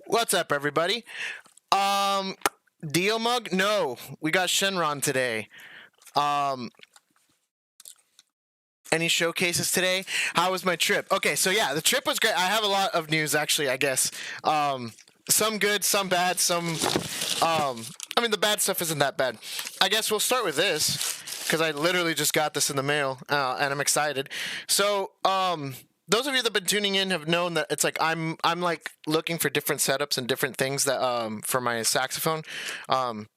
What's up, everybody? Deal mug? No, we got Shenron today. Any showcases today? How was my trip? Okay, so yeah, the trip was great. I have a lot of news, actually, I guess. Some good, some bad, some... I mean, the bad stuff isn't that bad. I guess we'll start with this, because I literally just got this in the mail, and I'm excited. So, those of you that have been tuning in have known that it's like I'm like looking for different setups and different things that for my saxophone,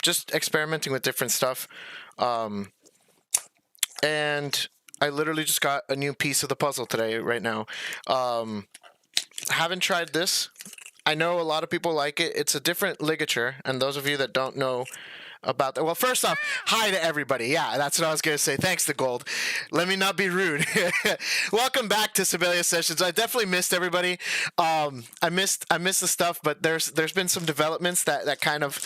just experimenting with different stuff, and I literally just got a new piece of the puzzle today, right now. Haven't tried this. I know a lot of people like it. It's a different ligature, and those of you that don't know about that, well, first off, hi to everybody. Yeah, that's what I was gonna say. Thanks to Gold. Let me not be rude. Welcome back to Sibelius Sessions. I definitely missed everybody. I missed the stuff, but there's been some developments that kind of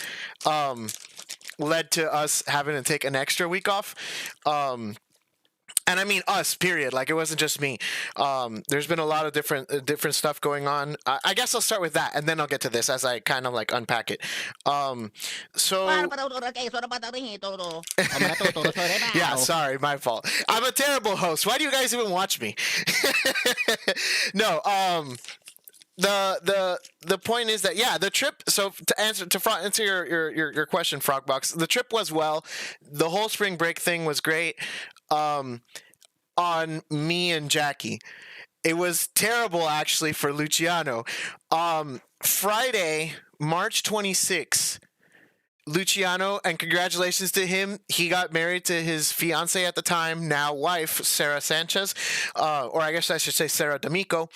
led to us having to take an extra week off. And I mean us, period. Like, it wasn't just me. There's been a lot of different stuff going on. I guess I'll start with that, and then I'll get to this as I kind of like unpack it. So yeah, sorry, my fault. I'm a terrible host. Why do you guys even watch me? No. The point is that, yeah, the trip. So to answer your question, Frogbox, the trip was well. The whole spring break thing was great. On me and Jackie, it was terrible actually for Luciano. Friday, March 26th, Luciano, and congratulations to him. He got married to his fiance at the time, now wife, Sarah Sanchez, or I guess I should say Sarah D'Amico.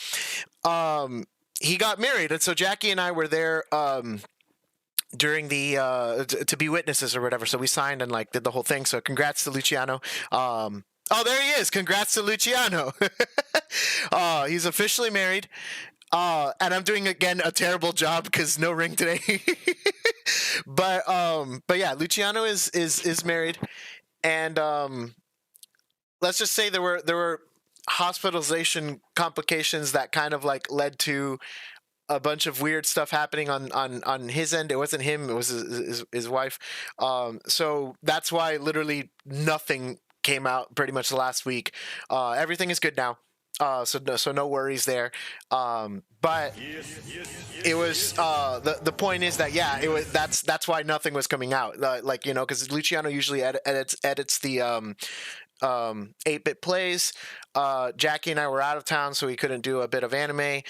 He got married, and so Jackie and I were there during the to be witnesses or whatever. So we signed and like did the whole thing. So congrats to Luciano. Oh, there he is. Congrats to Luciano. He's officially married. And I'm doing again a terrible job because no ring today. But yeah, Luciano is married, and let's just say there were hospitalization complications that kind of like led to a bunch of weird stuff happening on his end. It wasn't him, it was his wife. So that's why literally nothing came out pretty much the last week. Everything is good now. So no worries there. But it was the point is that, yeah, it was that's why nothing was coming out. Like, you know, because Luciano usually edits the 8-bit plays. Jackie and I were out of town, so we couldn't do a bit of anime.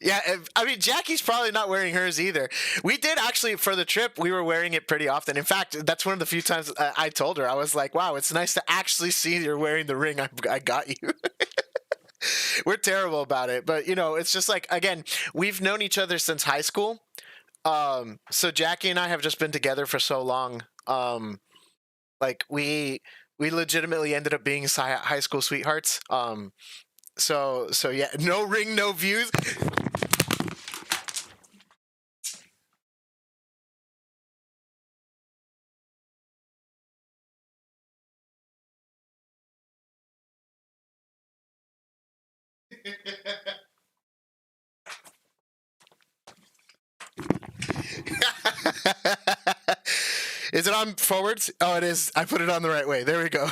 Yeah, I mean, Jackie's probably not wearing hers either. We did actually, for the trip, we were wearing it pretty often. In fact, that's one of the few times I told her, I was like, wow, it's nice to actually see you're wearing the ring I got you. We're terrible about it, but, you know, it's just like, again, we've known each other since high school. So Jackie and I have just been together for so long. Like, we legitimately ended up being high school sweethearts. So yeah, no ring, no views. Is it on forwards? Oh, it is. I put it on the right way. There we go.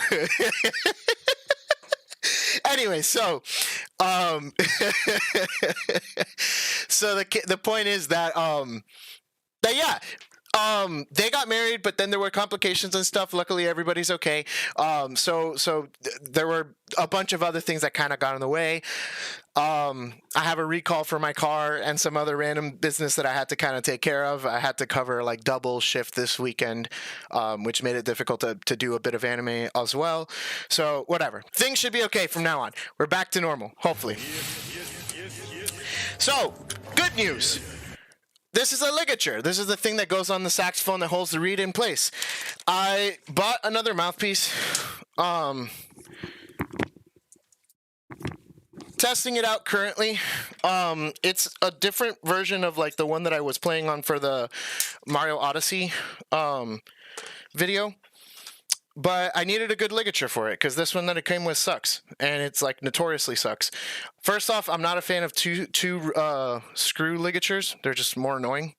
Anyway, so so the point is that yeah, they got married, but then there were complications and stuff. Luckily, everybody's okay. So there were a bunch of other things that kind of got in the way. I have a recall for my car and some other random business that I had to kind of take care of. I had to cover like double shift this weekend, which made it difficult to do a bit of anime as well. So whatever. Things should be okay from now on. We're back to normal, hopefully. So, good news. This is a ligature. This is the thing that goes on the saxophone that holds the reed in place. I bought another mouthpiece. Testing it out currently. It's a different version of like the one that I was playing on for the Mario Odyssey video. But I needed a good ligature for it because this one that it came with sucks, and it's like notoriously sucks. First off, I'm not a fan of two screw ligatures. They're just more annoying.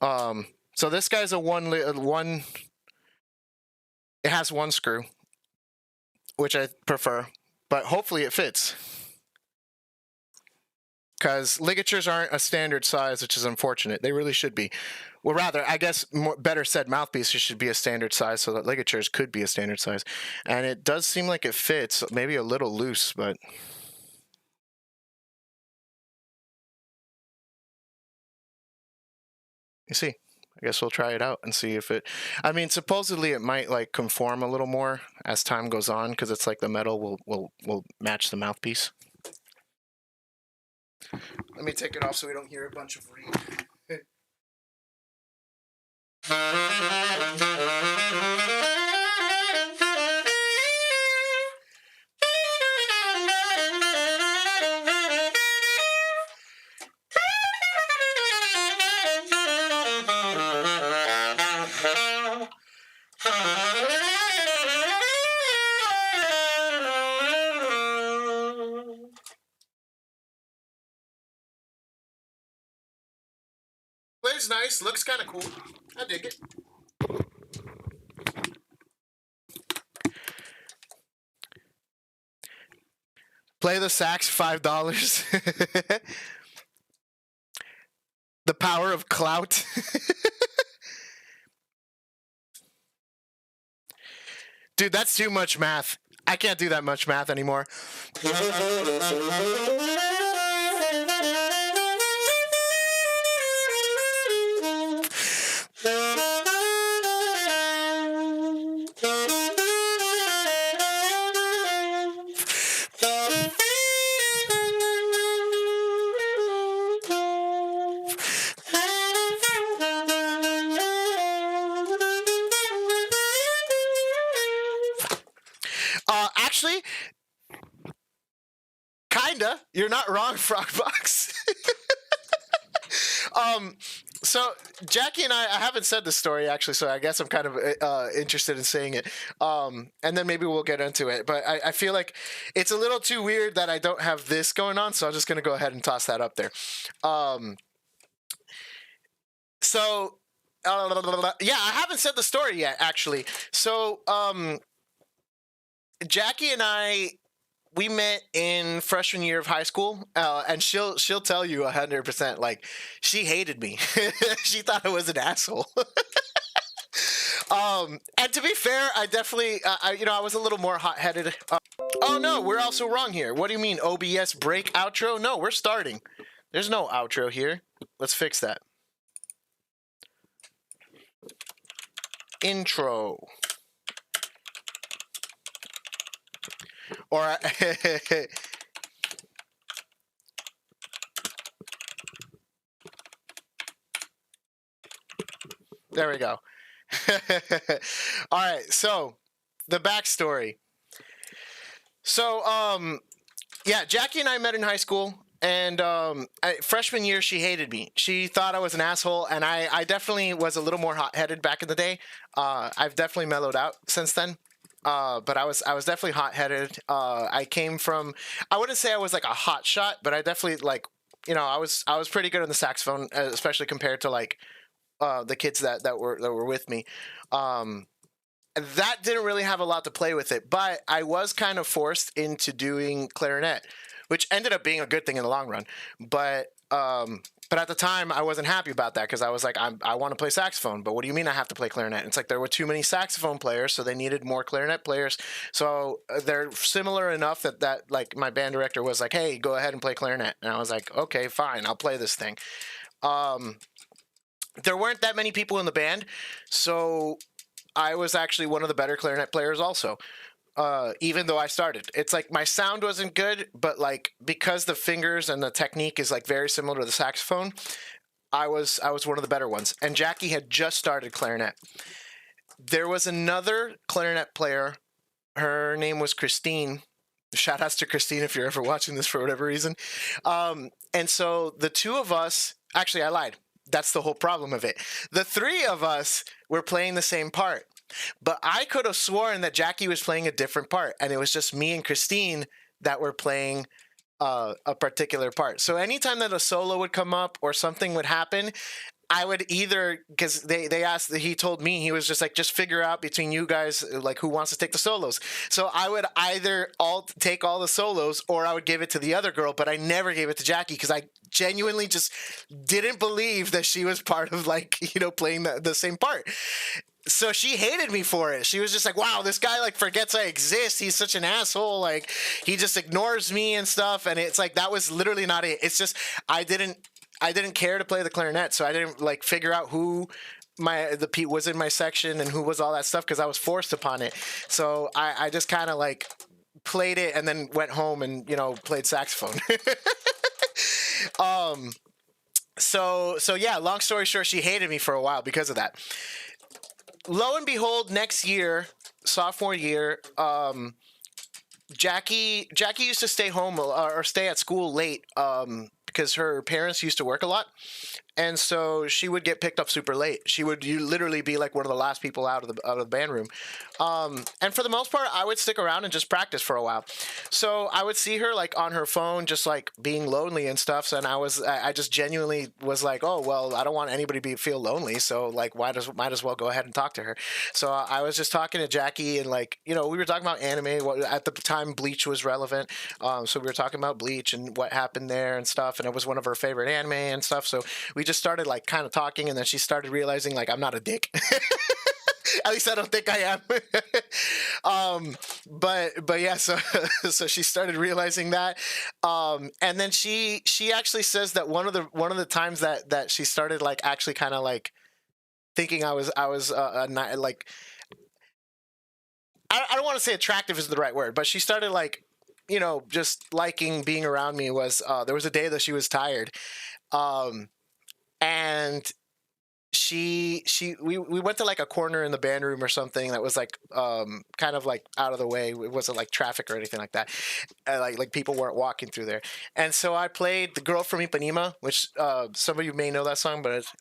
So this guy's a one. It has one screw, which I prefer, but hopefully it fits. Because ligatures aren't a standard size, which is unfortunate. They really should be. Well, rather, I guess better said, mouthpieces should be a standard size so that ligatures could be a standard size. And it does seem like it fits, maybe a little loose, but... You see, I guess we'll try it out and see if it... I mean, supposedly it might like conform a little more as time goes on because it's like the metal will match the mouthpiece. Let me take it off so we don't hear a bunch of reed. Plays nice, looks kind of cool. I dig it. Play the sax, $5. The power of clout. Dude, that's too much math. I can't do that much math anymore. Actually, kinda. You're not wrong, Frogbox. So Jackie and I haven't said this story actually, so I guess I'm kind of interested in saying it. And then maybe we'll get into it. But I feel like it's a little too weird that I don't have this going on, so I'm just gonna go ahead and toss that up there. Yeah, I haven't said the story yet, actually. So, Jackie and I, we met in freshman year of high school, and she'll tell you 100%. Like, she hated me. She thought I was an asshole. And to be fair, I definitely, I was a little more hot-headed. Oh no, we're also wrong here. What do you mean, OBS break outro? No, we're starting. There's no outro here. Let's fix that. Intro. Or there we go. All right, so the backstory. So yeah, Jackie and I met in high school, and freshman year she hated me. She thought I was an asshole, and I definitely was a little more hot-headed back in the day. I've definitely mellowed out since then. But I was definitely hot-headed. I came from, I wouldn't say I was like a hot shot, but I definitely I was pretty good on the saxophone, especially compared to like the kids that were with me. That didn't really have a lot to play with it, but I was kind of forced into doing clarinet, which ended up being a good thing in the long run. But at the time, I wasn't happy about that because I was like, I want to play saxophone, but what do you mean I have to play clarinet? And it's like there were too many saxophone players, so they needed more clarinet players. So they're similar enough that like my band director was like, hey, go ahead and play clarinet. And I was like, okay, fine, I'll play this thing. There weren't that many people in the band, so I was actually one of the better clarinet players also. Even though I started, it's like my sound wasn't good, but like because the fingers and the technique is like very similar to the saxophone, I was one of the better ones. And Jackie had just started clarinet. There was another clarinet player. Her name was Christine. Shout outs to Christine if you're ever watching this for whatever reason. And so the two of us, actually I lied. That's the whole problem of it. The three of us were playing the same part. But I could have sworn that Jackie was playing a different part, and it was just me and Christine that were playing a particular part. So anytime that a solo would come up or something would happen, I would either, because they asked, he told me, he was just like, just figure out between you guys like who wants to take the solos. So I would either all take all the solos or I would give it to the other girl, but I never gave it to Jackie because I genuinely just didn't believe that she was part of like, you know, playing the same part. So she hated me for it. She was just like, wow, this guy like forgets I exist. He's such an asshole. Like he just ignores me and stuff. And it's like, that was literally not it. It's just, I didn't care to play the clarinet. So I didn't like figure out who the Pete was in my section and who was all that stuff because I was forced upon it. So I just kind of like played it and then went home and, you know, played saxophone. So yeah, long story short, she hated me for a while because of that. Lo and behold, next year, sophomore year, Jackie used to stay home or stay at school late because her parents used to work a lot. And so she would get picked up super late. She would literally be like one of the last people out of the band room. And for the most part, I would stick around and just practice for a while. So I would see her like on her phone, just like being lonely and stuff. So, and I just genuinely was like, oh, well, I don't want anybody to feel lonely. So like, might as well go ahead and talk to her. So I was just talking to Jackie and like, you know, we were talking about anime. At the time, Bleach was relevant. So we were talking about Bleach and what happened there and stuff. And it was one of her favorite anime and stuff. So we just started like kind of talking, and then she started realizing like I'm not a dick. At least I don't think I am. But yeah, so she started realizing that, and then she actually says that one of the times that she started like actually kind of like thinking I was like, I don't want to say attractive is the right word, but she started like, you know, just liking being around me was there was a day that she was tired. And we went to like a corner in the band room or something that was like kind of like out of the way. It wasn't like traffic or anything like that. Like people weren't walking through there. And so I played The Girl from Ipanema, which some of you may know that song, but it's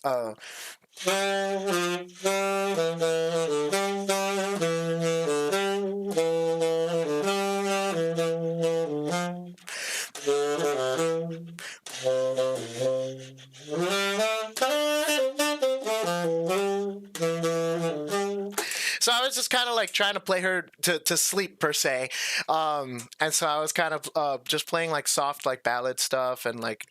so I was just kind of like trying to play her to sleep per se, and so I was kind of just playing like soft like ballad stuff and like.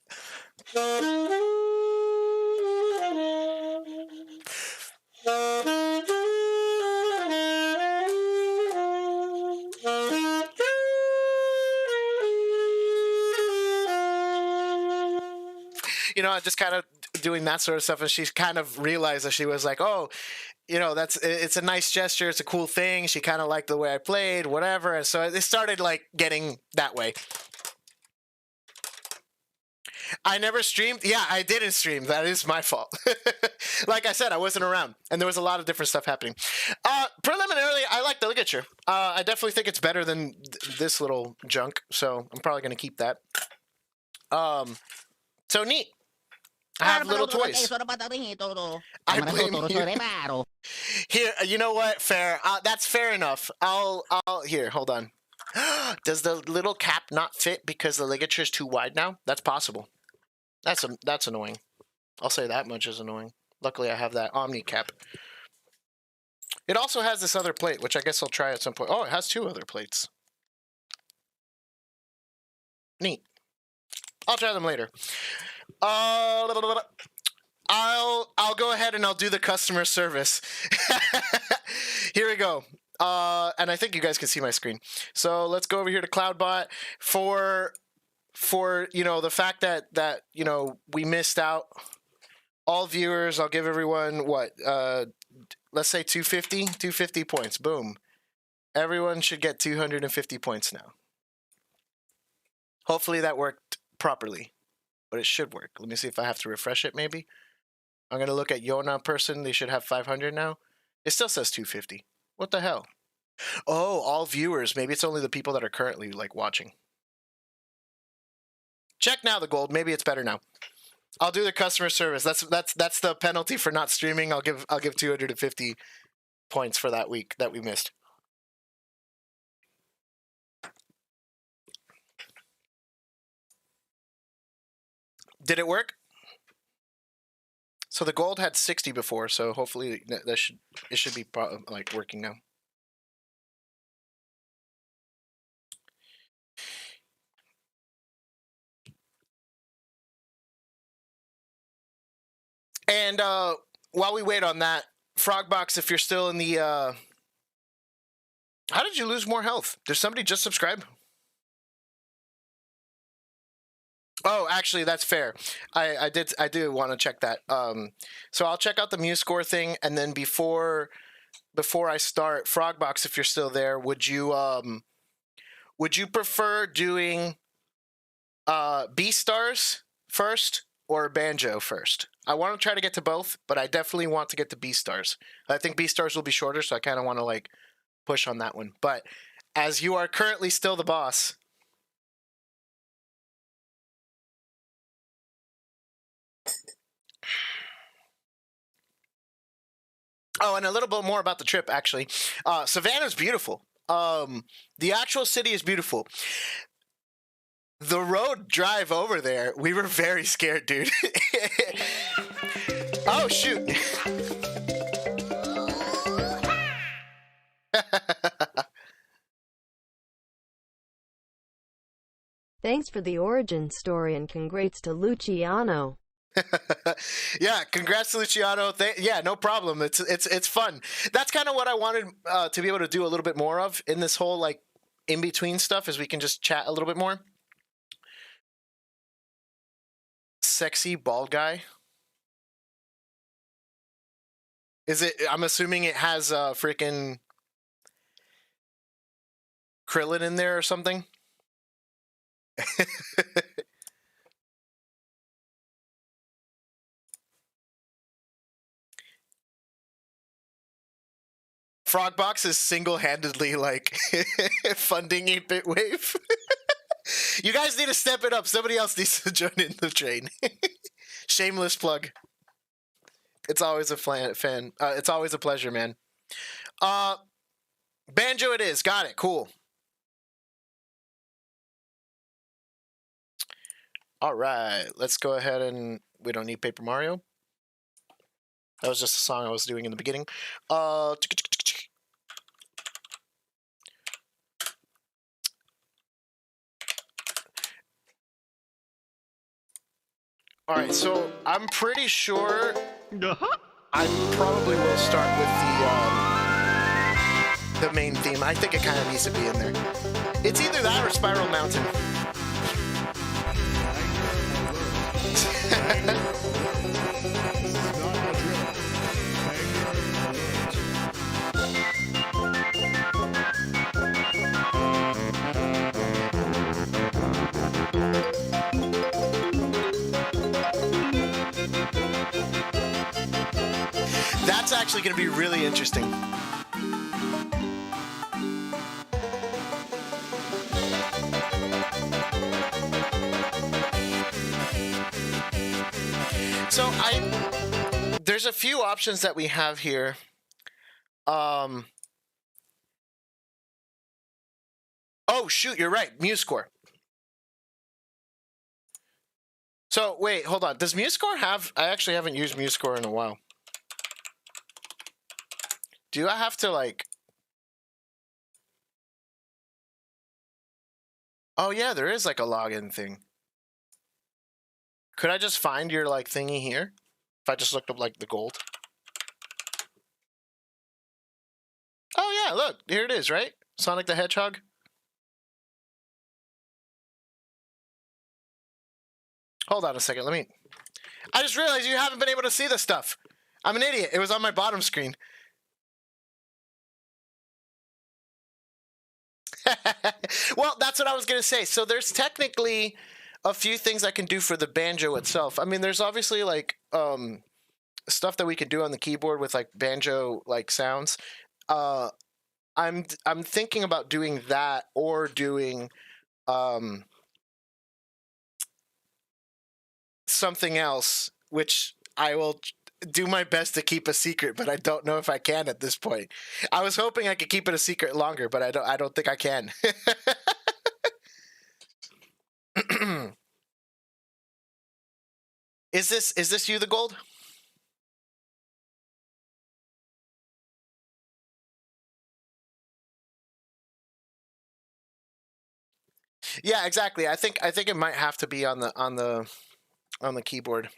You know, just kind of doing that sort of stuff, and she kind of realized that she was like, oh, you know, it's a nice gesture, it's a cool thing. She kind of liked the way I played, whatever, and so it started like getting that way. I never streamed. Yeah, I didn't stream. That is my fault. Like I said, I wasn't around, and there was a lot of different stuff happening. Preliminarily, I like the ligature. I definitely think it's better than this little junk, so I'm probably going to keep that. So neat. I have little toys. I blame you. Here, you know what? Fair. That's fair enough. I'll here. Hold on. Does the little cap not fit because the ligature is too wide now? That's possible. That's annoying. I'll say that much is annoying. Luckily, I have that Omni cap. It also has this other plate, which I guess I'll try at some point. Oh, it has two other plates. Neat. I'll try them later. I'll go ahead and I'll do the customer service. Here we go. And I think you guys can see my screen. So let's go over here to CloudBot for you know the fact that you know we missed out. All viewers, I'll give everyone what let's say 250 points. Boom. Everyone should get 250 points now. Hopefully that worked properly. But it should work. Let me see if I have to refresh it, maybe. I'm going to look at Yona person. They should have 500 now. It still says 250. What the hell? Oh, all viewers. Maybe it's only the people that are currently, like, watching. Check now, the gold. Maybe it's better now. I'll do the customer service. That's the penalty for not streaming. I'll give 250 points for that week that we missed. Did it work? So the gold had 60 before, so hopefully it should be like working now. And while we wait on that, Frogbox, if you're still in the how did you lose more health? Did somebody just subscribe? Oh, actually, that's fair. I do want to check that. So I'll check out the MuseScore thing, and then before I start, Frogbox, if you're still there, would you prefer doing B stars first or banjo first? I want to try to get to both, but I definitely want to get to B stars. I think B stars will be shorter, so I kind of want to like push on that one. But as you are currently still the boss. Oh, and a little bit more about the trip, actually. Savannah's beautiful. The actual city is beautiful. The road drive over there, we were very scared, dude. Oh, shoot. Thanks for the origin story and congrats to Luciano. Yeah, congrats to Luciano. Yeah, no problem. It's fun. That's kind of what I wanted to be able to do a little bit more of in this whole like in between stuff, is we can just chat a little bit more. Sexy bald guy. Is it? I'm assuming it has freaking Krillin in there or something. Frogbox is single-handedly like funding 8-Bit Wave. You guys need to step it up. Somebody else needs to join in the train. Shameless plug. It's always a fan. It's always a pleasure, man. Banjo it is. Got it. Cool. All right. Let's go ahead and... We don't need Paper Mario. That was just a song I was doing in the beginning. All right, so I'm pretty sure I probably will start with the main theme. I think it kind of needs to be in there. It's either that or Spiral Mountain. That's actually going to be really interesting. So there's a few options that we have here. Oh shoot, you're right. MuseScore. So wait, hold on. Does MuseScore have? I actually haven't used MuseScore in a while. Do I have to like? Oh yeah, there is like a login thing. Could I just find your like thingy here? If I just looked up like the gold. Oh yeah, look, here it is, right? Sonic the Hedgehog. Hold on a second, I just realized you haven't been able to see this stuff. I'm an idiot. It was on my bottom screen. Well, that's what I was going to say. So there's technically a few things I can do for the banjo itself. I mean, there's obviously like stuff that we can do on the keyboard with like banjo like sounds. I'm thinking about doing that or doing something else, which I will do my best to keep a secret, but I don't know if I can at this point. I was hoping I could keep it a secret longer, but I don't think I can. Is this you, the gold? Yeah, exactly. I think it might have to be on the keyboard.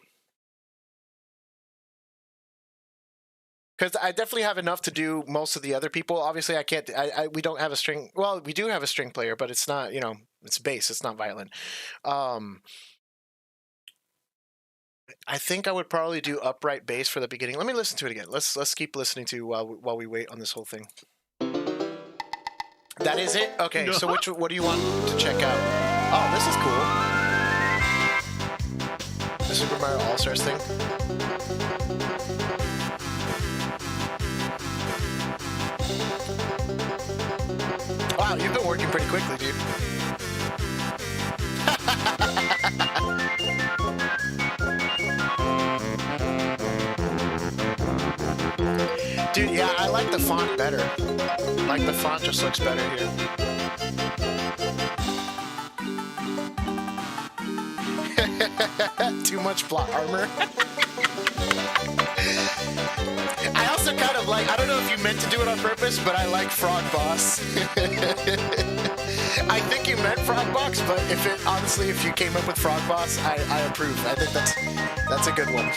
Because I definitely have enough to do most of the other people. Obviously, I can't. We don't have a string. Well, we do have a string player, but it's not. It's bass. It's not violin. I think I would probably do upright bass for the beginning. Let me listen to it again. Let's keep listening to while we wait on this whole thing. That is it. Okay. So what do you want to check out? Oh, this is cool. The Super Mario All Stars thing. Wow, you've been working pretty quickly, dude. Dude, yeah, I like the font better. Like, the font just looks better here. Too much plot armor. I also kind of like, I don't know if you meant to do it on purpose, but I like Frog Boss. I think you meant Frog Box, but honestly, if you came up with Frog Boss, I approve. I think that's a good one.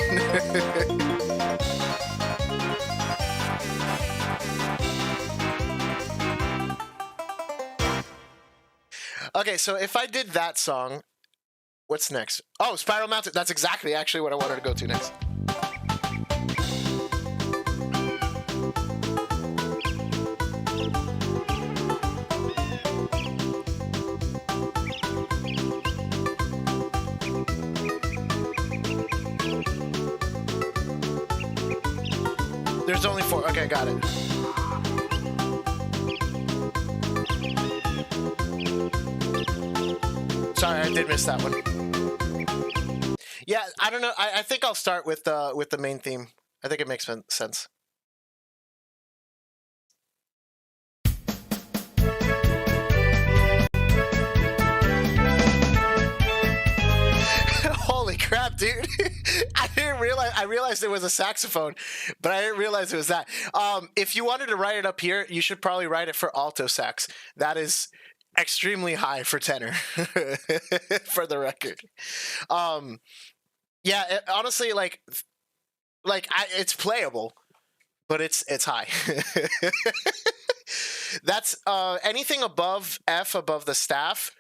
Okay, so if I did that song, what's next? Oh, Spiral Mountain. That's exactly actually what I wanted to go to next. There's only 4. Okay, got it. Sorry, I did miss that one. Yeah, I don't know. I think I'll start with the main theme. I think it makes sense. Holy crap, dude. I realized it was a saxophone, but I didn't realize it was that. If you wanted to write it up here, you should probably write it for alto sax. That is extremely high for tenor, for the record. Yeah, honestly, it's playable, but it's high. That's anything above F, above the staff,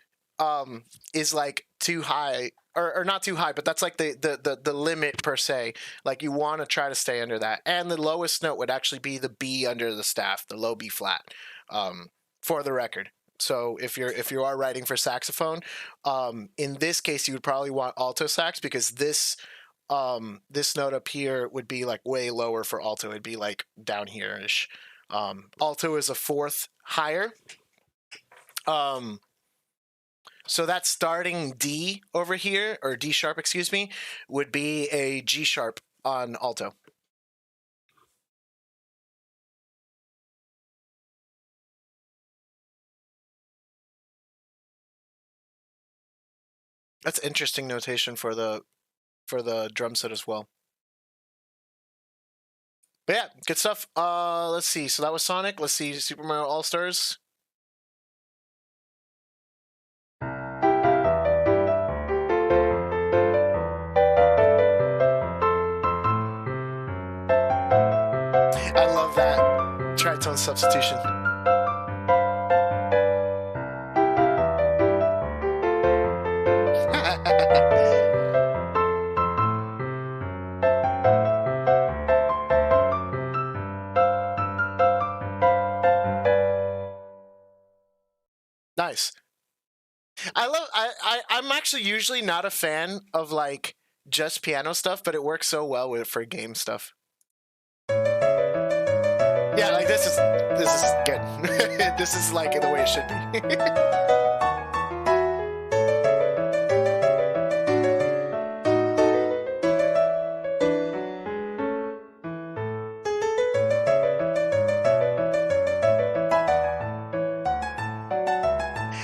is like too high, or not too high, but that's like the limit per se. Like, you want to try to stay under that, and the lowest note would actually be the B under the staff, the low B flat, for the record. So if you are writing for saxophone, in this case you would probably want alto sax, because this note up here would be like way lower for alto. It'd be like down here-ish. Alto is a 4th higher. So that starting D over here, or D sharp, excuse me, would be a G sharp on alto. That's interesting notation for the drum set as well. But yeah, good stuff. Let's see. So that was Sonic. Let's see Super Mario All Stars. I love that tritone substitution. Nice. I'm actually usually not a fan of like just piano stuff, but it works so well for game stuff. Yeah, like this is good. This is like the way it should be.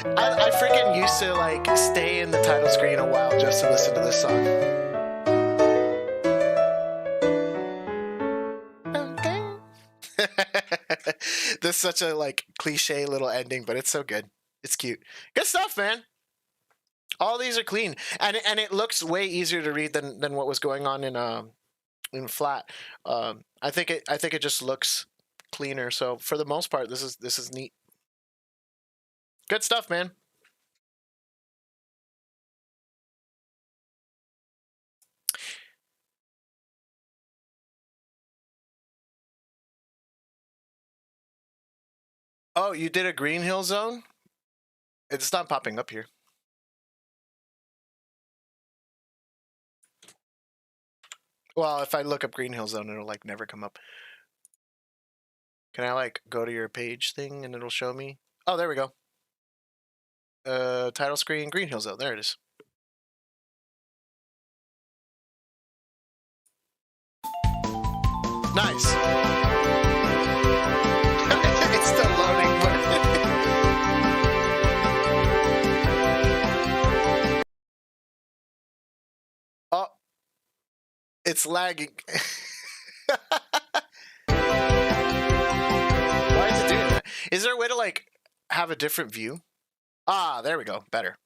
I freaking used to like stay in the title screen a while just to listen to this song. This is such a like cliche little ending, but it's so good. It's cute. Good stuff, man. All these are clean, and it looks way easier to read than what was going on in flat. I think it just looks cleaner. So for the most part, this is neat. Good stuff, man. Oh, you did a Green Hill Zone? It's not popping up here. Well, if I look up Green Hill Zone, it'll like never come up. Can I like go to your page thing and it'll show me? Oh, there we go. Title screen, Green Hill Zone. There it is. Nice. It's still loading, but oh, it's lagging. Why is it doing that? Is there a way to like have a different view? Ah, there we go. Better.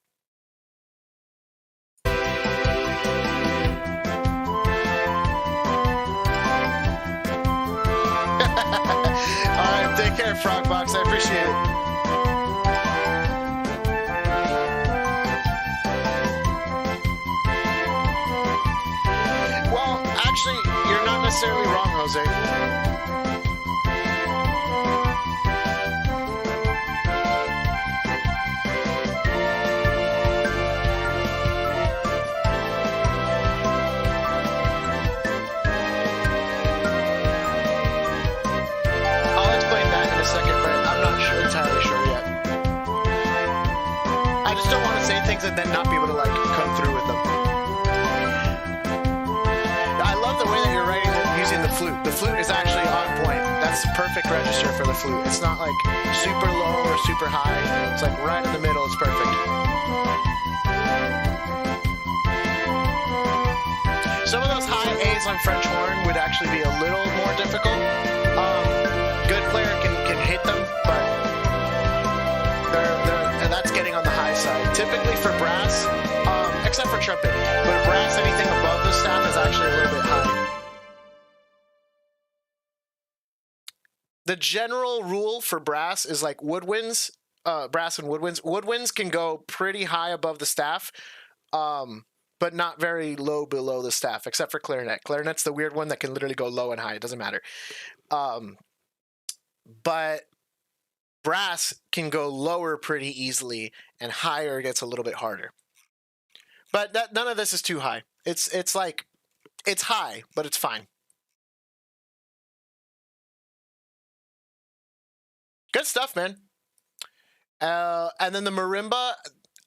Alright, take care, Frogbox. I appreciate it. Well, actually, you're not necessarily wrong, Jose. Entirely sure yet. I just don't want to say things and then not be able to like come through with them. I love the way that you're writing it using the flute. The flute is actually on point. That's the perfect register for the flute. It's not like super low or super high. It's like right in the middle. It's perfect. Some of those high A's on French horn would actually be a little more difficult. Good player can hit them, but and that's getting on the high side. Typically for brass, except for trumpet, but brass, anything above the staff is actually a little bit high. The general rule for brass is like woodwinds, brass and woodwinds. Woodwinds can go pretty high above the staff, but not very low below the staff, except for clarinet. Clarinet's the weird one that can literally go low and high. It doesn't matter. But brass can go lower pretty easily, and higher gets a little bit harder. But none of this is too high. It's like, it's high, but it's fine. Good stuff, man. And then the marimba,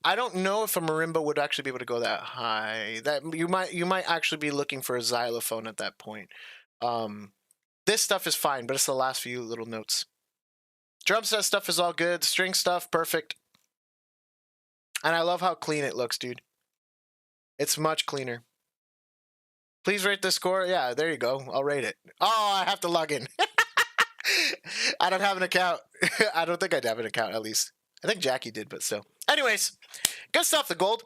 I don't know if a marimba would actually be able to go that high. That you might actually be looking for a xylophone at that point. This stuff is fine, but it's the last few little notes. Drum set stuff is all good. String stuff, perfect. And I love how clean it looks, dude. It's much cleaner. Please rate the score. Yeah, there you go. I'll rate it. Oh, I have to log in. I don't have an account. I don't think I'd have an account, at least. I think Jackie did, but still. Anyways, good stuff, the gold.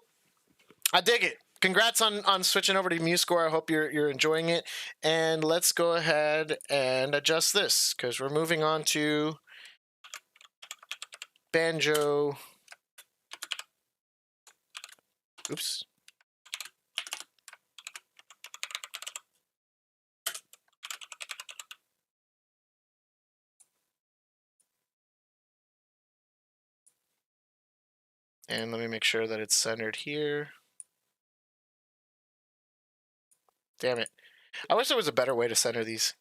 I dig it. Congrats on switching over to MuseScore. I hope you're enjoying it. And let's go ahead and adjust this, because we're moving on to banjo. Oops. And let me make sure that it's centered here. Damn it. I wish there was a better way to center these.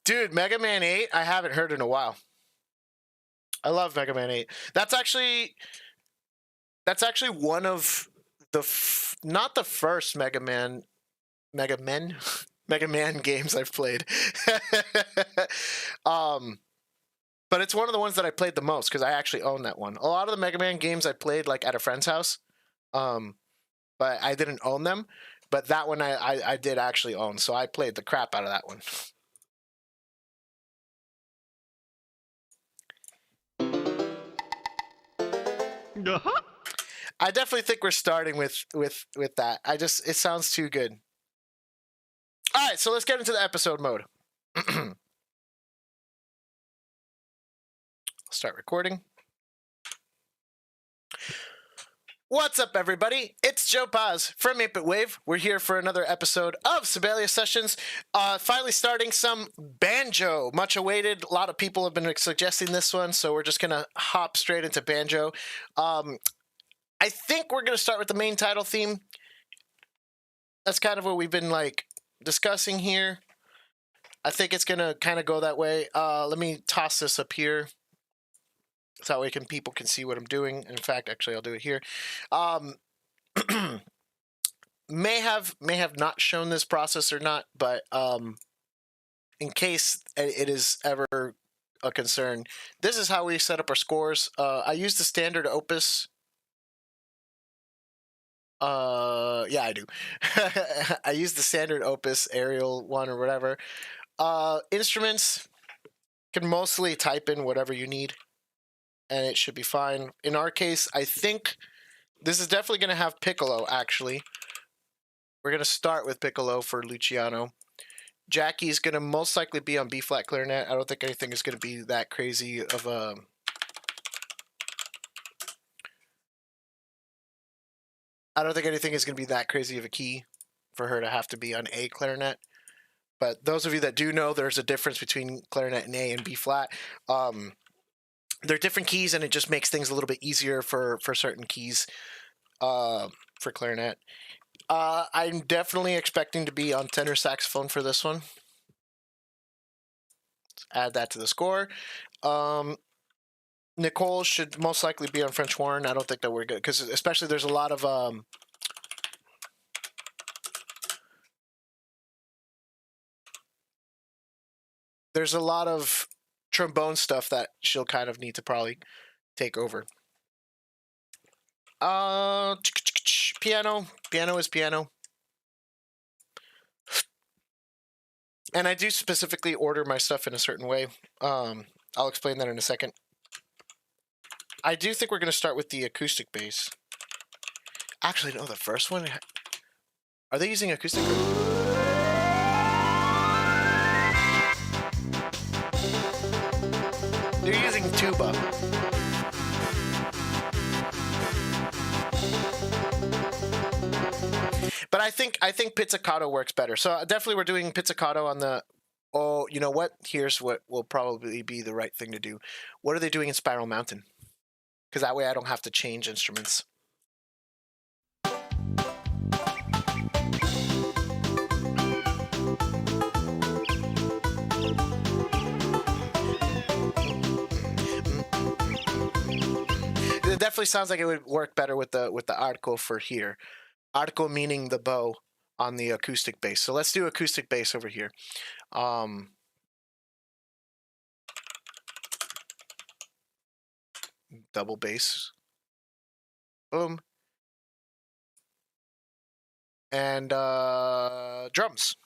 Dude, Mega Man 8, I haven't heard in a while. I love Mega Man 8. That's actually one of the not the first Mega Men. Mega Man games I've played. But it's one of the ones that I played the most because I actually own that one. A lot of the Mega Man games I played like at a friend's house, but I didn't own them. But that one I did actually own, so I played the crap out of that one. I definitely think we're starting with that. It sounds too good. All right, so let's get into the episode mode. Start recording. What's up, everybody? It's Joe Paz from 8-Bit Wave. We're here for another episode of Sibelius Sessions. Finally starting some banjo, much awaited. A lot of people have been suggesting this one, so we're just going to hop straight into banjo. I think we're going to start with the main title theme. That's kind of what we've been discussing here. I think it's going to kind of go that way. Let me toss this up here. So that way people can see what I'm doing. In fact, actually, I'll do it here. May have not shown this process or not, but in case it is ever a concern, this is how we set up our scores. I use the standard Opus. Yeah, I do. I use the standard Opus Aerial one or whatever. Instruments can mostly type in whatever you need, and it should be fine. In our case, I think this is definitely going to have Piccolo, actually. We're going to start with Piccolo for Luciano. Jackie's going to most likely be on B-flat clarinet. I don't think anything is going to be that crazy of a... I don't think anything is going to be that crazy of a key for her to have to be on A clarinet. But those of you that do know, there's a difference between clarinet and A and B-flat. They're different keys, and it just makes things a little bit easier for certain keys for clarinet. I'm definitely expecting to be on tenor saxophone for this one. Let's add that to the score. Nicole should most likely be on French horn. I don't think that we're good, because especially there's a lot of... there's a lot of trombone stuff that she'll kind of need to probably take over. Piano is piano. And I do specifically order my stuff in a certain way. I'll explain that in a second. I do think we're going to start with the acoustic bass. Actually, no, the first one... Are they using acoustic? They're using tuba. But I think pizzicato works better. So definitely we're doing pizzicato on the... Oh, you know what? Here's what will probably be the right thing to do. What are they doing in Spiral Mountain? Because that way I don't have to change instruments. It definitely sounds like it would work better with the arco for here. Arco meaning the bow on the acoustic bass. So let's do acoustic bass over here. Double bass. Boom. And drums.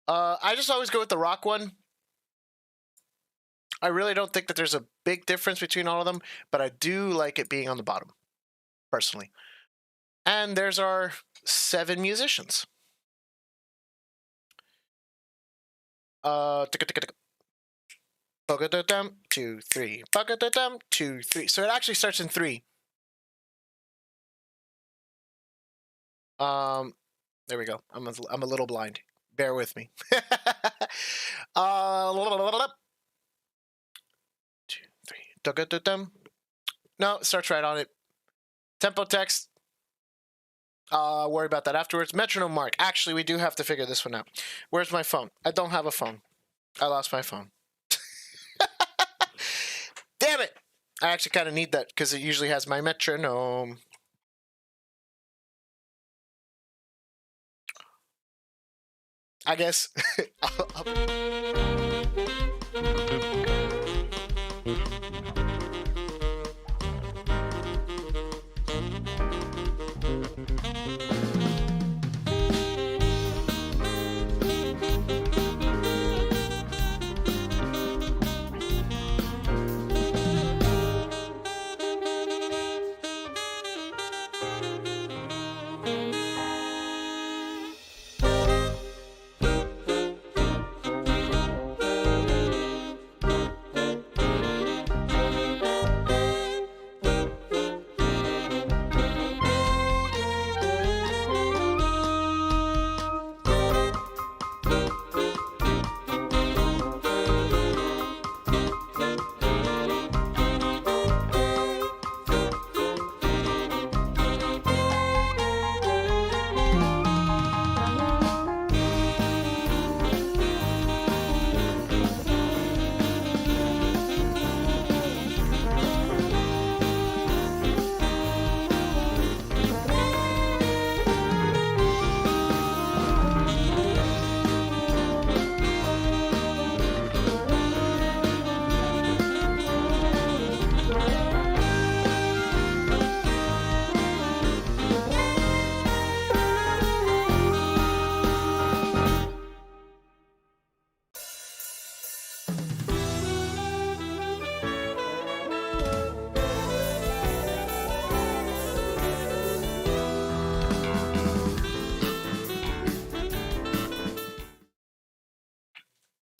I just always go with the rock one. I really don't think that there's a big difference between all of them, but I do like it being on the bottom, personally. And there's our 7 musicians. 2, 3, 2, 3. So it actually starts in 3. There we go. I'm a little blind. Bear with me. 2, 3. No, it starts right on it. Tempo text. I'll worry about that afterwards. Metronome mark. Actually, we do have to figure this one out. Where's my phone? I don't have a phone. I lost my phone. Damn it! I actually kind of need that because it usually has my metronome. I guess.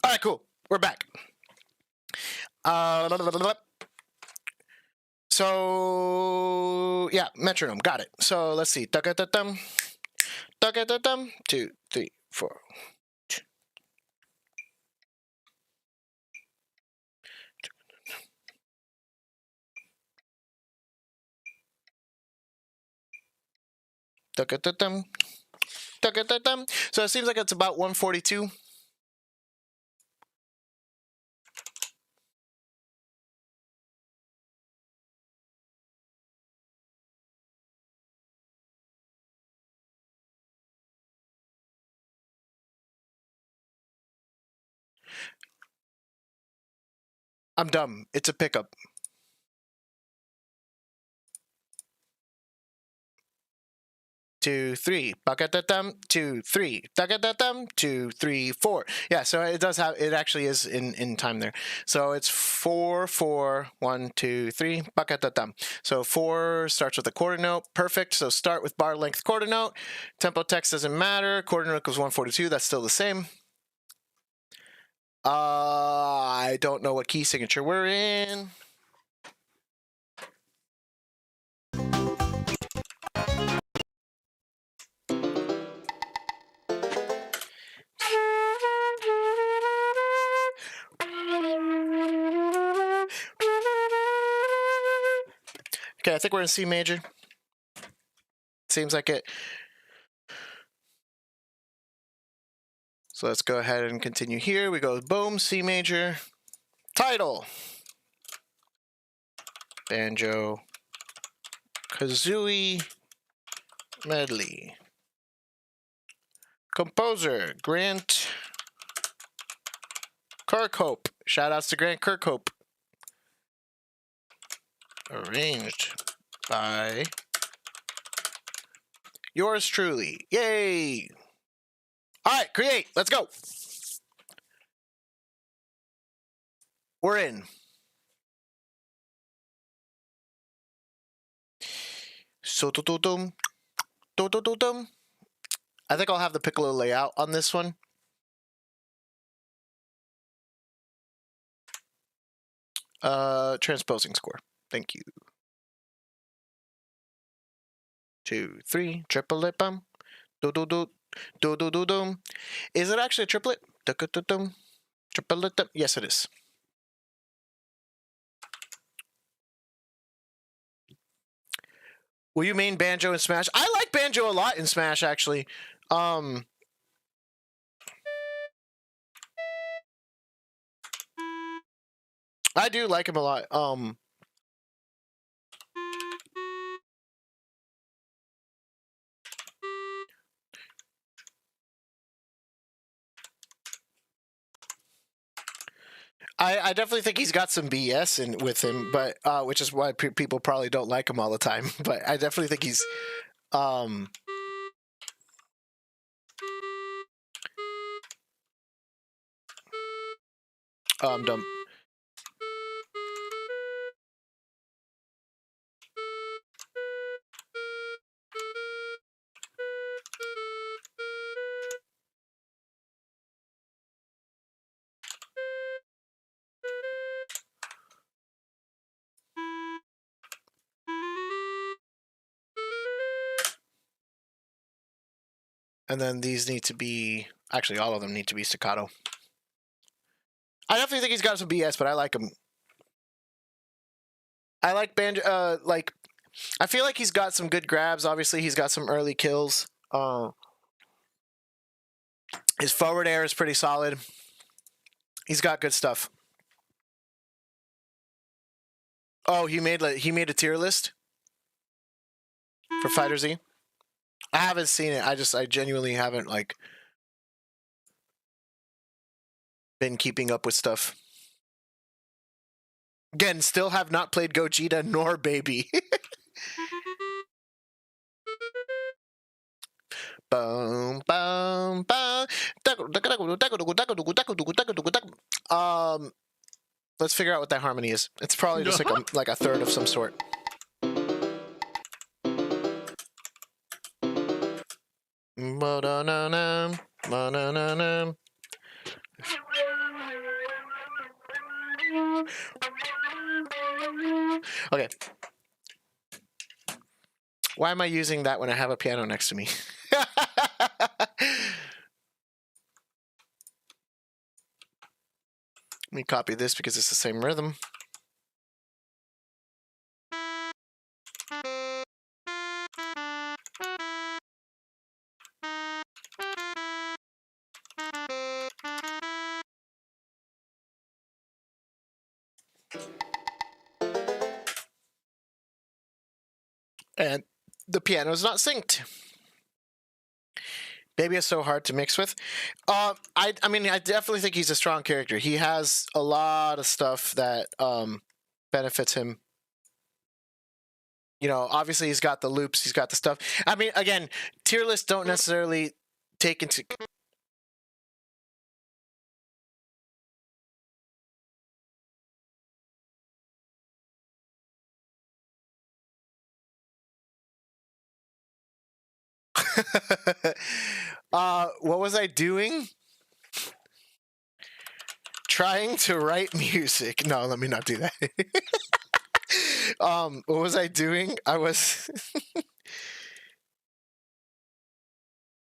All right, cool. We're back. So yeah, metronome. Got it. So let's see. Dum, 2, 3, 4. Dum. So it seems like it's about 142. I'm dumb. It's a pickup. Two, three, dum, 2, 3, dum, 2, 3, 4. Yeah, so it does have. It actually is in time there. So it's 4, 4, 1, 2, 3, dum. So 4 starts with a quarter note. Perfect. So start with bar length quarter note. Tempo text doesn't matter. Quarter note equals 142. That's still the same. I don't know what key signature we're in. Okay, I think we're in C major. Seems like it. So let's go ahead and continue here. We go boom, C major. Title. Banjo. Kazooie medley. Composer. Grant Kirkhope. Shoutouts to Grant Kirkhope. Arranged by yours truly. Yay! All right, create. Let's go. We're in. So dum. I think I'll have the Piccolo layout on this one. Transposing score. Thank you. 2, 3, triplet bum. Do. Is it actually a triplet? Triplet. Yes, it is. Will you main banjo in Smash? I like banjo a lot in Smash, actually. I do like him a lot. I definitely think he's got some BS in with him, but which is why people probably don't like him all the time. But I definitely think he's um dumb. And then these need to be actually all of them need to be staccato. I definitely think he's got some BS, but I like him. I like banjo. Like I feel like he's got some good grabs. Obviously, he's got some early kills. His forward air is pretty solid. He's got good stuff. Oh, he made a tier list for Fighter Z. I haven't seen it. I genuinely haven't like been keeping up with stuff. Again, still have not played Gogeta nor Baby. Boom, boom, boom. Let's figure out what that harmony is. It's probably just like a third of some sort. Okay. Why am I using that when I have a piano next to me? Let me copy this because it's the same rhythm. And the piano is not synced. Baby is so hard to mix with. I mean, I definitely think he's a strong character. He has a lot of stuff that benefits him. You know, obviously he's got the loops, he's got the stuff. I mean, again, tier lists don't necessarily take into what was I doing? Trying to write music. No, let me not do that. What was I doing? I was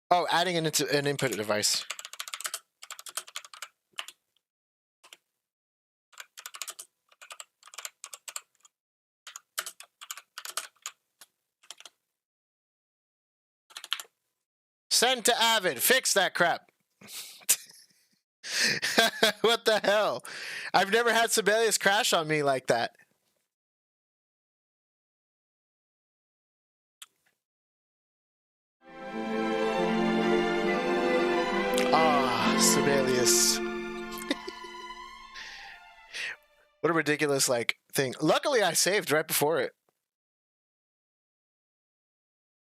oh, adding an input device. Send to Avid. Fix that crap. What the hell? I've never had Sibelius crash on me like that. Ah, Sibelius. What a ridiculous like thing. Luckily I saved right before it.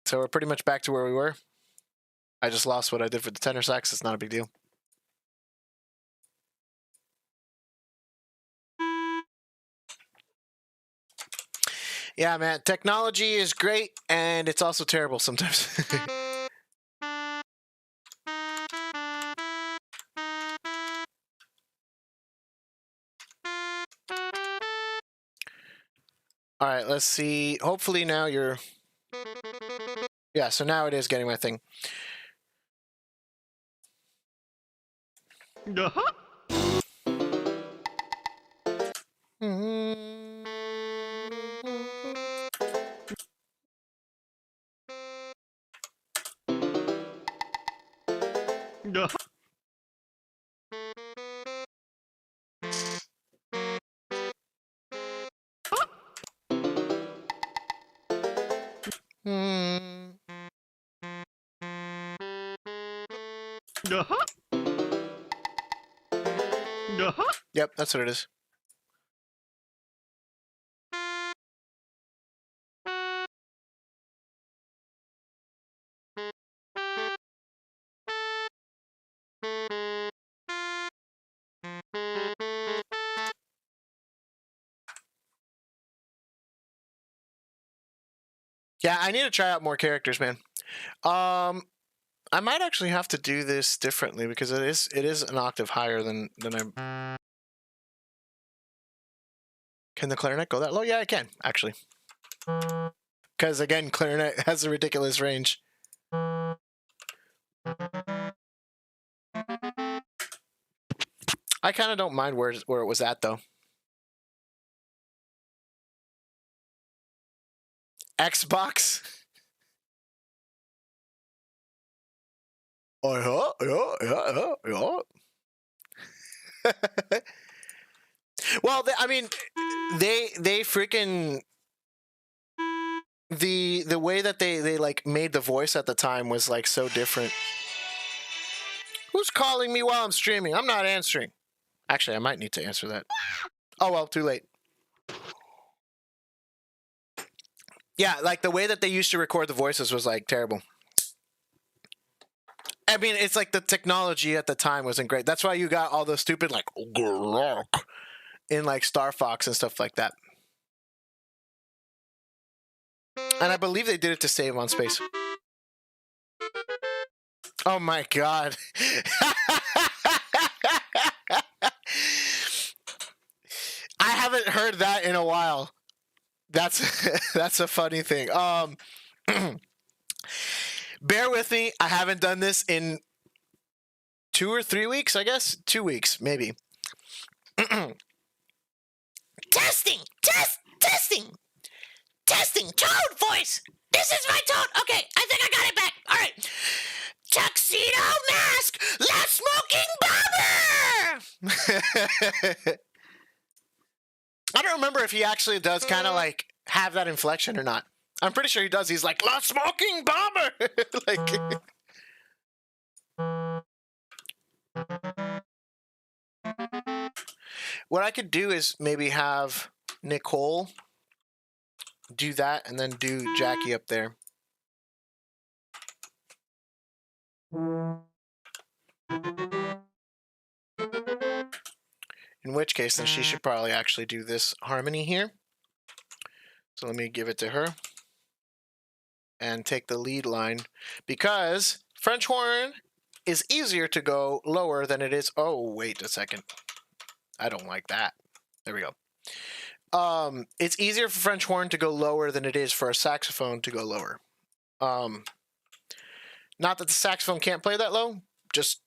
So we're pretty much back to where we were. I just lost what I did for the tenor sax. It's not a big deal. Yeah, man. Technology is great, and it's also terrible sometimes. All right, let's see. Hopefully now you're... Yeah, so now it is getting my thing. Yep, that's what it is. Yeah, I need to try out more characters, man. I might actually have to do this differently because it is an octave higher than I. Can the clarinet go that low? Yeah, I can actually. Because again, clarinet has a ridiculous range. I kind of don't mind where it was at though. Xbox. Oh yeah. Well, I mean, they freaking the way that they like made the voice at the time was like so different. Who's calling me while I'm streaming? I'm not answering. Actually, I might need to answer that. Oh well, too late. Yeah, like the way that they used to record the voices was like terrible. I mean, it's like the technology at the time wasn't great. That's why you got all the stupid like in like Star Fox and stuff like that. And I believe they did it to save on space. Oh my god. I haven't heard that in a while. That's a funny thing. Bear with me. I haven't done this in 2 or 3 weeks, I guess. 2 weeks, maybe. Testing! Testing! Tone voice! This is my tone! Okay, I think I got it back. All right. Tuxedo mask! Less smoking bomber! I don't remember if he actually does kind of like have that inflection or not. I'm pretty sure he does. He's like, less smoking bomber! Like... What I could do is maybe have Nicole do that and then do Jackie up there. In which case, then she should probably actually do this harmony here. So let me give it to her and take the lead line because French horn is easier to go lower than it is. Oh, wait a second. I don't like that. There we go. It's easier for French horn to go lower than it is for a saxophone to go lower. Not that the saxophone can't play that low, just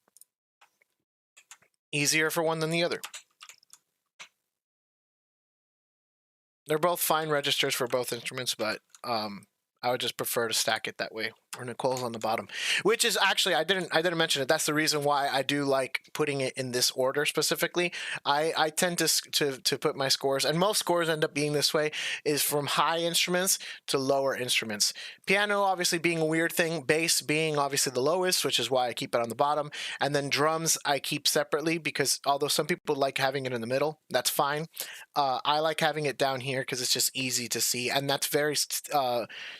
easier for one than the other. They're both fine registers for both instruments, but I would just prefer to stack it that way. Or Nicole's on the bottom, which is actually I didn't mention it. That's the reason why I do like putting it in this order specifically. I tend to put my scores, and most scores end up being this way, is from high instruments to lower instruments. Piano obviously being a weird thing, bass being obviously the lowest, which is why I keep it on the bottom, and then drums I keep separately because although some people like having it in the middle, that's fine. I like having it down here because it's just easy to see, and that's very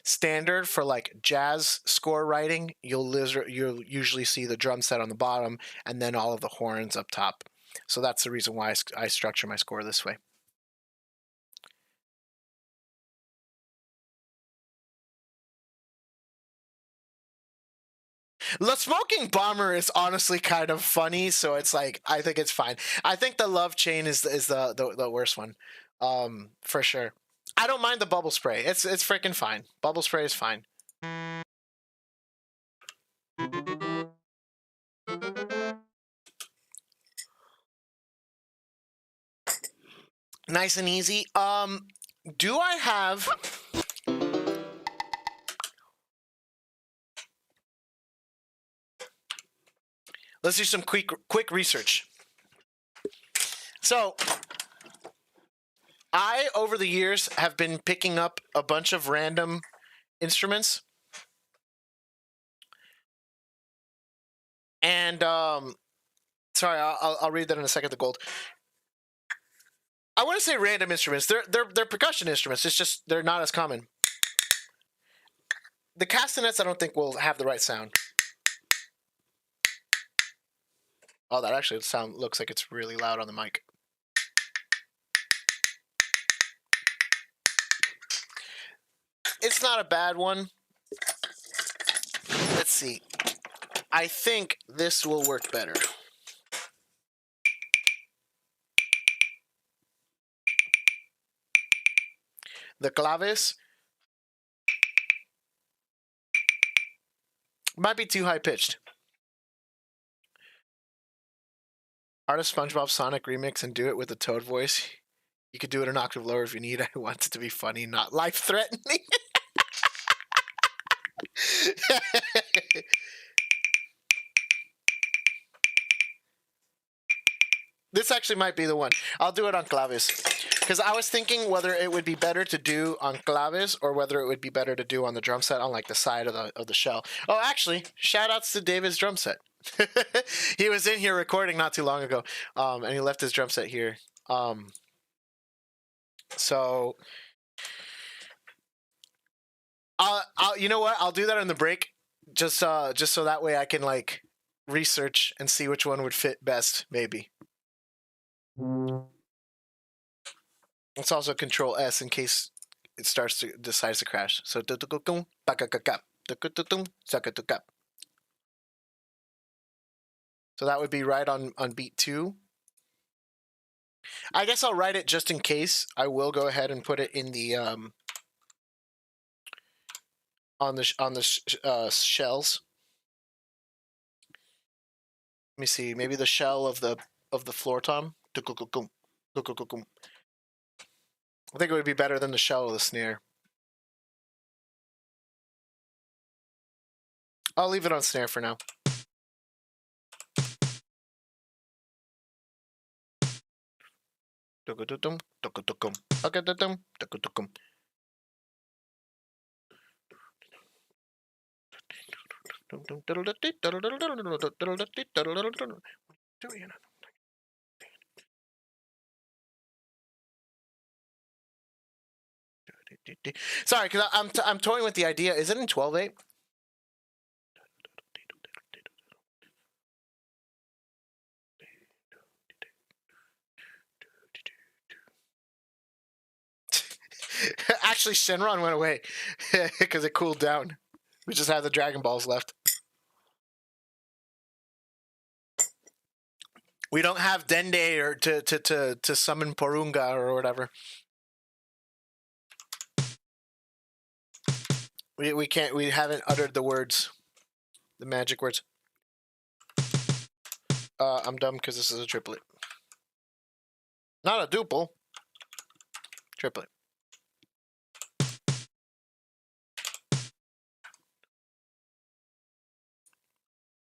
standard for like jazz score writing. You'll usually see the drum set on the bottom and then all of the horns up top. So that's the reason why I structure my score this way. The Smoking Bomber is honestly kind of funny, so it's like I think it's fine. I think the Love Chain is the worst one, for sure. I don't mind the bubble spray. It's freaking fine. Bubble spray is fine. Nice and easy. Do I have... Let's do some quick research. So, I, over the years, have been picking up a bunch of random instruments. And Sorry, I'll read that in a second. The gold. I want to say random instruments. They're percussion instruments. It's just they're not as common. The castanets, I don't think will have the right sound. Oh, that actually looks like it's really loud on the mic. It's not a bad one. Let's see. I think this will work better. The claves might be too high pitched. Artist SpongeBob Sonic remix and do it with a Toad voice. You could do it an octave lower if you need. I want it to be funny, not life-threatening. This actually might be the one. I'll do it on claves. Because I was thinking whether it would be better to do on claves or whether it would be better to do on the drum set on like the side of the shell. Oh, actually, shout outs to David's drum set. He was in here recording not too long ago, and he left his drum set here. So, you know what? I'll do that on the break, just so that way I can like research and see which one would fit best, maybe. Let's also Control S in case it decides to crash. So so that would be right on beat 2. I guess I'll write it just in case. I will go ahead and put it in the on the shells. Let me see. Maybe the shell of the floor tom. I think it would be better than the shell of the snare. I'll leave it on snare for now. Sorry, because I'm toying with the idea. Is it in 12/8? Actually, Shenron went away because it cooled down. We just have the Dragon Balls left. We don't have Dende or to summon Porunga or whatever. We can't. We haven't uttered the words, the magic words. I'm dumb because this is a triplet, not a duple. Triplet.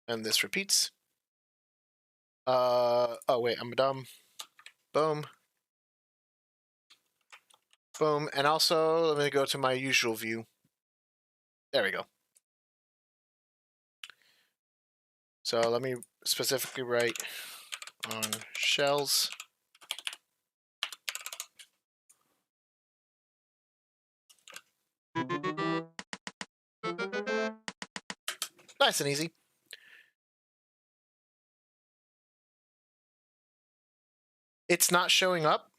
And this repeats. Oh wait, I'm dumb. Boom. Boom. And also, let me go to my usual view. There we go. So let me specifically write on shells. Nice and easy. It's not showing up.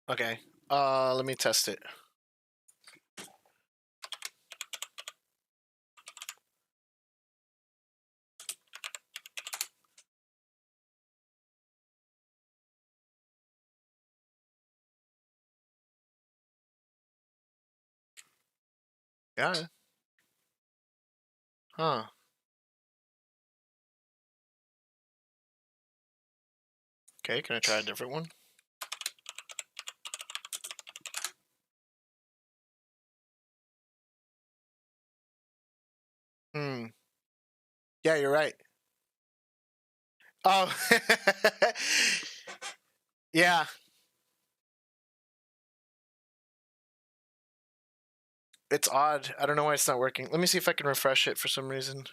Okay. Let me test it. Yeah. Huh. Okay, can I try a different one? Yeah, you're right. Oh. Yeah. It's odd. I don't know why it's not working. Let me see if I can refresh it for some reason.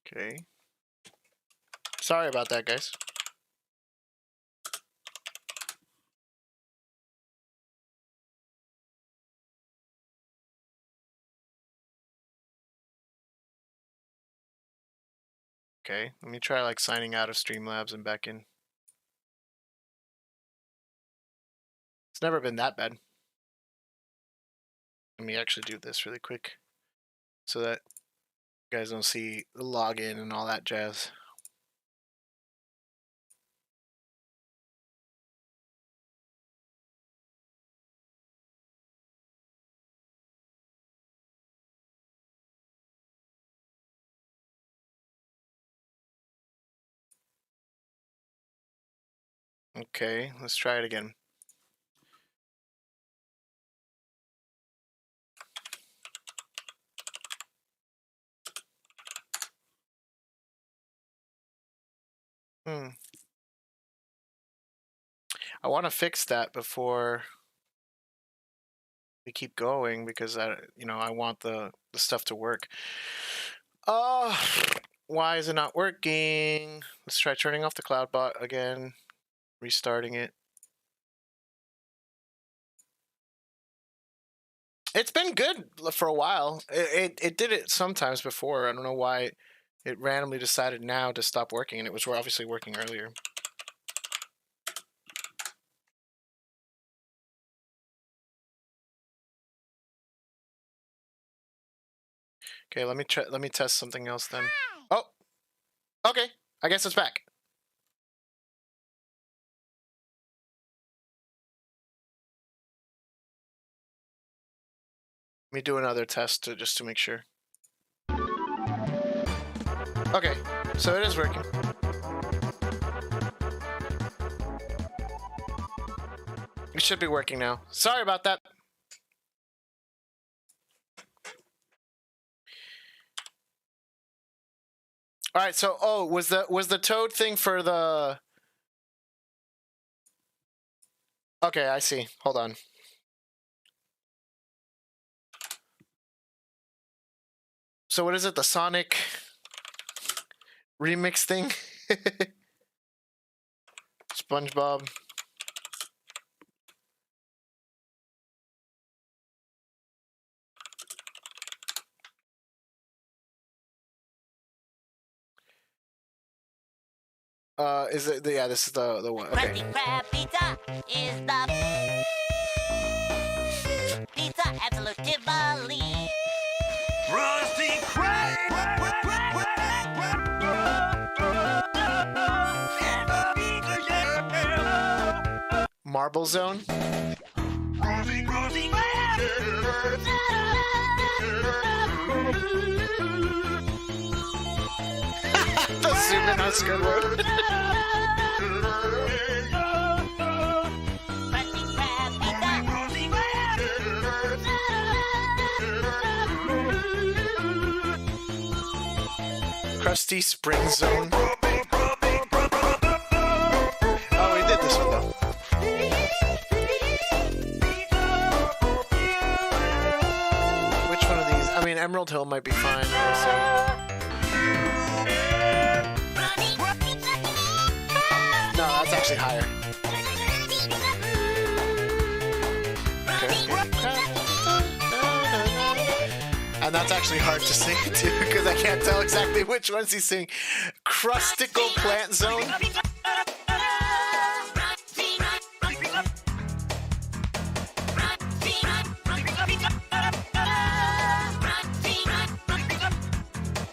Okay. Sorry about that, guys. Okay, let me try like signing out of Streamlabs and back in. It's never been that bad. Let me actually do this really quick so that you guys don't see the login and all that jazz. Okay, let's try it again. I want to fix that before we keep going because I want the stuff to work. Why is it not working? Let's try turning off the CloudBot again, restarting it. It's been good for a while. It did it sometimes before. I don't know why it randomly decided now to stop working, and it was obviously working earlier. Okay, let me test something else then. Oh, okay. I guess it's back. Let me do another test just to make sure. Okay, so it is working. It should be working now. Sorry about that. All right, so was the Toad thing for the? Okay, I see. Hold on. So what is it? The Sonic remix thing? SpongeBob. Is it? Yeah, this is the one. Okay. Krusty Krab pizza is the pizza absolutely. Krusty Krab. Marble Zone. The zoom in on Squidward. Krusty Spring Zone. Oh, we did this one though. Which one of these? I mean, Emerald Hill might be fine. No, that's actually higher. And that's actually hard to sing too, because I can't tell exactly which ones he's singing. Crustical Plant Zone.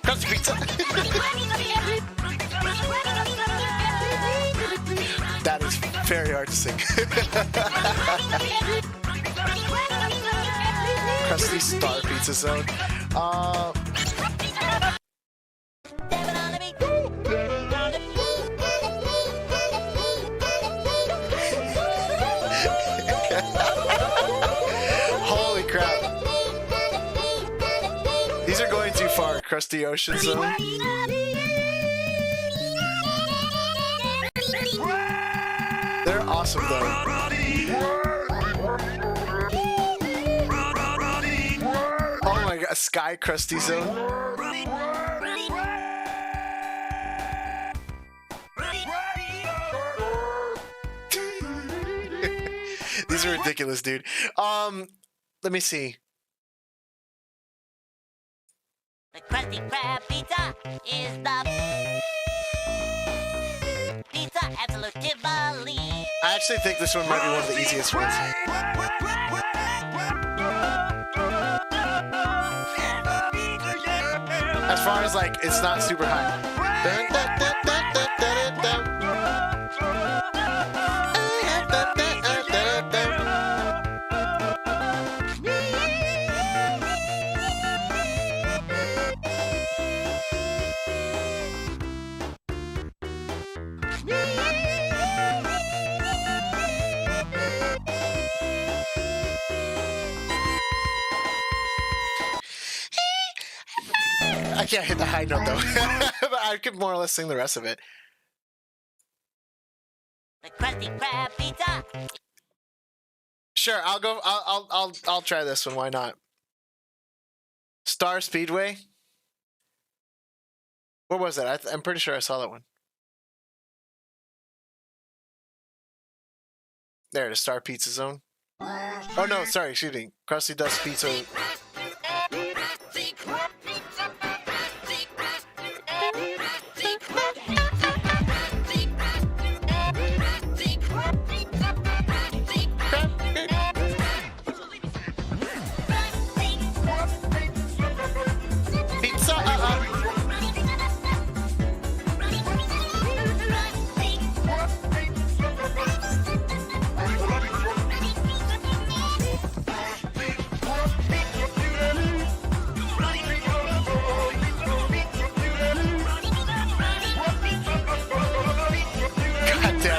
Crusty Pizza. That is very hard to sing. Krusty Star Pizza Zone. Crusty Ocean Zone. They're awesome though. Oh my god, Sky Crusty Zone. These are ridiculous, dude. Let me see. The Krusty Krab pizza is the pizza absolutely. I actually think this one might be one of the easiest ones. As far as like, it's not super high. I can't hit the high note though, but I could more or less sing the rest of it. The Krusty Krab pizza. Sure, I'll go. I'll try this one. Why not? Star Speedway. Where was that? I'm pretty sure I saw that one. There it is. Star Pizza Zone. Oh no, sorry. Excuse me. Krusty Dust Pizza.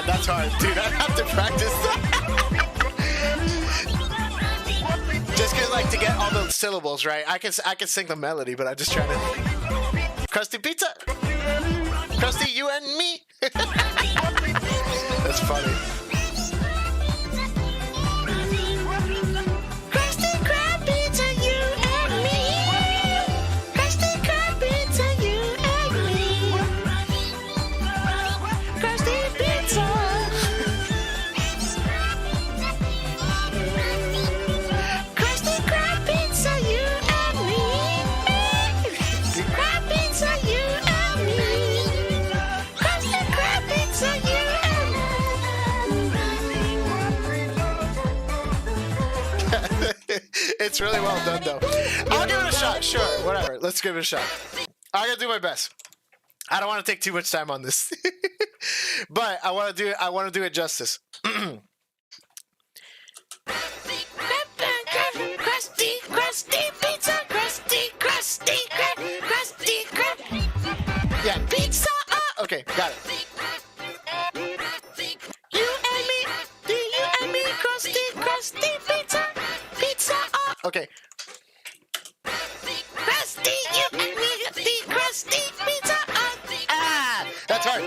That's hard, dude. I have to practice that. Just cause, like, to get all the syllables right. I can sing the melody, but I just try to. Krusty Pizza. Krusty, you and me. That's funny. Krusty Krab Pizza, you and me. Krusty Krab Pizza, you and me. Krusty Pizza. Krusty Krab Pizza, you and me. Krab Pizza, you and me. Krusty Krab Pizza, you and me. It's really well done, though. I'll give it a shot. Sure, whatever. Let's give it a shot. I gotta do my best. I don't want to take too much time on this, but I want to do it justice. Krusty Pizza, Krusty Krab. Yeah, pizza. Okay, got it. You and me, Krusty Pizza, pizza. Okay. Krusty, you and me, Krusty Pizza. That's hard.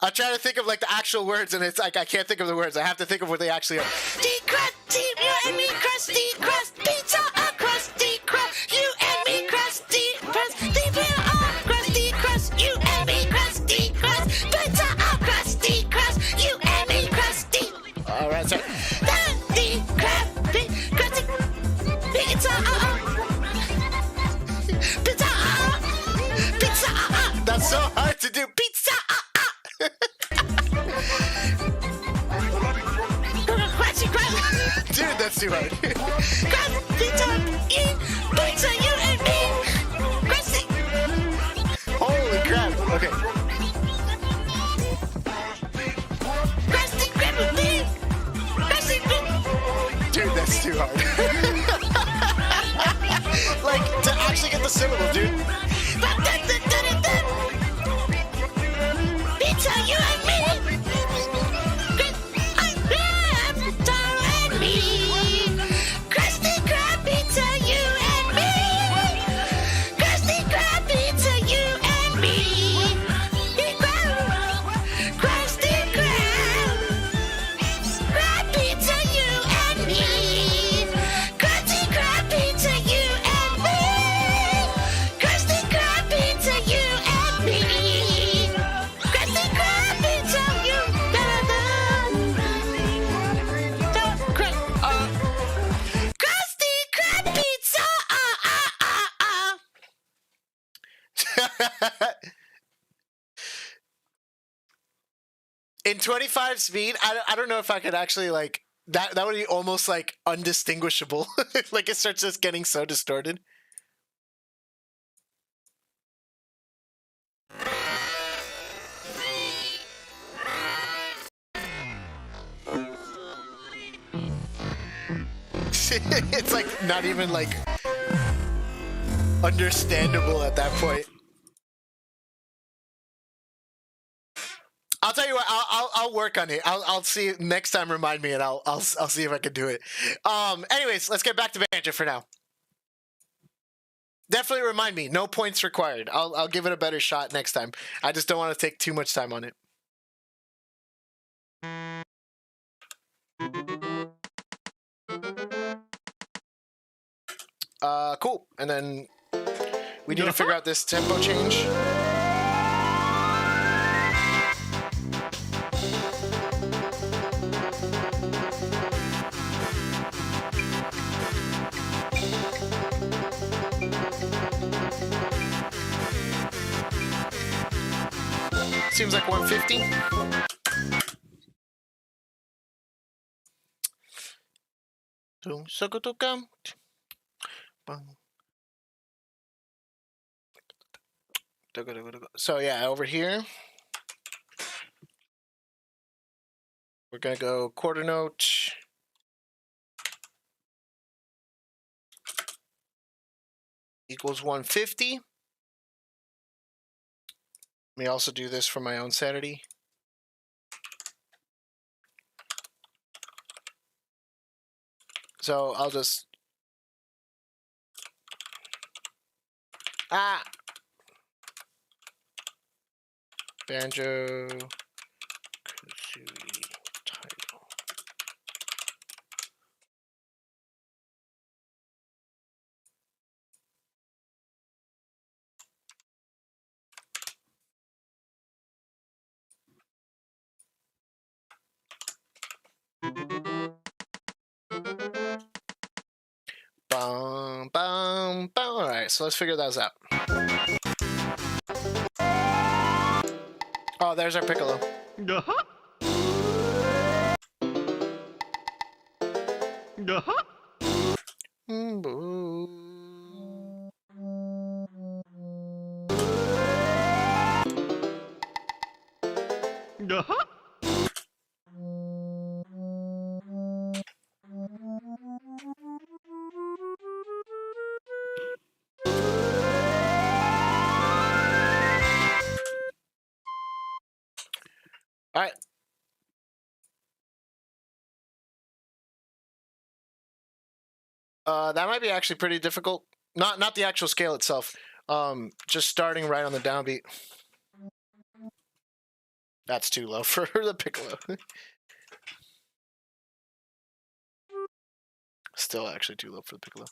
I try to think of like the actual words, and it's like I can't think of the words. I have to think of what they actually are. Krusty, you and me, Krusty Pizza, Krusty Krab, you and me, Krusty Pizza, you and me, Krusty Pizza, Krusty you and me, Krusty. All right, sorry. Krusty Krab, Krusty Pizza, pizza. That's so hard to do. Pizza. Dude, that's too hard. Pizza, you and me. Krusty. Holy crap. Okay. Krusty Krab. Dude, that's too hard. Like, to actually get the syllable, dude. Pizza, you and me. Krusty Krab Pizza, you and me. Krusty Krab In 25 speed, I don't know if I could actually like that. That would be almost like undistinguishable. Like it starts just getting so distorted. It's like not even like understandable at that point. I'll tell you what. I'll work on it. I'll see next time. Remind me, and I'll see if I can do it. Anyways, let's get back to banjo for now. Definitely remind me. No points required. I'll give it a better shot next time. I just don't want to take too much time on it. Cool. And then we need to figure out this tempo change. Seems like 150. So yeah, over here we're gonna go quarter note. Equals 150. Let me also do this for my own sanity. So I'll just banjo Chui title. Bum, bum, bum. All right, so let's figure those out. Oh, there's our piccolo. All right. That might be actually pretty difficult. Not the actual scale itself. Just starting right on the downbeat. That's too low for the piccolo. Still actually too low for the piccolo.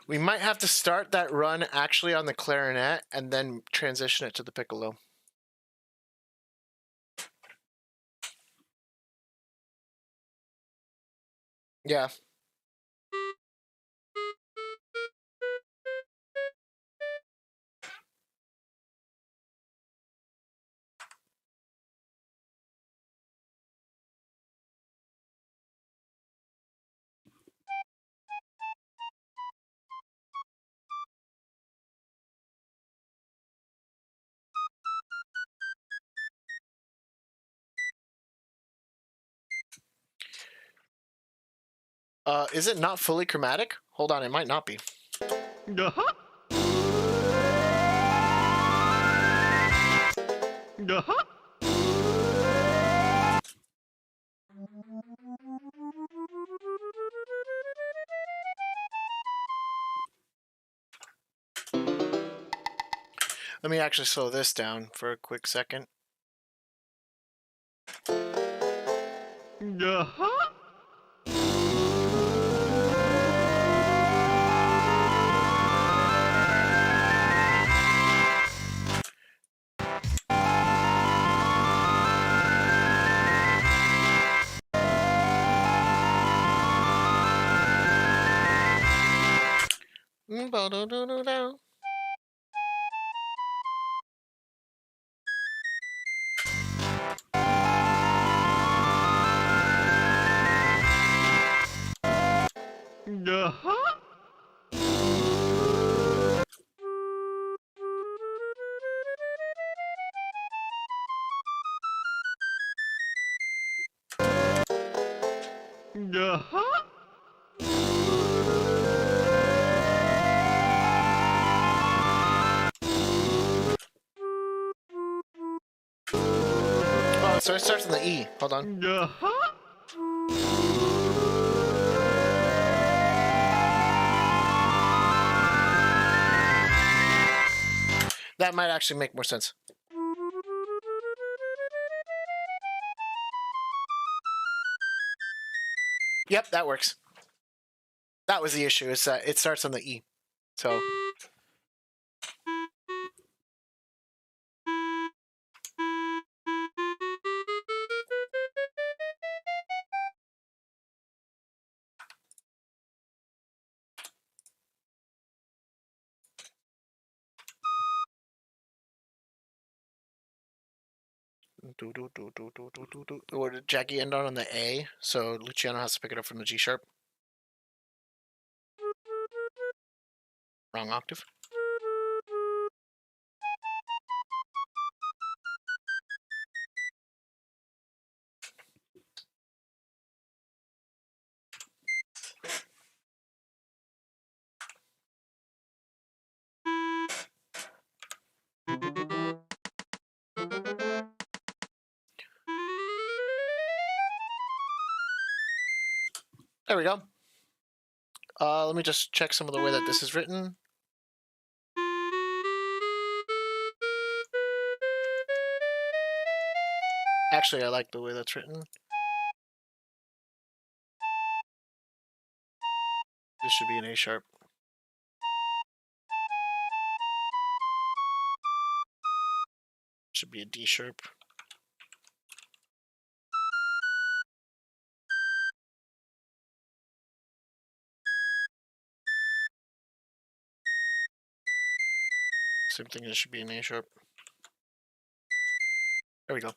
We might have to start that run actually on the clarinet and then transition it to the piccolo. Yeah. Is it not fully chromatic? Hold on, it might not be. Let me actually slow this down for a quick second. Ba-do-do-do-do. Oh, so it starts on the E. Hold on. That might actually make more sense. Yep, that works. That was the issue, is that it starts on the E. So. Or did Jackie end on the A? So Luciano has to pick it up from the G sharp. Wrong octave. There we go. Let me just check some of the way that this is written. Actually, I like the way that's written. This should be an A sharp. Should be a D sharp. Same thing, it should be an A sharp. There we go.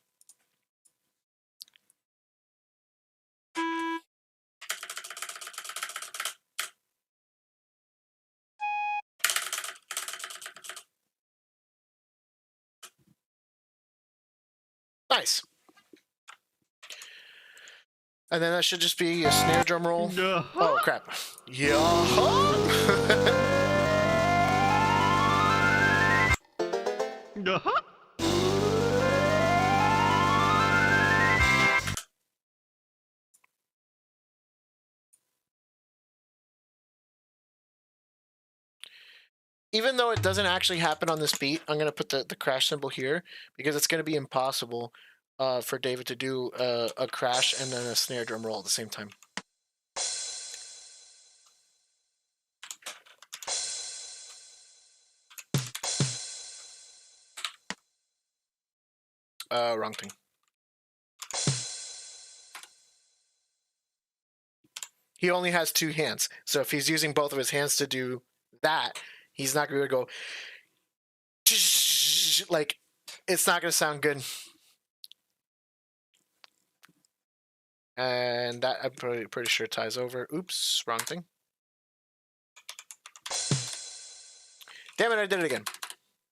Nice. And then that should just be a snare drum roll. Oh, crap. Even though it doesn't actually happen on this beat, I'm going to put the crash symbol here because it's going to be impossible for David to do a crash and then a snare drum roll at the same time. Wrong thing. He only has two hands, so if he's using both of his hands to do that, he's not going to go like, it's not going to sound good. And that I'm pretty sure ties over. Oops, wrong thing. Damn it, I did it again.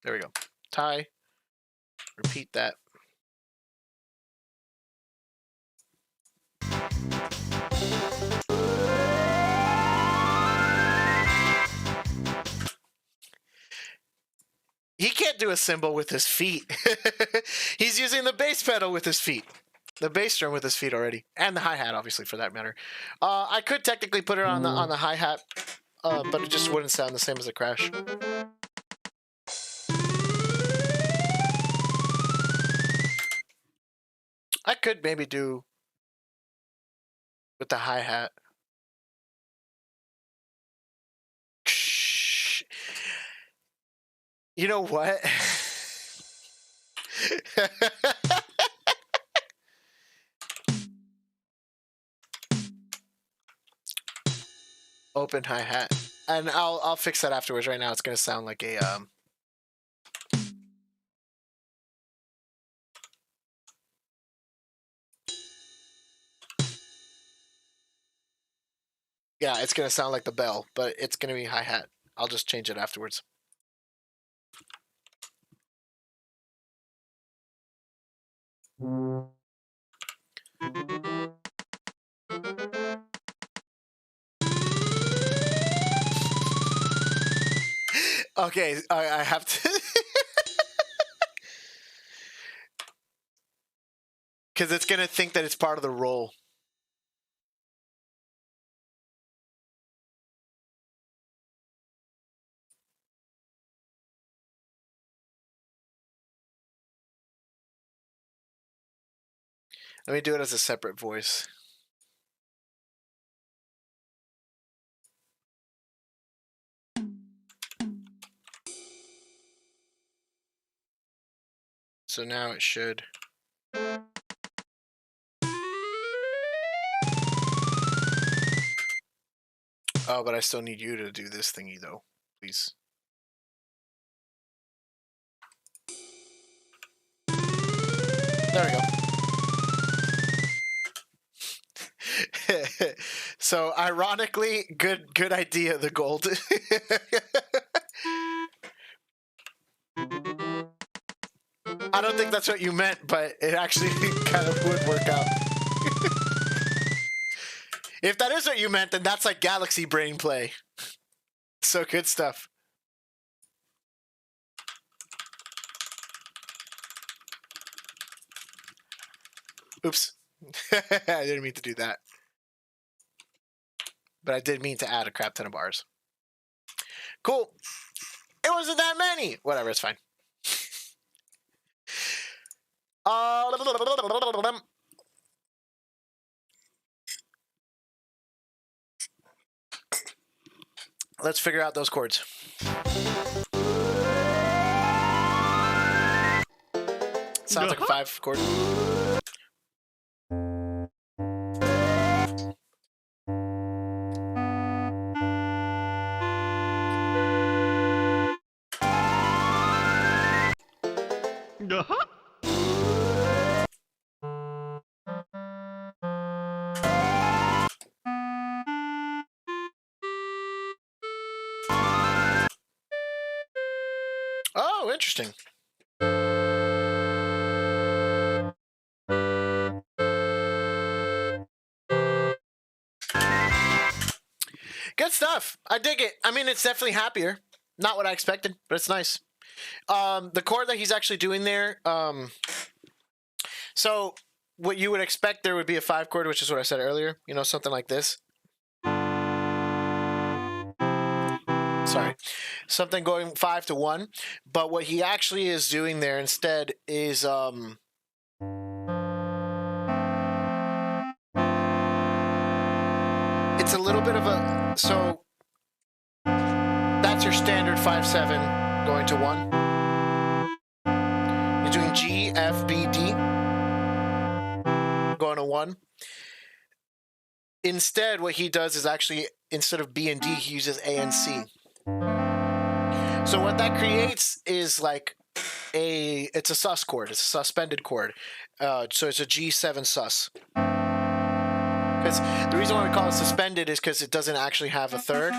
There we go. Tie. Repeat that. He can't do a cymbal with his feet. He's using the bass pedal with his feet. The bass drum with his feet already. And the hi-hat, obviously, for that matter. I could technically put it on the hi-hat, but it just wouldn't sound the same as a crash. I could maybe do with the hi-hat. You know what? Open hi-hat. And I'll fix that afterwards. Right now, it's gonna sound like a yeah, it's gonna sound like the bell, but it's gonna be hi-hat. I'll just change it afterwards. Okay, I have to because it's gonna think that it's part of the roll. Let me do it as a separate voice. So now it should. Oh, but I still need you to do this thingy though, please. There we go. So ironically, good idea, the gold. I don't think that's what you meant, but it actually kind of would work out. If that is what you meant, then that's like galaxy brain play. So good stuff. Oops. I didn't mean to do that. But I did mean to add a crap ton of bars. Cool. It wasn't that many. Whatever, it's fine. Let's figure out those chords. Sounds like a 5 chord. Oh, interesting. Good stuff. I dig it. I mean, it's definitely happier. Not what I expected, but it's nice. The chord that he's actually doing there, so what you would expect, there would be a 5 chord, which is what I said earlier. You know, something like this. Sorry. Something going 5 to 1. But what he actually is doing there instead is it's a little bit of a, so that's your standard 5/7 going to 1. You're doing G, F, B, D, going to 1. Instead, what he does is actually, instead of B and D, he uses A and C. So what that creates is like it's a sus chord. It's a suspended chord. So it's a G7 sus. Because the reason why we call it suspended is because it doesn't actually have a third.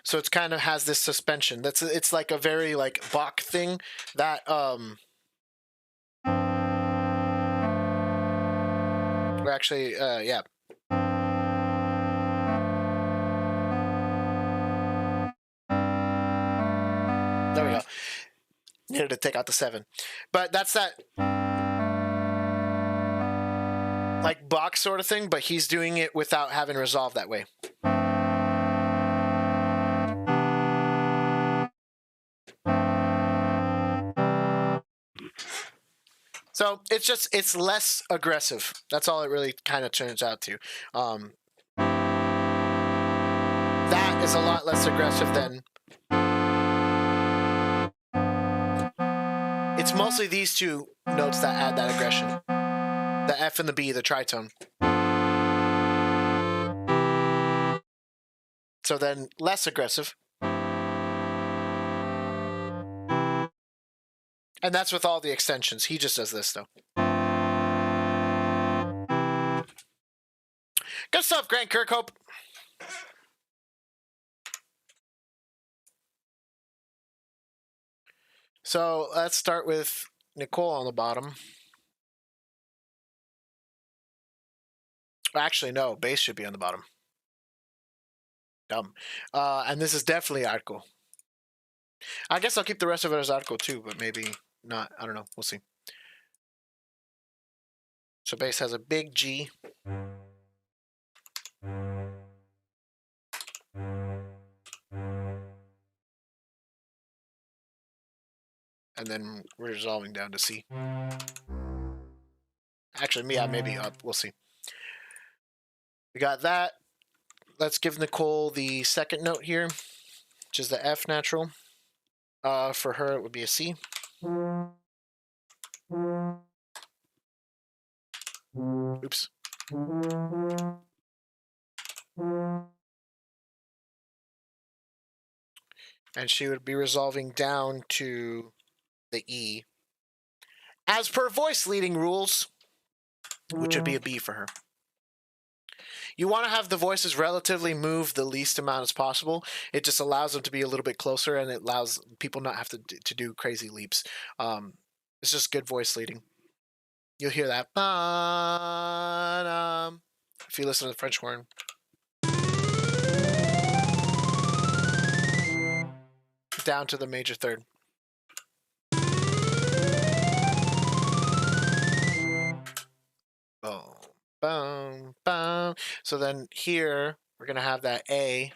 So it's kind of has this suspension. It's like a very like Bach thing that we're actually yeah. There we go. Needed to take out the 7. But that's that like Bach sort of thing, but he's doing it without having resolved that way. So it's less aggressive. That's all it really kind of turns out to. That is a lot less aggressive than. It's mostly these two notes that add that aggression. The F and the B, the tritone. So then less aggressive. And that's with all the extensions. He just does this, though. Good stuff, Grant Kirkhope. So let's start with Nicole on the bottom. Actually, no, bass should be on the bottom. Dumb. And this is definitely Arco. I guess I'll keep the rest of it as Arco too, but maybe not. I don't know. We'll see. So bass has a big G. And then we're resolving down to C. Actually, yeah, maybe up. We'll see. We got that. Let's give Nicole the second note here, which is the F natural. For her, it would be a C. Oops. And she would be resolving down to the E. As per voice leading rules, which would be a B for her. You want to have the voices relatively move the least amount as possible. It just allows them to be a little bit closer, and it allows people not have to do crazy leaps. It's just good voice leading. You'll hear that. If you listen to the French horn. Down to the major third. Boom, boom, boom. So then here, we're going to have that A.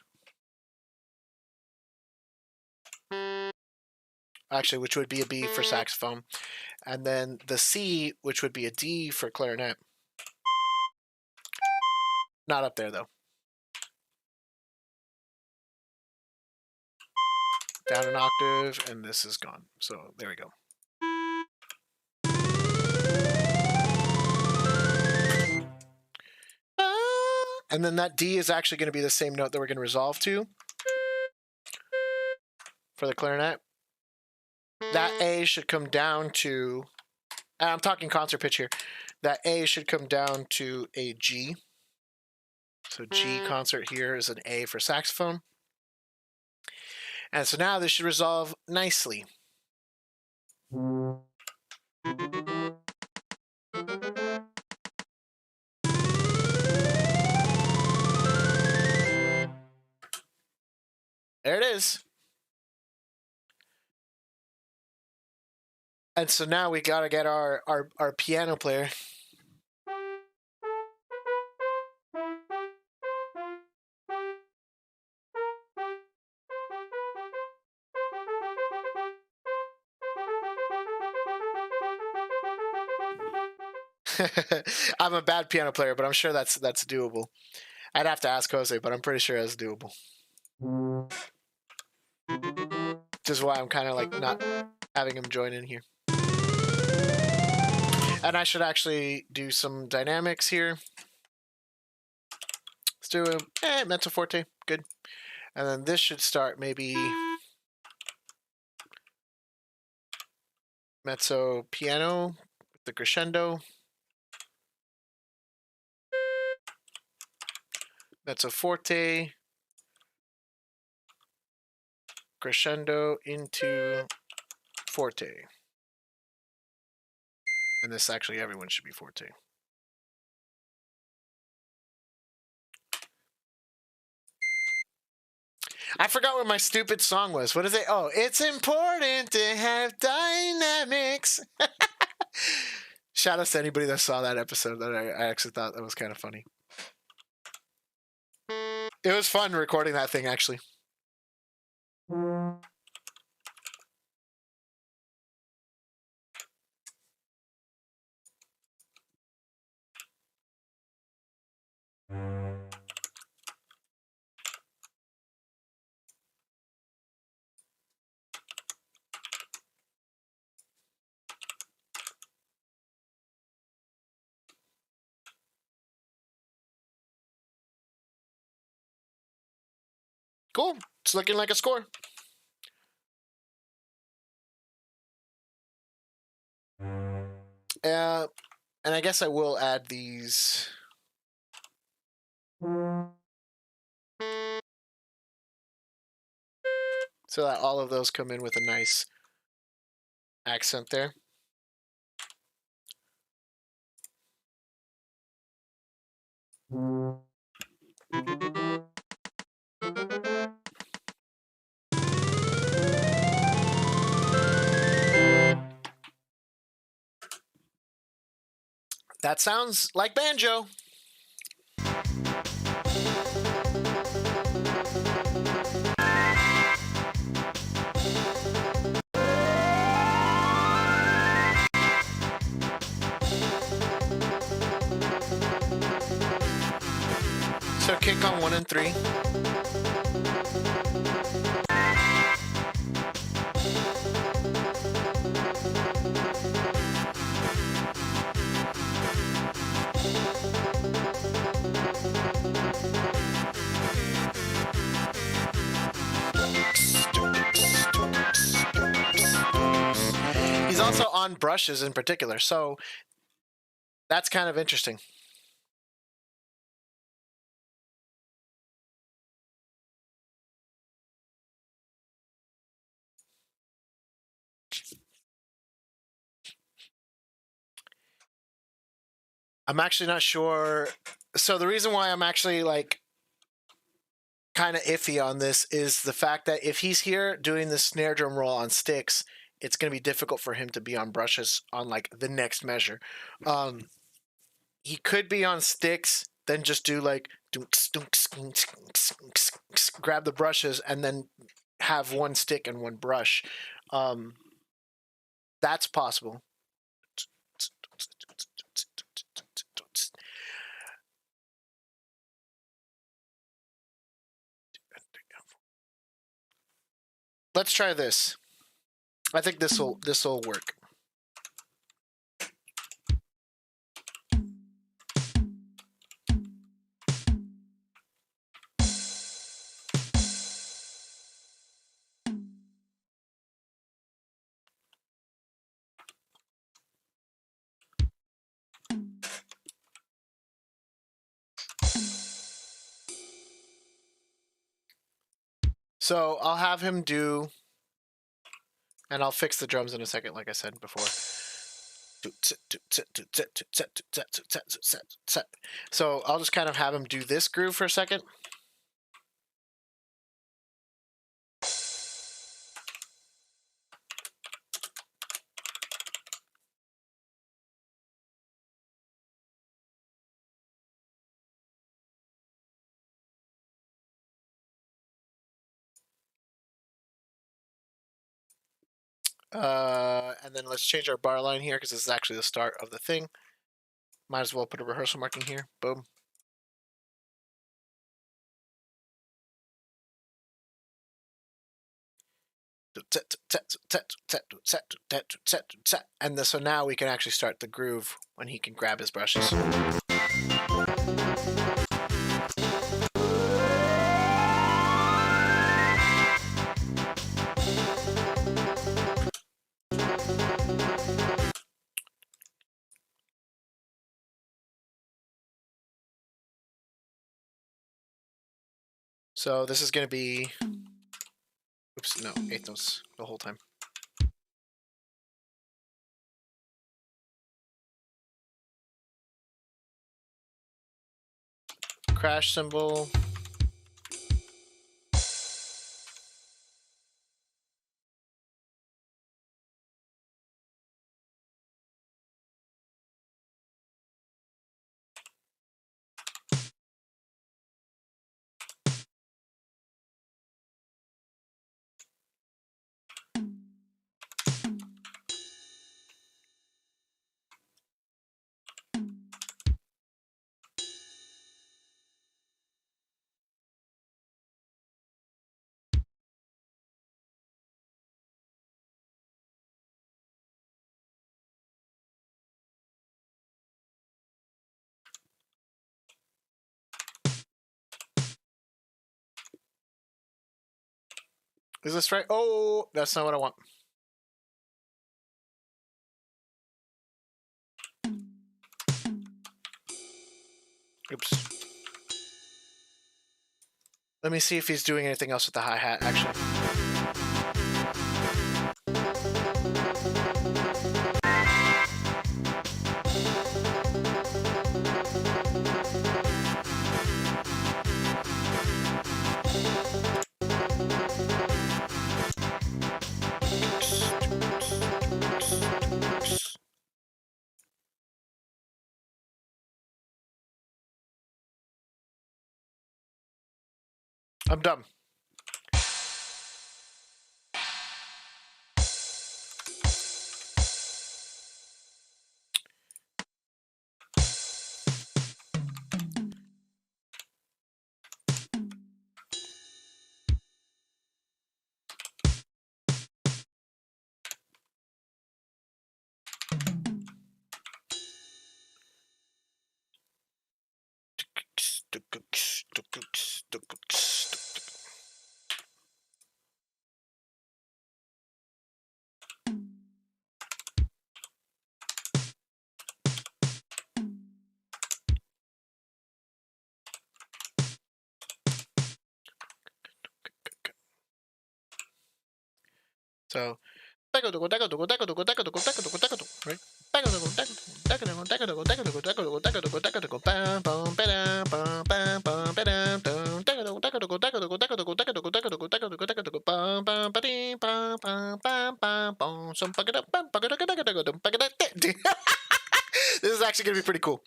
Actually, which would be a B for saxophone. And then the C, which would be a D for clarinet. Not up there, though. Down an octave, and this is gone. So there we go. And then that D is actually going to be the same note that we're going to resolve to for the clarinet. That A should come down to, and I'm talking concert pitch here, that A should come down to a G. So G concert here is an A for saxophone. And so now this should resolve nicely. There it is. And so now we got to get our piano player. I'm a bad piano player, but I'm sure that's doable. I'd have to ask Jose, but I'm pretty sure that's doable. Which is why I'm kind of like not having him join in here. And I should actually do some dynamics here. Let's do a mezzo forte, good. And then this should start maybe mezzo piano with the crescendo. Mezzo forte, crescendo into forte. And this actually, everyone should be forte. I forgot what my stupid song was. What is it? Oh, it's important to have dynamics. Shout out to anybody that saw that episode. That I actually thought that was kind of funny. It was fun recording that thing, actually. Cool. It's looking like a score. And I guess I will add these. So that all of those come in with a nice accent there. That sounds like banjo. So kick on 1 and 3. He's also on brushes in particular, so that's kind of interesting. I'm actually not sure. So the reason why I'm actually like kind of iffy on this is the fact that if he's here doing the snare drum roll on sticks, it's going to be difficult for him to be on brushes on like the next measure. He could be on sticks, then just do like grab the brushes and then have one stick and one brush. That's possible. Let's try this. I think this will work. So I'll have him do, and I'll fix the drums in a second, like I said before. So I'll just kind of have him do this groove for a second. And then let's change our bar line here because this is actually the start of the thing. Might as well put a rehearsal marking here. Boom. And so now we can actually start the groove when he can grab his brushes. So this is going to be, oops, no, eighth notes the whole time. Crash cymbal. Is this right? Oh, that's not what I want. Oops. Let me see if he's doing anything else with the hi-hat, actually. I'm dumb. So, right? This is actually going to be pretty cool.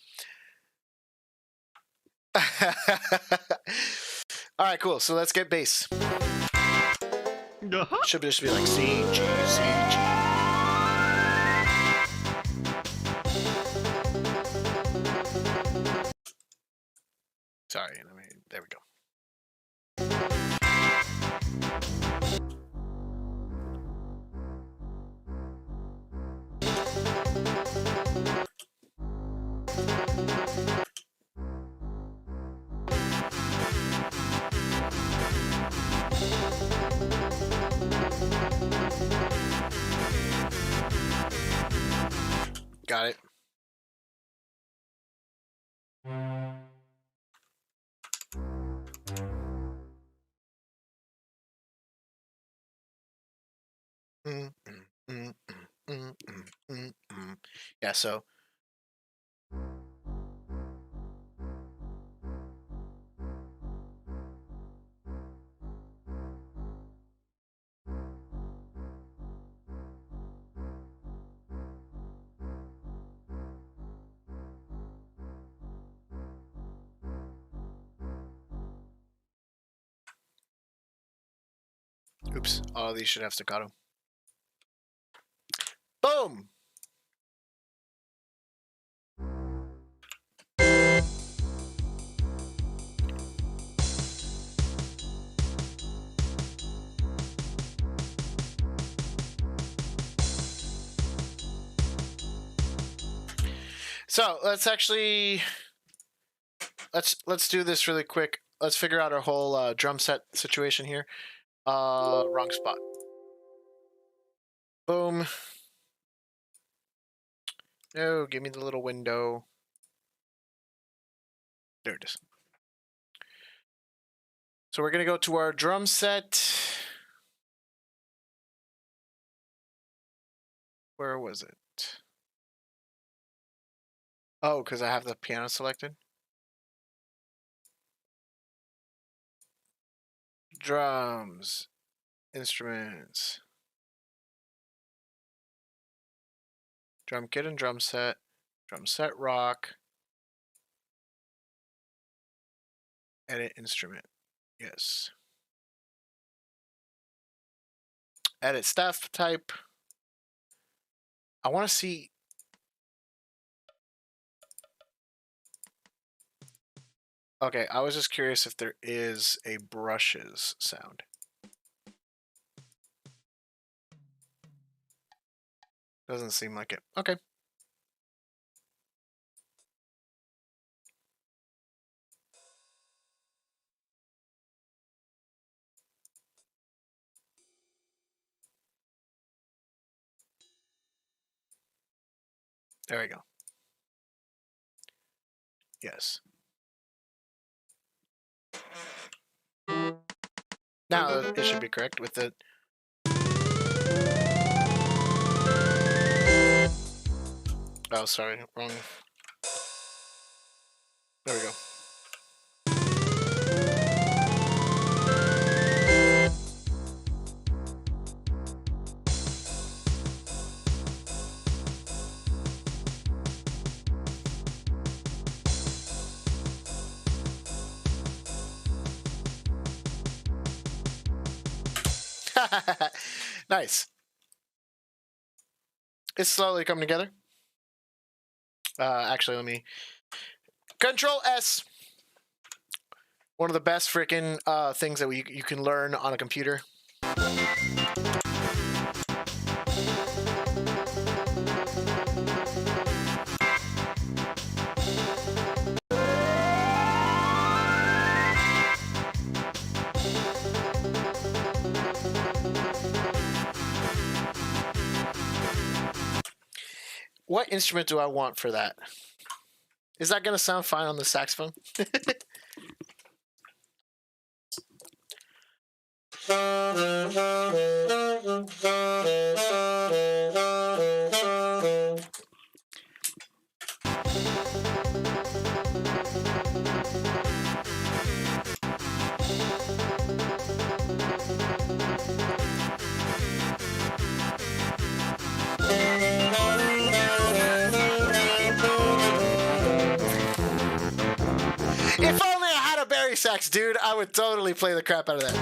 All right, cool. So let's get bass. Should just be like C, G, C, G. Sorry, there we go. Got it. Yeah, so. Oops, all of these should have staccato. Boom! So let's actually let's do this really quick. Let's figure out our whole drum set situation here. Wrong spot. Boom. No, give me the little window. There it is. So we're gonna go to our drum set. Where was it? Oh, because I have the piano selected. Drums, instruments, drum kit and drum set rock, edit instrument, yes. Edit staff type. I want to see. Okay, I was just curious if there is a brushes sound. Doesn't seem like it. Okay. There we go. Yes. Now it should be correct with the... Oh, sorry, wrong. There we go. Nice. It's slowly coming together. Actually, let me... Control S. One of the best freaking things that you can learn on a computer. What instrument do I want for that? Is that going to sound fine on the saxophone? If only I had a Barry sax, dude, I would totally play the crap out of that.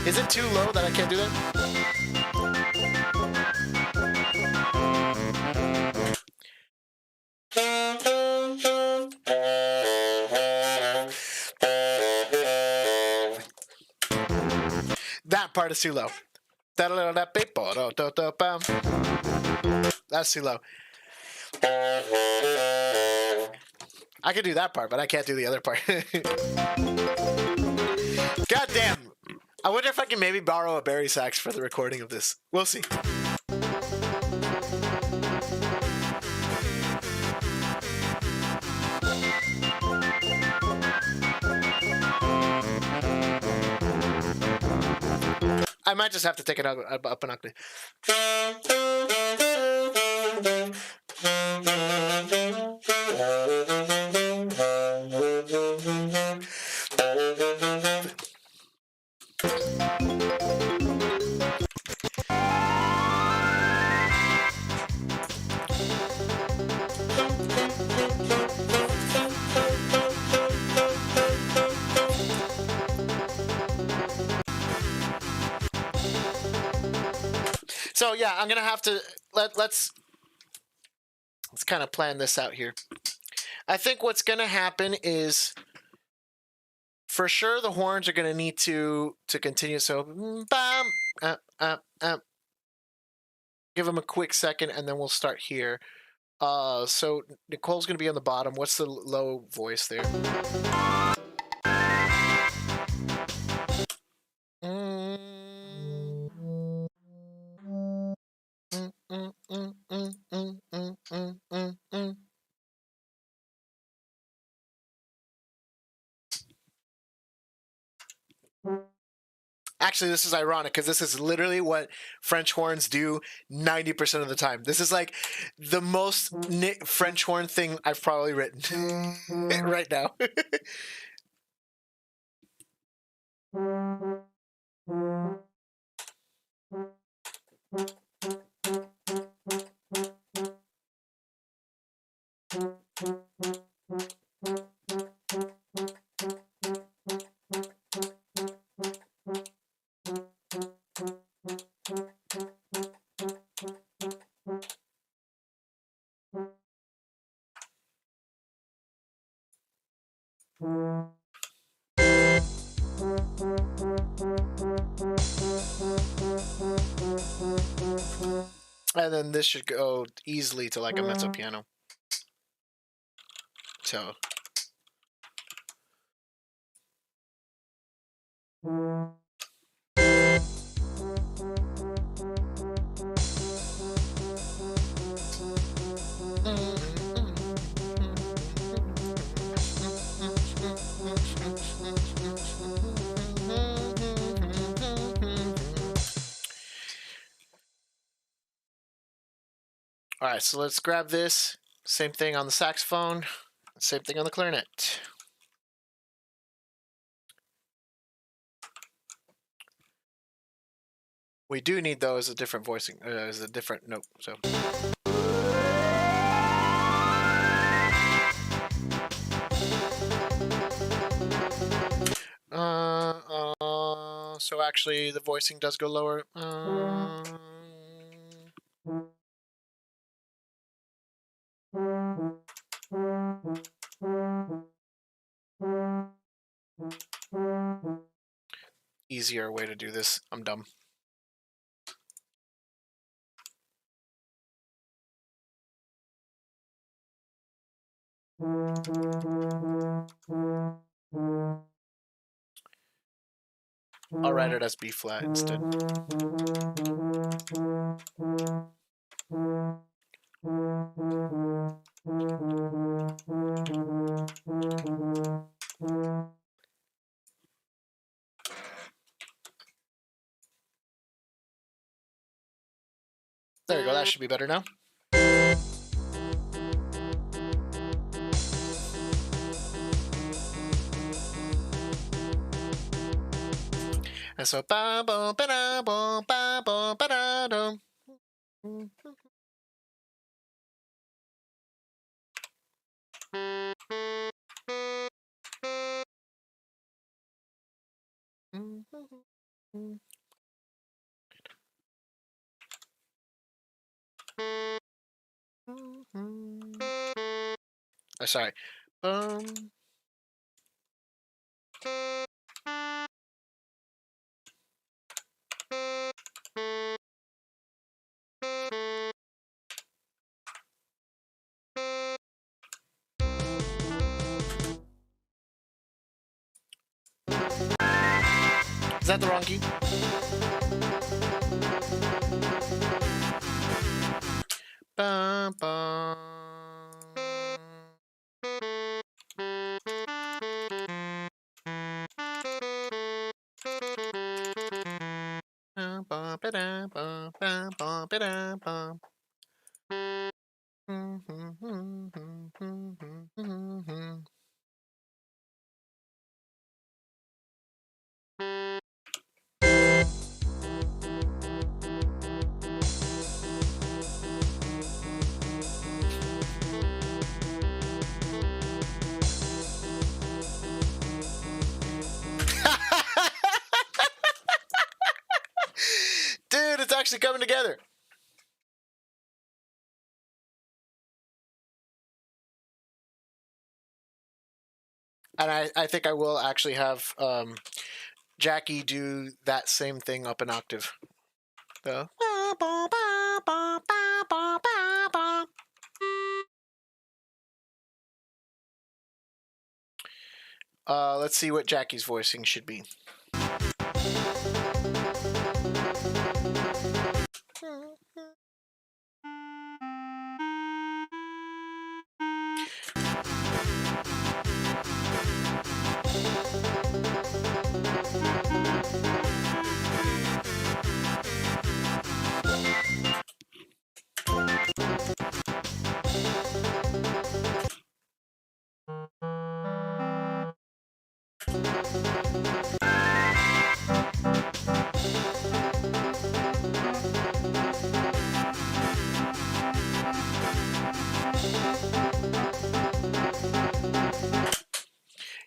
Is it too low that I can't do that? That part is too low. That's too low. I can do that part, but I can't do the other part. God damn. I wonder if I can maybe borrow a Barry sax for the recording of this. We'll see. I might just have to take it up an octave. So yeah, I'm gonna have to let's kind of plan this out here. I think what's gonna happen is, for sure, the horns are gonna need to continue. So, give them a quick second, and then we'll start here. So Nicole's gonna be on the bottom. What's the low voice there? Actually, this is ironic because this is literally what French horns do 90% of the time. This is like the most French horn thing I've probably written right now. And then this should go easily to like a mezzo piano. So. All right, so let's grab this. Same thing on the saxophone. Same thing on the clarinet. We do need though as a different voicing, as a different note. So. So actually, the voicing does go lower. Easier way to do this. I'm dumb. I'll write it as B flat instead. There you go. That should be better now. And so ba ba ba da ba ba ba ba da dum. Oh, sorry. Is that the wrong key? Ba ba. Ba ba da ba ba ba ba da ba. Dude, it's actually coming together. And I think I will actually have Jackie do that same thing up an octave. The let's see what Jackie's voicing should be.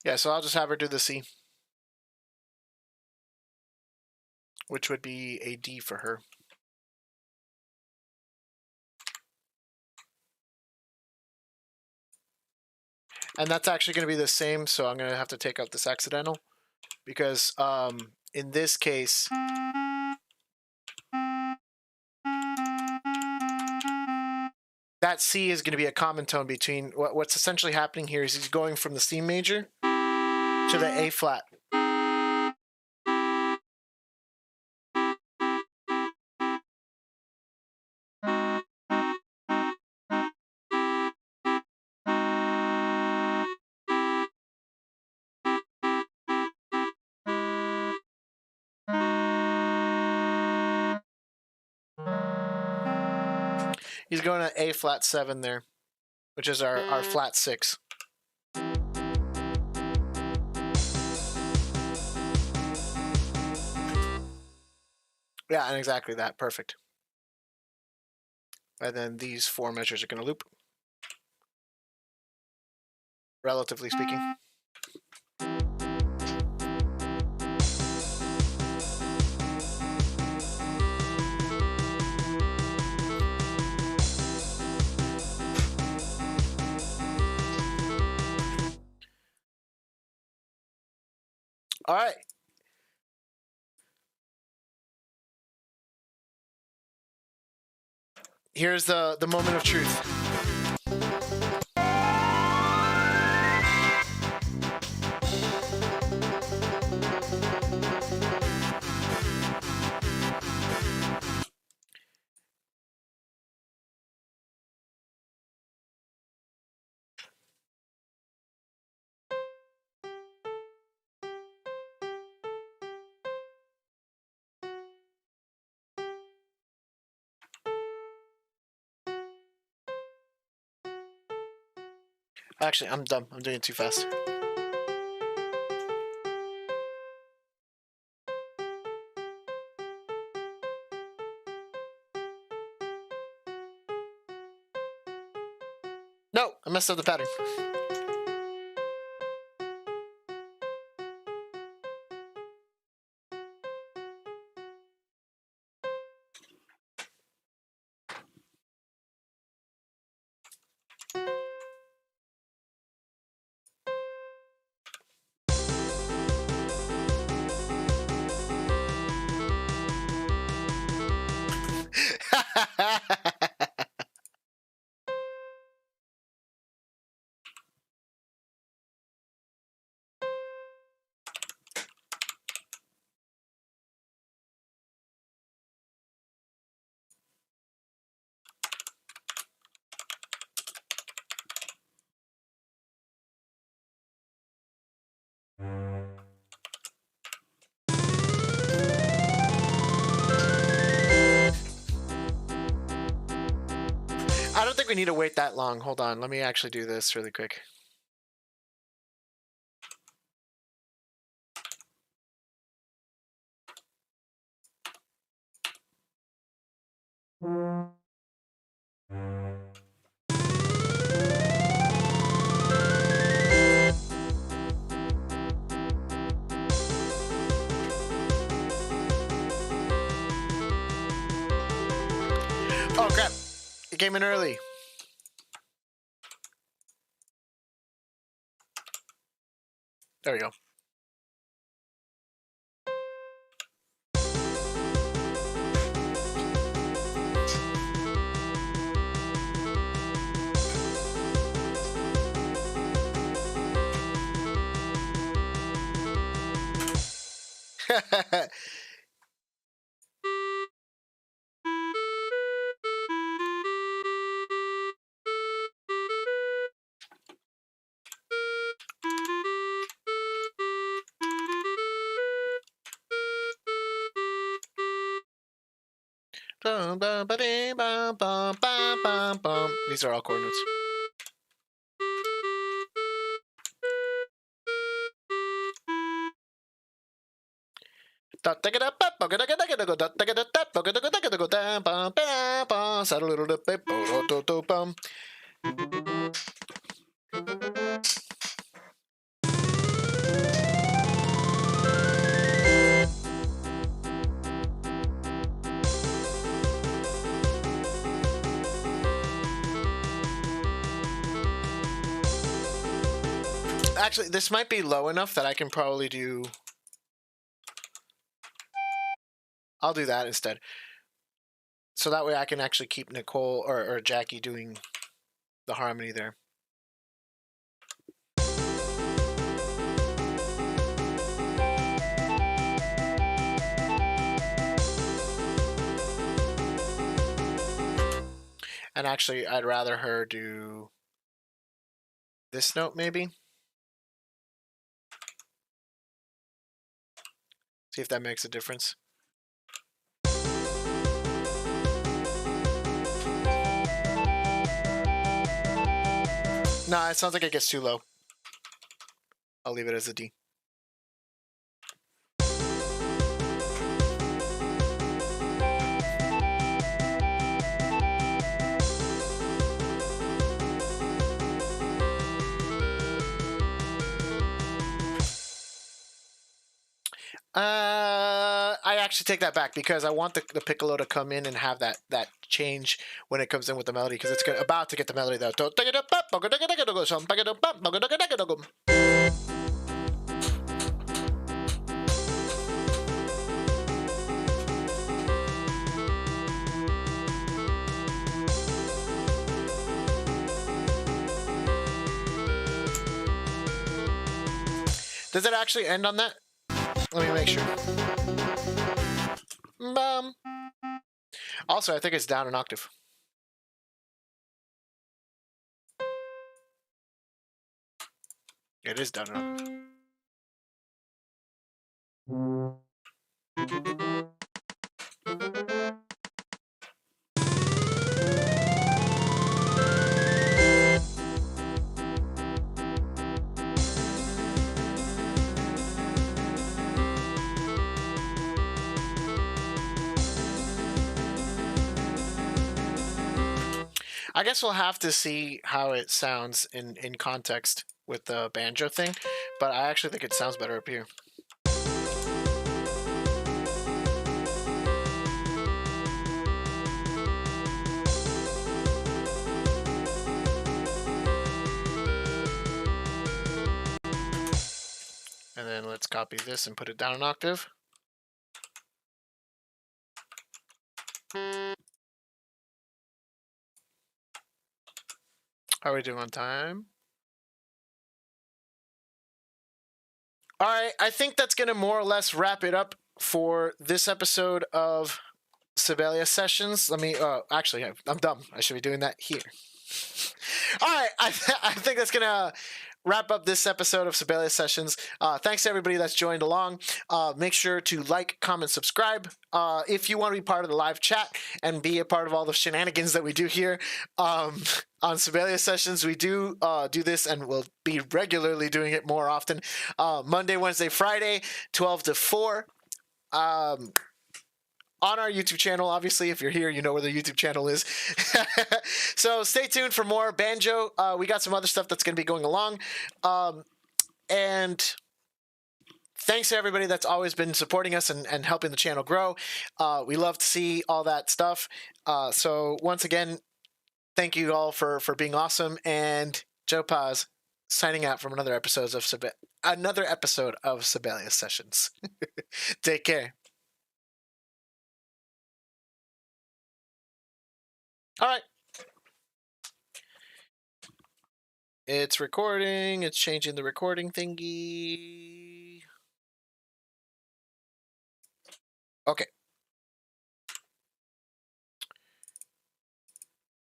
Yeah, so I'll just have her do the C, which would be a D for her. And that's actually going to be the same, so I'm going to have to take out this accidental, because in this case, that C is going to be a common tone between what's essentially happening here is he's going from the C major to the A flat. He's going to A flat 7 there, which is our flat 6. Yeah, and exactly that. Perfect. And then these 4 measures are going to loop, relatively speaking. All right. Here's the moment of truth. Actually, I'm dumb. I'm doing it too fast. No, I messed up the pattern. I don't think we need to wait that long. Hold on. Let me actually do this really quick. Oh, crap. It came in early. There we go. These are all chord notes. Actually, this might be low enough that I can probably do... I'll do that instead. So that way I can actually keep Nicole or Jackie doing the harmony there. And actually, I'd rather her do this note, maybe. See if that makes a difference. Nah, it sounds like it gets too low. I'll leave it as a D. I actually take that back because I want the piccolo to come in and have that change when it comes in with the melody because it's about to get the melody though. Does it actually end on that? Let me make sure. Also, I think it's down an octave. It is down an octave. I guess we'll have to see how it sounds in context with the banjo thing, but I actually think it sounds better up here. And then let's copy this and put it down an octave. How are we doing on time? All right, I think that's going to more or less wrap it up for this episode of Sibelius Sessions. Let me, actually, I'm dumb. I should be doing that here. All right, I think that's going to wrap up this episode of Sibelius Sessions. Thanks to everybody that's joined along. Make sure to like, comment, subscribe. If you want to be part of the live chat and be a part of all the shenanigans that we do here on Sibelius Sessions, we do this, and we'll be regularly doing it more often. Monday, Wednesday, Friday, 12 to 4. On our YouTube channel. Obviously, if you're here, you know where the YouTube channel is. So stay tuned for more banjo. We got some other stuff that's going to be going along. And thanks to everybody that's always been supporting us and helping the channel grow. We love to see all that stuff. So once again, thank you all for being awesome. And Joe Paz signing out from another episode of Sibelius Sessions. Take care. All right. It's recording. It's changing the recording thingy. Okay.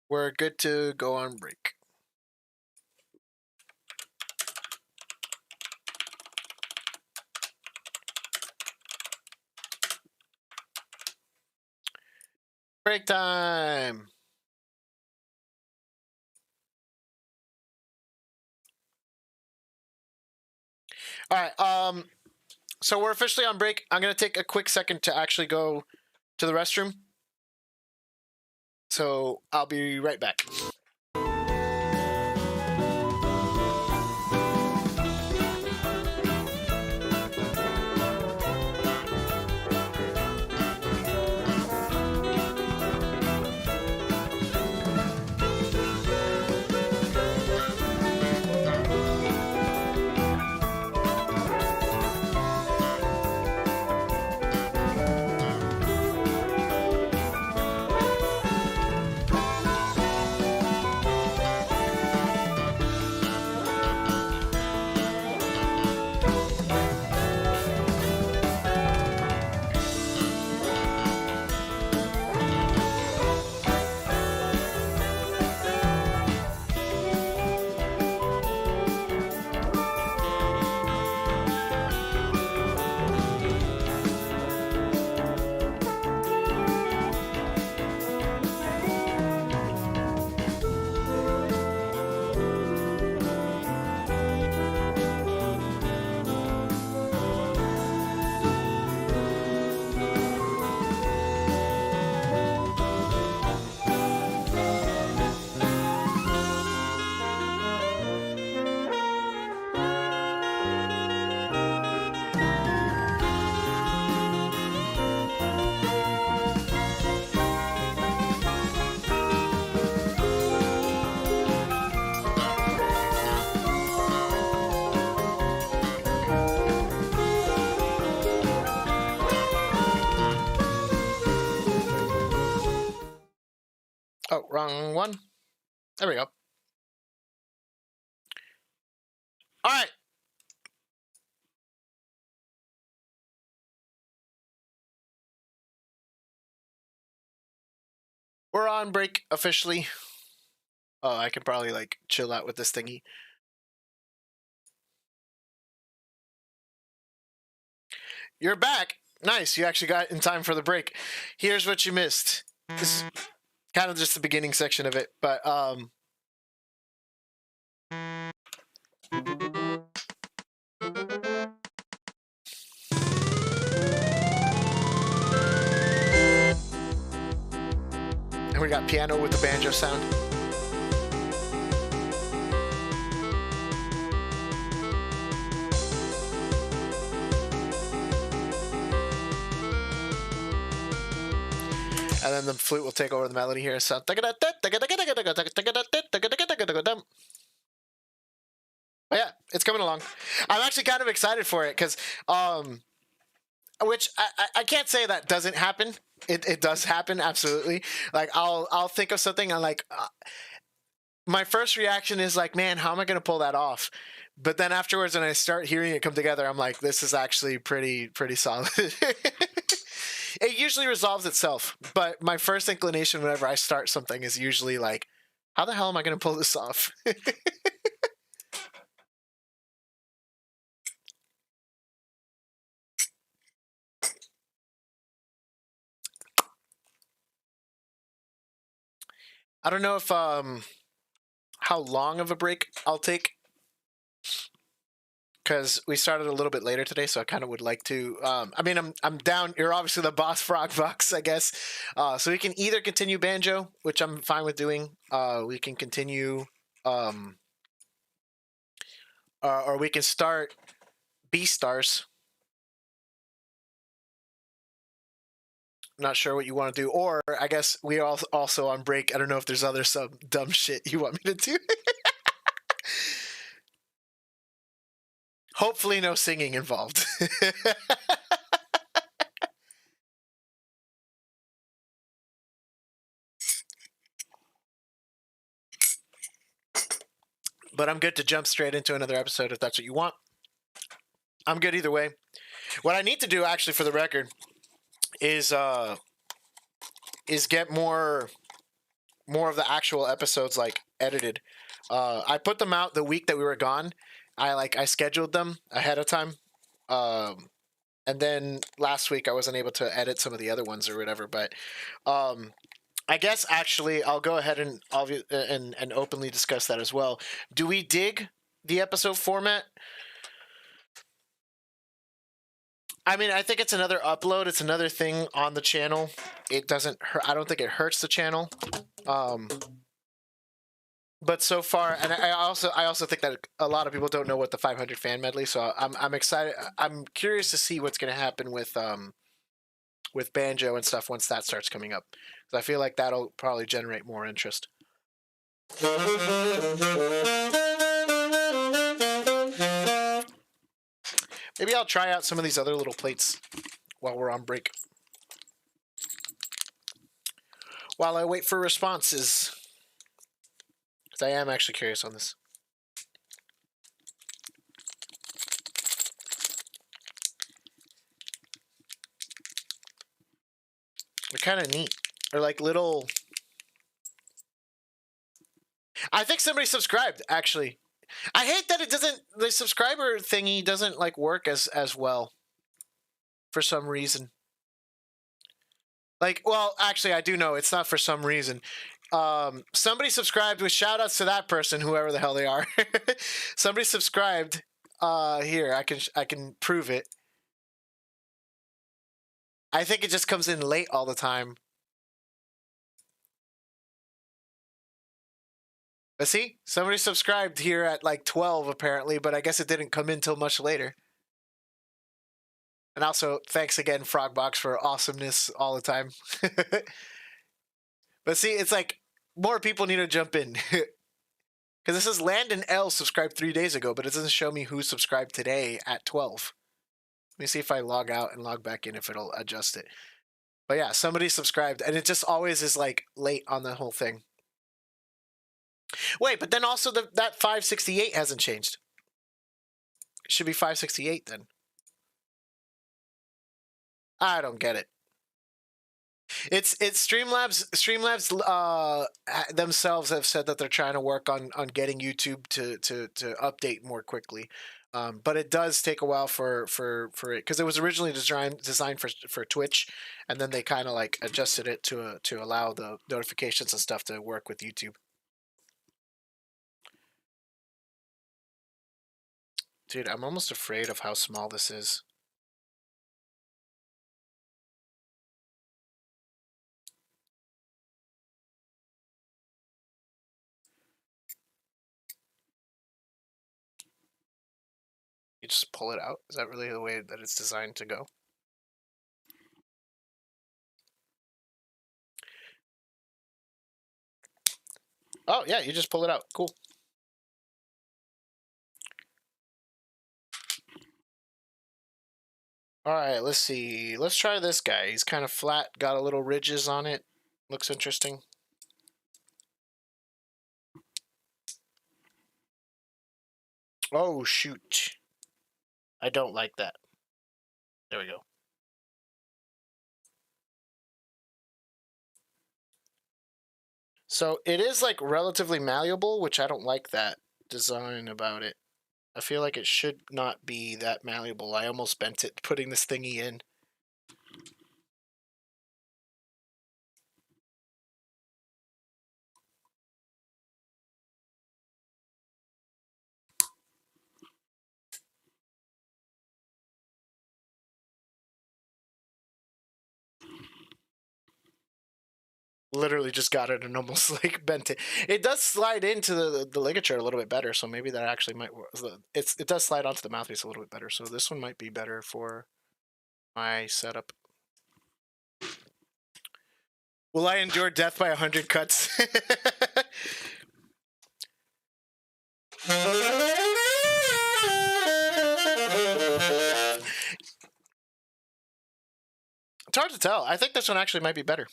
We're good to go on break. Break time. All right, so we're officially on break. I'm going to take a quick second to actually go to the restroom. So I'll be right back. wrong one. There we go. All right. We're on break officially. Oh, I could probably like chill out with this thingy. You're back. Nice. You actually got in time for the break. Here's what you missed. This is kind of just the beginning section of it, but and we got piano with the banjo sound. And then the flute will take over the melody here. So, but yeah, it's coming along. I'm actually kind of excited for it because, which I can't say that doesn't happen. It does happen, absolutely. Like I'll think of something and like my first reaction is like, man, how am I going to pull that off? But then afterwards, when I start hearing it come together, I'm like, this is actually pretty solid. It usually resolves itself, but my first inclination whenever I start something is usually like, how the hell am I going to pull this off? I don't know if how long of a break I'll take, because we started a little bit later today, so I kind of would like to. I mean, I'm down. You're obviously the boss, Frog Box, I guess. So we can either continue banjo, which I'm fine with doing. We can continue, or we can start B stars. Not sure what you want to do, or I guess we are also on break. I don't know if there's other some dumb shit you want me to do. Hopefully no singing involved. But I'm good to jump straight into another episode if that's what you want. I'm good either way. What I need to do, actually, for the record, is get more of the actual episodes like edited. I put them out the week that we were gone. I scheduled them ahead of time. And then last week I wasn't able to edit some of the other ones or whatever, but I guess actually I'll go ahead and openly discuss that as well. Do we dig the episode format? I mean, I think it's another upload. It's another thing on the channel. It doesn't hurt. I don't think it hurts the channel. But so far, and I also think that a lot of people don't know what the 500 fan medley. So I'm excited. I'm curious to see what's going to happen with banjo and stuff once that starts coming up. Because I feel like that'll probably generate more interest. Maybe I'll try out some of these other little plates while we're on break. While I wait for responses. Because I am actually curious on this. They're kind of neat. They're like little... I think somebody subscribed, actually. I hate that it doesn't... The subscriber thingy doesn't like work as well. For some reason. Like, well, actually, I do know. It's not for some reason. Somebody subscribed with shout outs to that person, whoever the hell they are. Somebody subscribed. Here, I can prove it. I think it just comes in late all the time. But see, somebody subscribed here at like 12 apparently, but I guess it didn't come in till much later. And also, thanks again, Frogbox, for awesomeness all the time. But see, it's like more people need to jump in. Because this says Landon L subscribed 3 days ago, but it doesn't show me who subscribed today at 12. Let me see if I log out and log back in if it'll adjust it. But yeah, somebody subscribed, and it just always is like late on the whole thing. Wait, but then also that 568 hasn't changed. It should be 568 then. I don't get it. It's Streamlabs themselves have said that they're trying to work on getting YouTube to update more quickly. But it does take a while for it, because it was originally designed for Twitch, and then they kind of like adjusted it to allow the notifications and stuff to work with YouTube. Dude, I'm almost afraid of how small this is. You just pull it out? Is that really the way that it's designed to go? Oh, yeah, you just pull it out. Cool. All right, let's see. Let's try this guy. He's kind of flat, got a little ridges on it. Looks interesting. Oh, shoot. I don't like that. There we go. So it is like relatively malleable, which I don't like that design about it. I feel like it should not be that malleable. I almost bent it putting this thingy in. Literally just got it and almost like bent it. It does slide into the ligature a little bit better, so maybe that actually might work. It does slide onto the mouthpiece a little bit better, so this one might be better for my setup. Will I endure death by 100 cuts? It's hard to tell. I think this one actually might be better.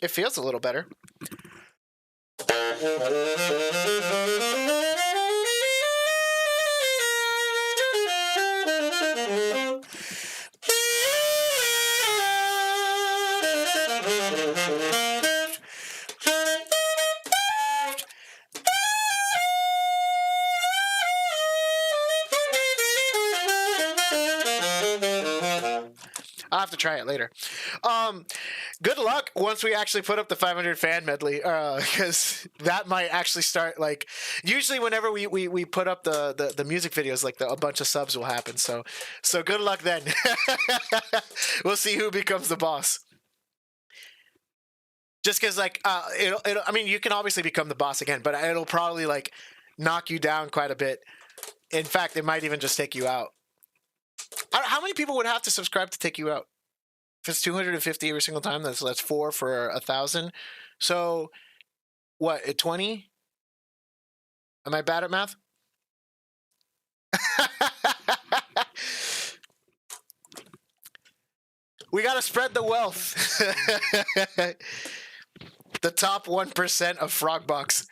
It feels a little better. I'll have to try it later. Good luck once we actually put up the 500 fan medley, because that might actually start, like, usually whenever we put up the music videos, like a bunch of subs will happen. So good luck then. We'll see who becomes the boss. Just because, like, it'll, I mean, you can obviously become the boss again, but it'll probably like knock you down quite a bit. In fact, it might even just take you out. How many people would have to subscribe to take you out? If it's 250 every single time, that's 4 for 1,000. So what? At 20? Am I bad at math? We gotta spread the wealth. The top 1% of Frogbox.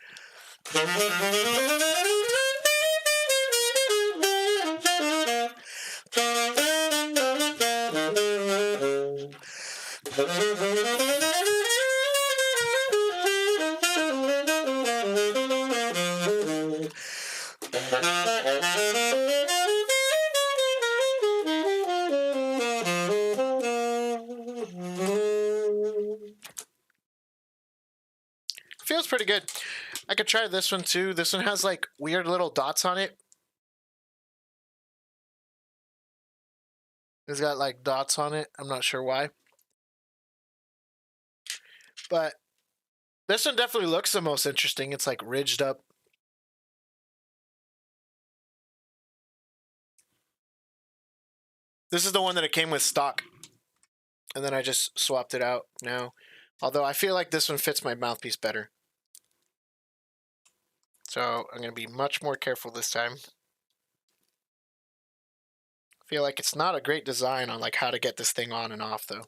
Feels pretty good. I could try this one too. This one has like weird little dots on it. It's got like dots on it. I'm not sure why. But this one definitely looks the most interesting. It's like ridged up. This is the one that it came with stock. And then I just swapped it out now. Although I feel like this one fits my mouthpiece better. So I'm going to be much more careful this time. feel like it's not a great design on like how to get this thing on and off though.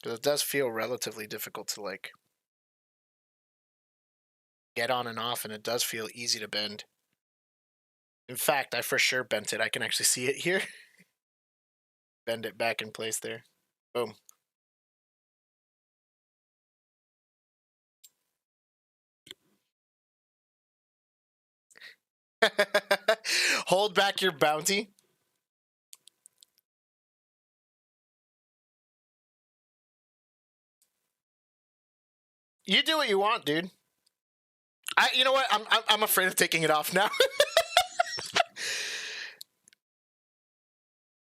Because it does feel relatively difficult to like get on and off, and it does feel easy to bend. In fact, I for sure bent it. I can actually see it here. Bend it back in place there. Boom. Hold back your bounty. You do what you want, dude. You know what? I'm afraid of taking it off now.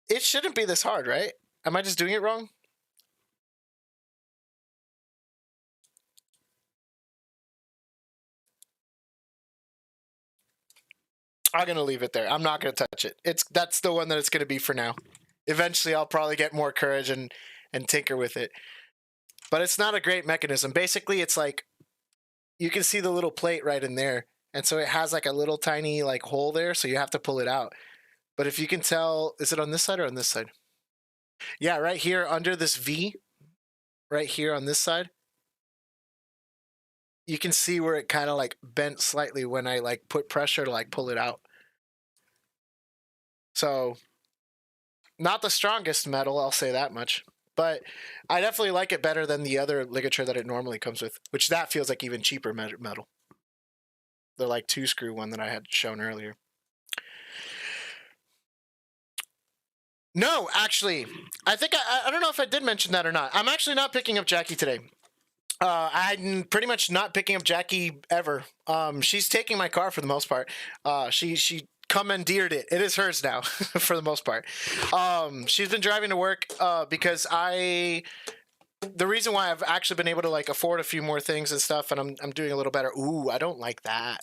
It shouldn't be this hard, right? Am I just doing it wrong? I'm gonna leave it there. I'm not gonna touch it. That's the one that it's gonna be for now. Eventually, I'll probably get more courage and tinker with it. But it's not a great mechanism. Basically, it's like you can see the little plate right in there, and so it has like a little tiny like hole there, so you have to pull it out. But if you can tell, is it on this side or on this side? Yeah, right here under this V, right here on this side, you can see where it kind of like bent slightly when I like put pressure to like pull it out. So, not the strongest metal, I'll say that much. But I definitely like it better than the other ligature that it normally comes with, which that feels like even cheaper metal. The like 2-screw one that I had shown earlier. No, actually, I think I don't know if I did mention that or not. I'm actually not picking up Jackie today. I'm pretty much not picking up Jackie ever. She's taking my car for the most part. She commandeered it. It is hers now for the most part. She's been driving to work because the reason why I've actually been able to like afford a few more things and stuff, and I'm doing a little better. Ooh, I don't like that.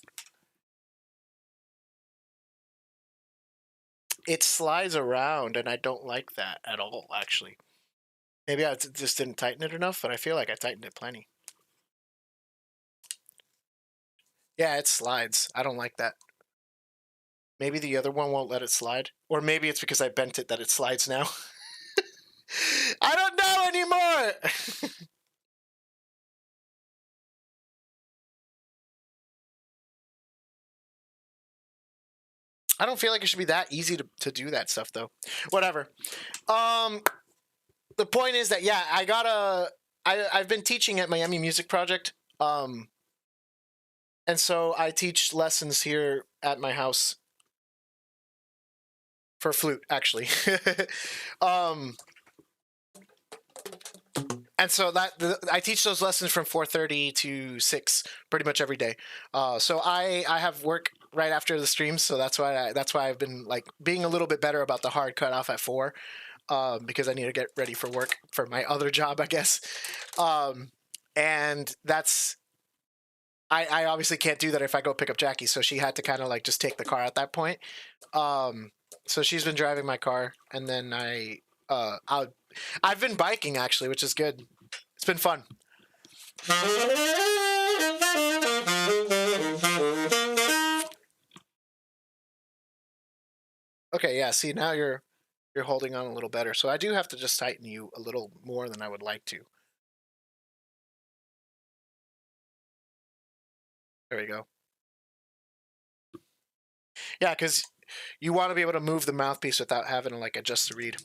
It slides around, and I don't like that at all, actually. Maybe I just didn't tighten it enough, but I feel like I tightened it plenty. Yeah, it slides. I don't like that. Maybe the other one won't let it slide. Or maybe it's because I bent it that it slides now. I don't know anymore! I don't feel like it should be that easy to do that stuff, though. Whatever. The point is that, yeah, I've been teaching at Miami Music Project. And so I teach lessons here at my house for flute, actually. And so I teach those lessons from 4:30 to 6 pretty much every day. So I have work right after the streams, so that's why I've been like being a little bit better about the hard cutoff at 4, because I need to get ready for work for my other job, I guess. And that's I obviously can't do that if I go pick up Jackie, so she had to kind of like just take the car at that point. So she's been driving my car, and then I've been biking actually, which is good. It's been fun. Okay, yeah. See, now you're holding on a little better. So I do have to just tighten you a little more than I would like to. There we go. Yeah, because you want to be able to move the mouthpiece without having to like adjust the reed.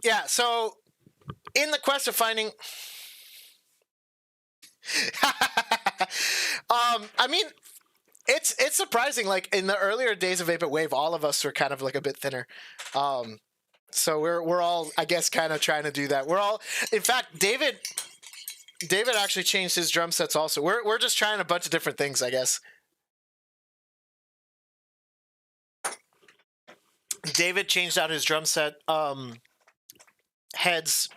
Yeah, so in the quest of finding I mean, it's surprising. Like in the earlier days of 8-Bit Wave, all of us were kind of like a bit thinner. So we're all, I guess, kind of trying to do that. We're all, in fact, David actually changed his drum sets also. We're just trying a bunch of different things, I guess. David changed out his drum set heads,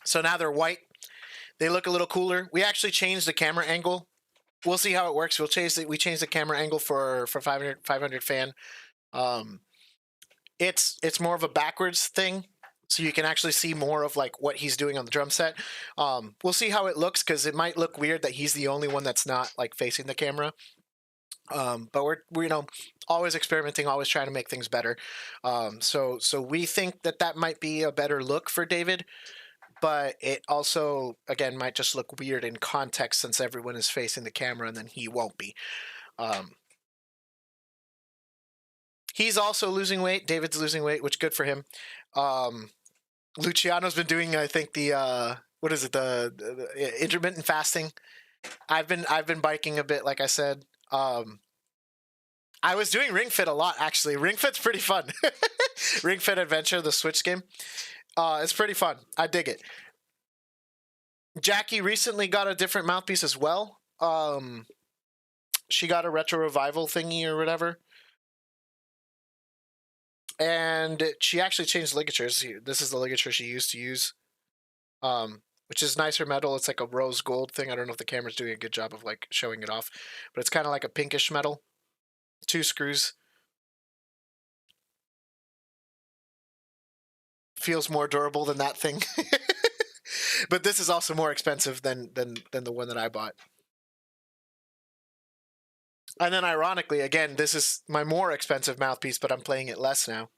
so now they're white. They look a little cooler. We actually changed the camera angle. We'll see how it works. We changed the camera angle for 500 fan. It's more of a backwards thing, so you can actually see more of like what he's doing on the drum set. We'll see how it looks, because it might look weird that he's the only one that's not like facing the camera. But we're always experimenting, always trying to make things better. So we think that might be a better look for David, but it also, again, might just look weird in context since everyone is facing the camera and then he won't be. He's also losing weight. David's losing weight, which good for him. Luciano's been doing, I think, the intermittent fasting. I've been biking a bit, like I said. I was doing Ring Fit a lot, actually. Ring Fit's pretty fun. Ring Fit Adventure, the Switch game. It's pretty fun. I dig it. Jackie recently got a different mouthpiece as well. She got a retro revival thingy or whatever. And she actually changed ligatures. This is the ligature she used to use, which is nicer metal. It's like a rose gold thing. I don't know if the camera's doing a good job of like showing it off, but it's kind of like a pinkish metal. 2 screws. Feels more durable than that thing. But this is also more expensive than the one that I bought. And then ironically, again, this is my more expensive mouthpiece, but I'm playing it less now.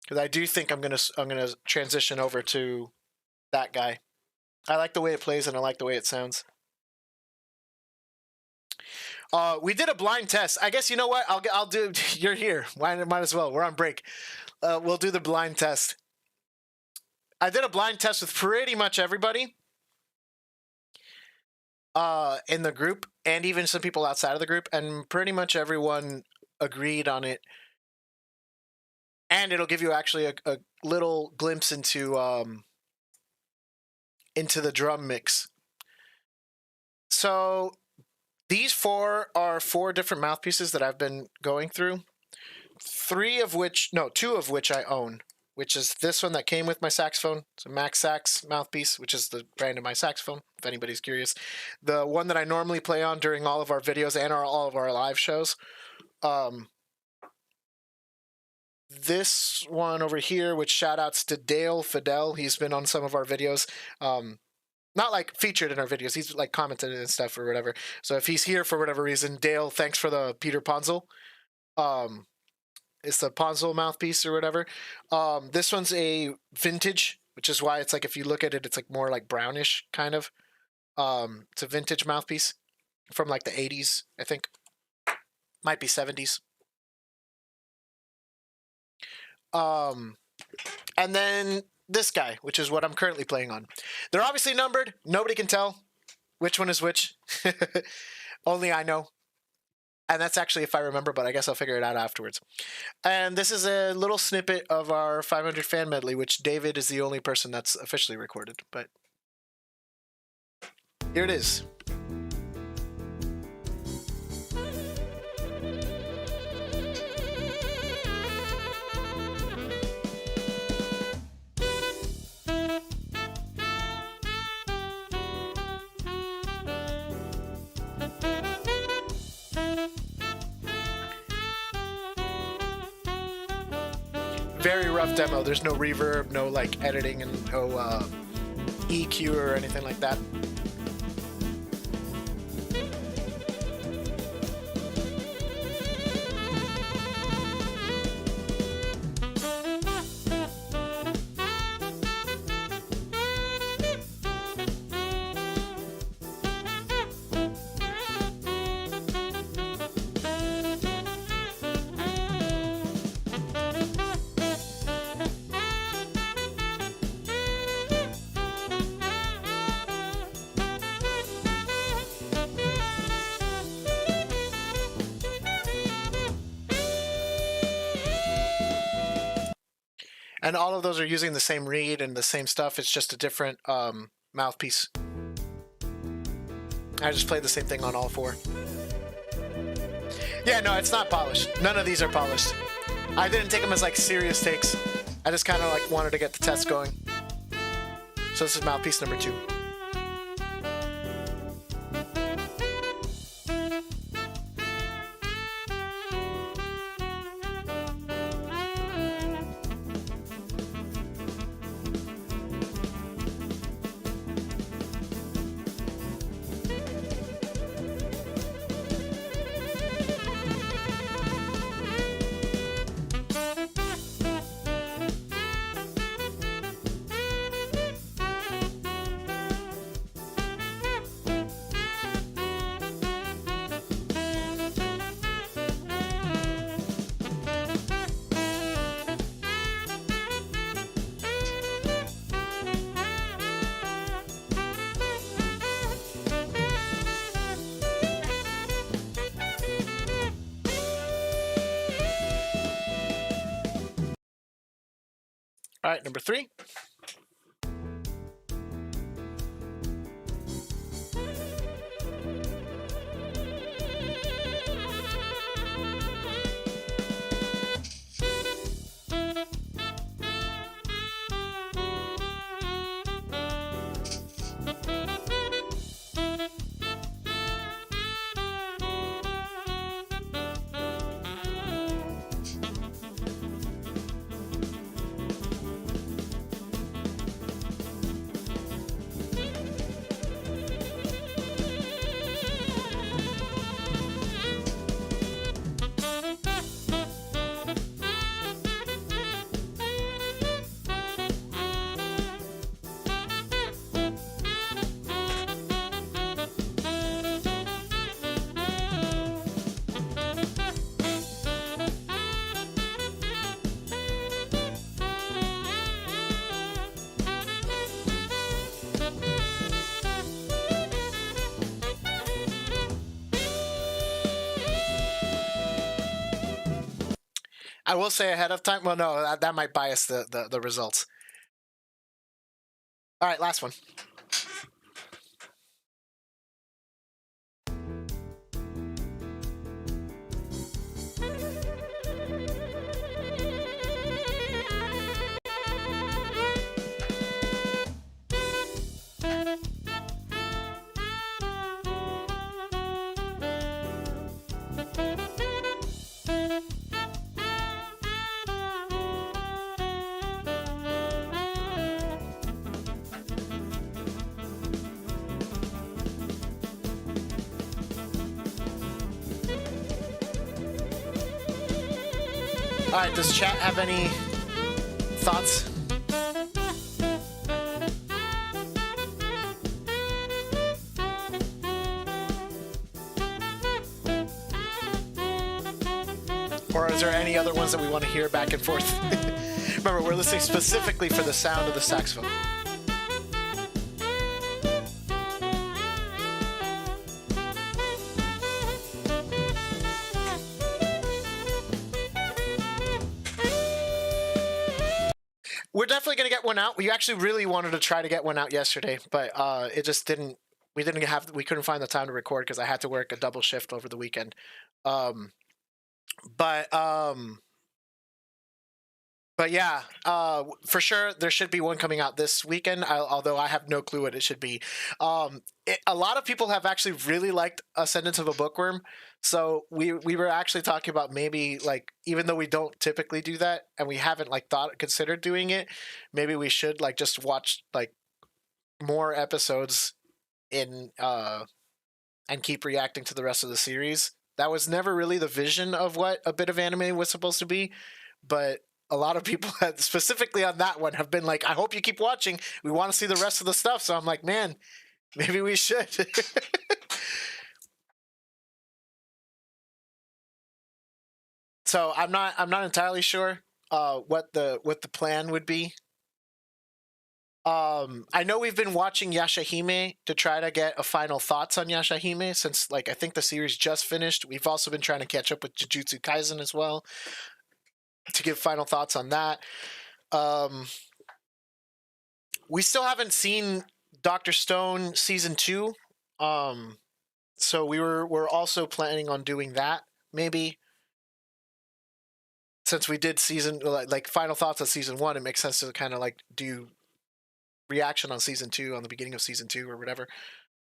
Because I do think I'm gonna transition over to that guy. I like the way it plays and I like the way it sounds. We did a blind test. I guess, you know what? I'll do. You're here. Might as well. We're on break. We'll do the blind test. I did a blind test with pretty much everybody in the group, and even some people outside of the group, and pretty much everyone agreed on it. And it'll give you actually a little glimpse into the drum mix. So these 4 are 4 different mouthpieces that I've been going through. 2 of which I own, which is this one that came with my saxophone. It's a Max Sax mouthpiece, which is the brand of my saxophone, if anybody's curious. The one that I normally play on during all of our videos and all of our live shows. This one over here, which shout outs to Dale Fidel. He's been on some of our videos. Not like featured in our videos. He's like commented and stuff or whatever. So if he's here for whatever reason, Dale, thanks for the Peter Ponzel. It's the Ponzel mouthpiece or whatever. This one's a vintage, which is why it's like, if you look at it, it's like more like brownish kind of. It's a vintage mouthpiece from like the 80s, I think. Might be 70s. And then this guy, which is what I'm currently playing on. They're obviously numbered. Nobody can tell which one is which. Only I know. And that's actually if I remember, but I guess I'll figure it out afterwards. And this is a little snippet of our 500 fan medley, which David is the only person that's officially recorded. But here it is. Very rough demo. There's no reverb, no like editing, and no EQ or anything like that. And all of those are using the same reed and the same stuff. It's just a different mouthpiece. I just played the same thing on all 4. Yeah, no, it's not polished. None of these are polished. I didn't take them as like serious takes. I just kind of like wanted to get the test going. So this is mouthpiece number 2. All right, number 3. I will say ahead of time. Well, no, that might bias the results. All right, last one. All right, does chat have any thoughts? Or is there any other ones that we want to hear back and forth? Remember, we're listening specifically for the sound of the saxophone. We're definitely going to get one out. We actually really wanted to try to get one out yesterday, but it just didn't. We couldn't find the time to record because I had to work a double shift over the weekend. But yeah, for sure there should be one coming out this weekend. Although I have no clue what it should be. A lot of people have actually really liked Ascendance of a Bookworm. So we were actually talking about maybe, like, even though we don't typically do that and we haven't considered doing it, maybe we should like just watch like more episodes in and keep reacting to the rest of the series. That was never really the vision of what A Bit of Anime was supposed to be, but a lot of people specifically on that one have been like, I hope you keep watching. We want to see the rest of the stuff. So I'm like, man, maybe we should. So I'm not entirely sure what the plan would be. I know we've been watching Yashahime to try to get a final thoughts on Yashahime since, like, I think the series just finished. We've also been trying to catch up with Jujutsu Kaisen as well to give final thoughts on that. We still haven't seen Dr. Stone season 2. So we're also planning on doing that maybe. Since we did like final thoughts on season 1, it makes sense to kind of like do reaction on season 2 on the beginning of season 2 or whatever.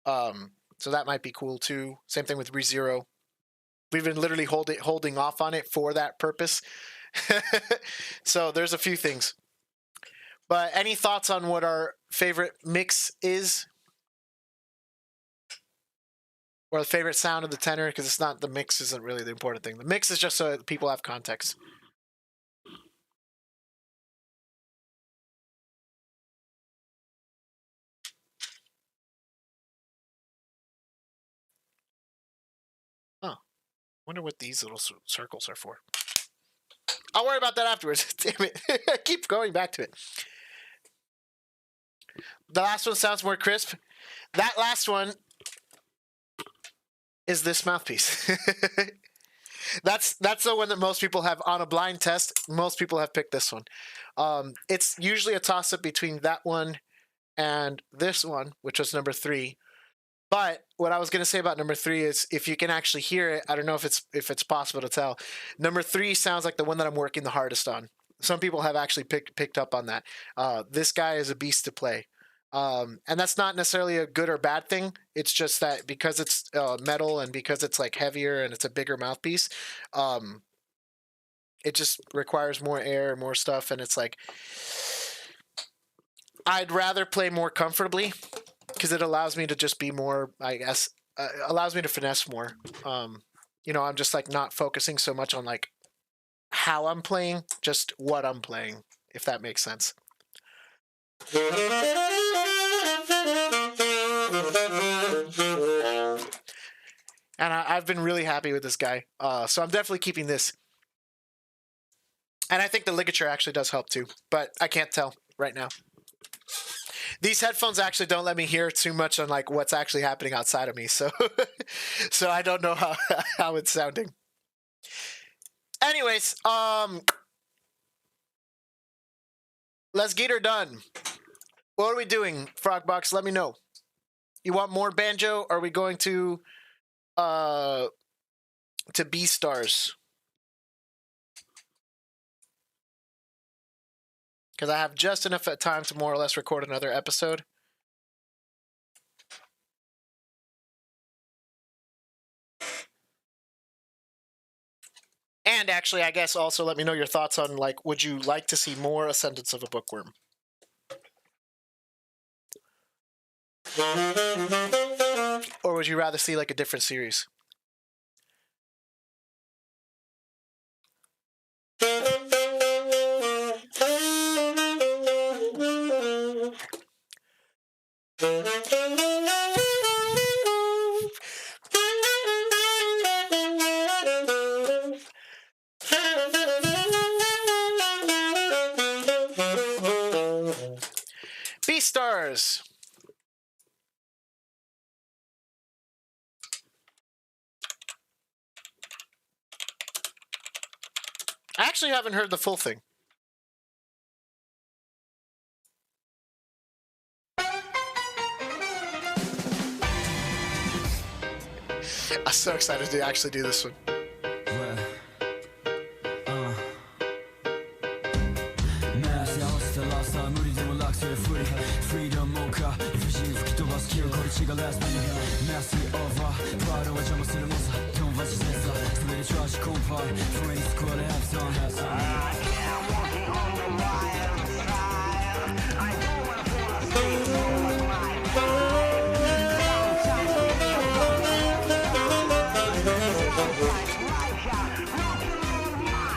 So that might be cool too. Same thing with ReZero. We've been literally holding off on it for that purpose. So there's a few things. But any thoughts on what our favorite mix is? Or the favorite sound of the tenor? Because it's not, the mix isn't really the important thing. The mix is just so people have context. Wonder what these little circles are for. I'll worry about that afterwards. Damn it. I keep going back to it. The last one sounds more crisp. That last one is this mouthpiece. That's the one that most people have on a blind test. Most people have picked this one. It's usually a toss up between that one and this one, which was number 3. But what I was going to say about number 3 is if you can actually hear it, I don't know if it's possible to tell. Number 3 sounds like the one that I'm working the hardest on. Some people have actually picked up on that. This guy is a beast to play. And that's not necessarily a good or bad thing. It's just that because it's metal and because it's like heavier and it's a bigger mouthpiece, it just requires more air and more stuff. And it's like, I'd rather play more comfortably because it allows me to just be more, I guess, allows me to finesse more. You know, I'm just like not focusing so much on like how I'm playing, just what I'm playing, if that makes sense. And I've been really happy with this guy. So I'm definitely keeping this. And I think the ligature actually does help too, but I can't tell right now. These headphones actually don't let me hear too much on like what's actually happening outside of me. So, so I don't know how it's sounding. Anyways, let's get her done. What are we doing, Frogbox? Let me know. You want more banjo? Or are we going to B stars? Because I have just enough time to more or less record another episode. And actually, I guess also let me know your thoughts on, like, would you like to see more Ascendance of a Bookworm? Or would you rather see, like, a different series? B-Stars! I actually haven't heard the full thing. I'm so excited to actually do this one.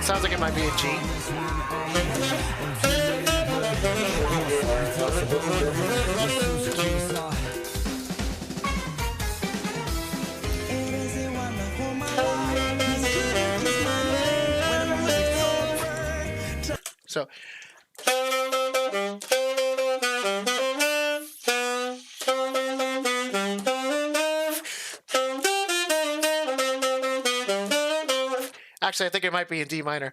Sounds like it might be a G. So actually, I think it might be in D minor.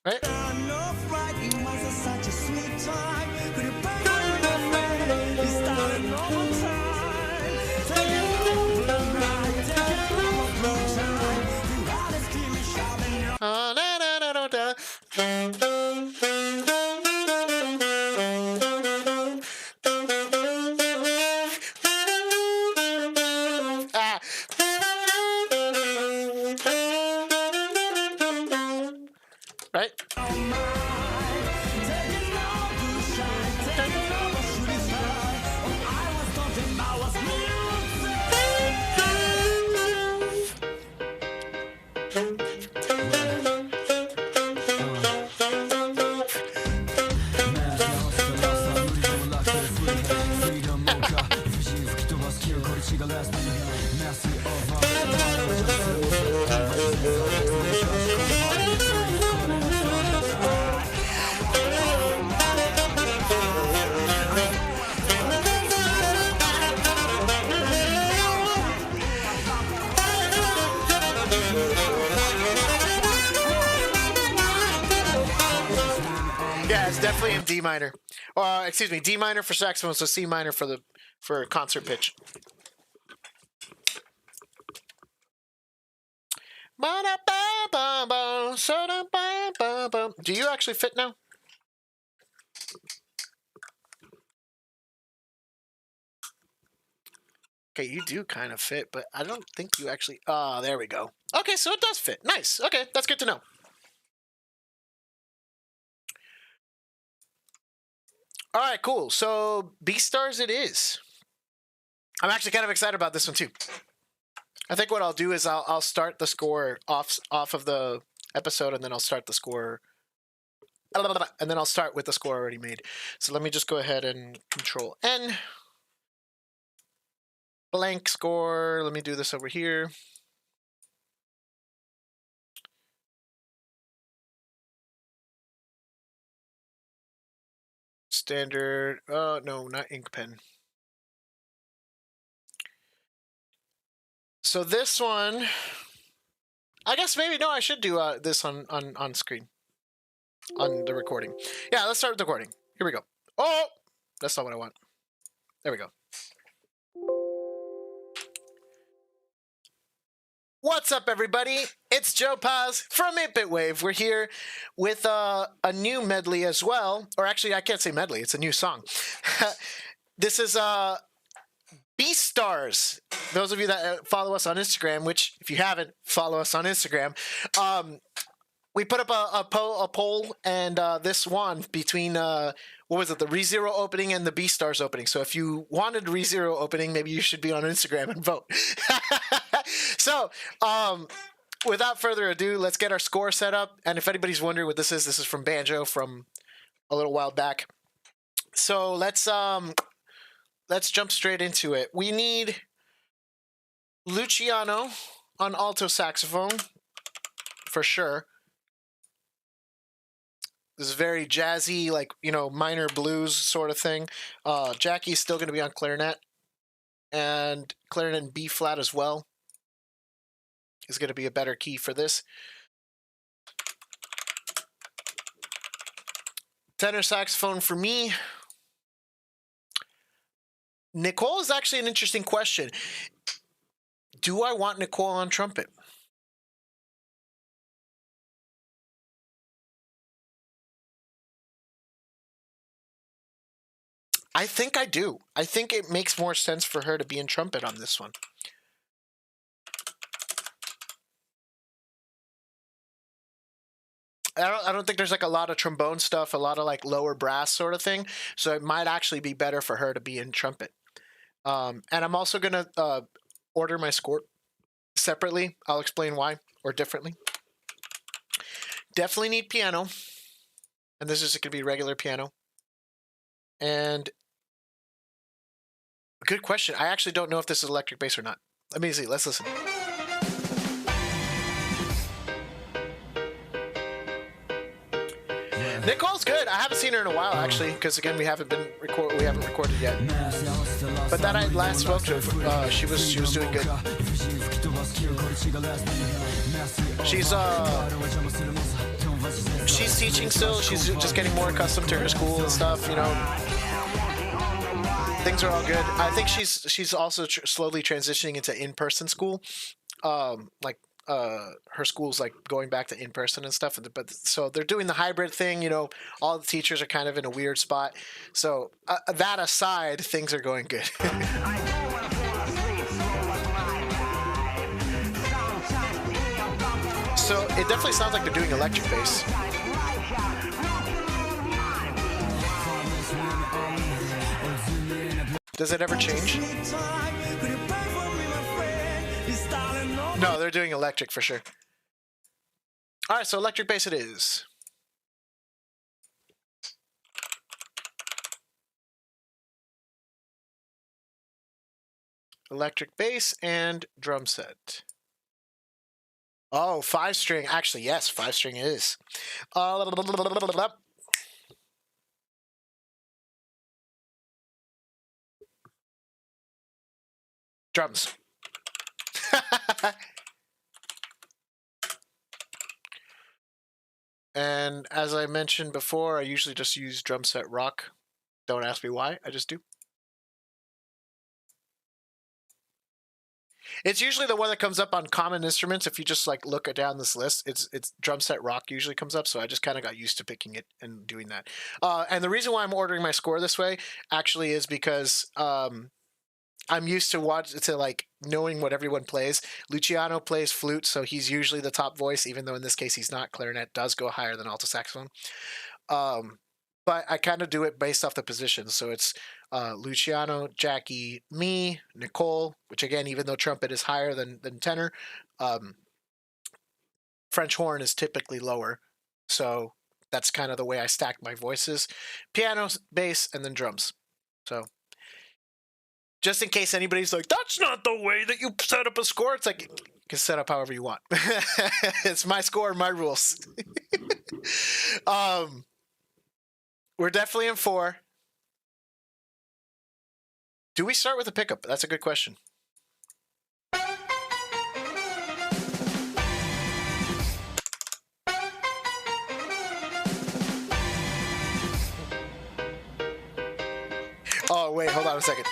Right? Right? Yeah, it's definitely in D minor. Excuse me, D minor for saxophone, so C minor for concert pitch. Do you actually fit now? Okay, you do kind of fit, but I don't think you actually... Oh, there we go. Okay, so it does fit. Nice. Okay, that's good to know. All right, cool. So B-stars it is. I'm actually kind of excited about this one too. I think what I'll do is I'll start the score off of the episode, and then I'll start the score, and then I'll start with the score already made. So let me just go ahead and Control N. Blank score. Let me do this over here. Standard. No, not ink pen. So this one, I guess maybe no. I should do this on screen, on the recording. Yeah, let's start with the recording. Here we go. Oh, that's not what I want. There we go. What's up, everybody? It's Joe Paz from 8-Bit Wave. We're here with a new medley as well. Or actually, I can't say medley. It's a new song. This is B-Stars. Those of you that follow us on Instagram, which if you haven't, follow us on Instagram. We put up a poll, and this won between, what was it, the ReZero opening and the B-Stars opening. So if you wanted ReZero opening, maybe you should be on Instagram and vote. So, without further ado, let's get our score set up. And if anybody's wondering what this is from Banjo from a little while back. So let's jump straight into it. We need Luciano on alto saxophone, for sure. This is very jazzy, like, you know, minor blues sort of thing. Jackie's still going to be on clarinet, and clarinet in B flat as well is going to be a better key for this. Tenor saxophone for me. Nicole is actually an interesting question. Do I want Nicole on trumpet? I think I do. I think it makes more sense for her to be in trumpet on this one. I don't think there's like a lot of trombone stuff, a lot of like lower brass sort of thing. So it might actually be better for her to be in trumpet. And I'm also going to order my score separately. I'll explain why, or differently. Definitely need piano. And this is going to be regular piano. And good question. I actually don't know if this is electric bass or not. Let me see. Let's listen. Nicole's good. I haven't seen her in a while, actually, because again, we haven't recorded yet. But that I last spoke to her, she was doing good. She's teaching still. She's just getting more accustomed to her school and stuff. You know, things are all good. I think she's also slowly transitioning into in-person school. Her school's like going back to in-person and stuff, but so they're doing the hybrid thing. You know, all the teachers are kind of in a weird spot. So that aside, things are going good. So it definitely sounds like they're doing electric bass. Does it ever change? No, they're doing electric for sure. All right, so electric bass it is. Electric bass and drum set. Oh, 5-string. Actually, yes, 5-string it is. Drums. And as I mentioned before, I usually just use drum set rock. Don't ask me why, I just do. It's usually the one that comes up on common instruments. If you just like look down this list, it's drum set rock usually comes up. So I just kind of got used to picking it and doing that. And the reason why I'm ordering my score this way actually is because I'm used to like knowing what everyone plays. Luciano plays flute, so he's usually the top voice, even though in this case he's not. Clarinet does go higher than alto saxophone. But I kind of do it based off the positions. So it's Luciano, Jackie, me, Nicole, which again, even though trumpet is higher than tenor, French horn is typically lower. So that's kind of the way I stack my voices. Piano, bass, and then drums. So just in case anybody's like, that's not the way that you set up a score. It's like, you can set up however you want. It's my score, my rules. We're definitely in 4. Do we start with a pickup? That's a good question. Oh, wait, hold on a second.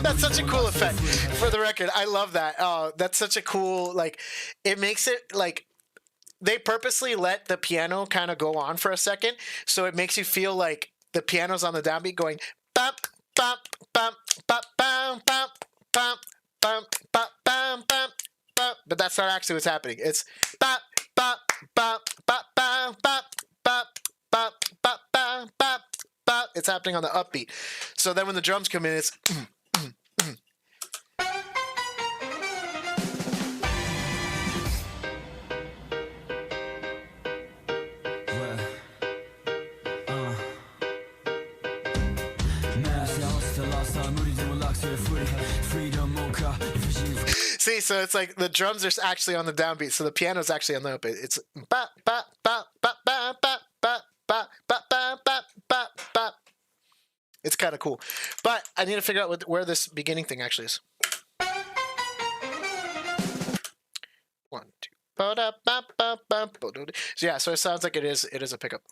That's such a cool effect. For the record, I love that. That's such a cool, like, it makes it like they purposely let the piano kind of go on for a second, so it makes you feel like the piano's on the downbeat going bump bump bump bump bump bump bump bump bump bump bump bump. But that's not actually what's happening. It's bump bump bump bump bump bump bump bump bump bump bump bump. It's happening on the upbeat. So then when the drums come in, it's see, so it's like the drums are actually on the downbeat, so the piano's actually on the upbeat. It's ba ba ba ba ba ba ba ba ba ba ba ba ba. It's kind of cool, but I need to figure out where this beginning thing actually is. 1, 2. So yeah, so it sounds like it is a pickup.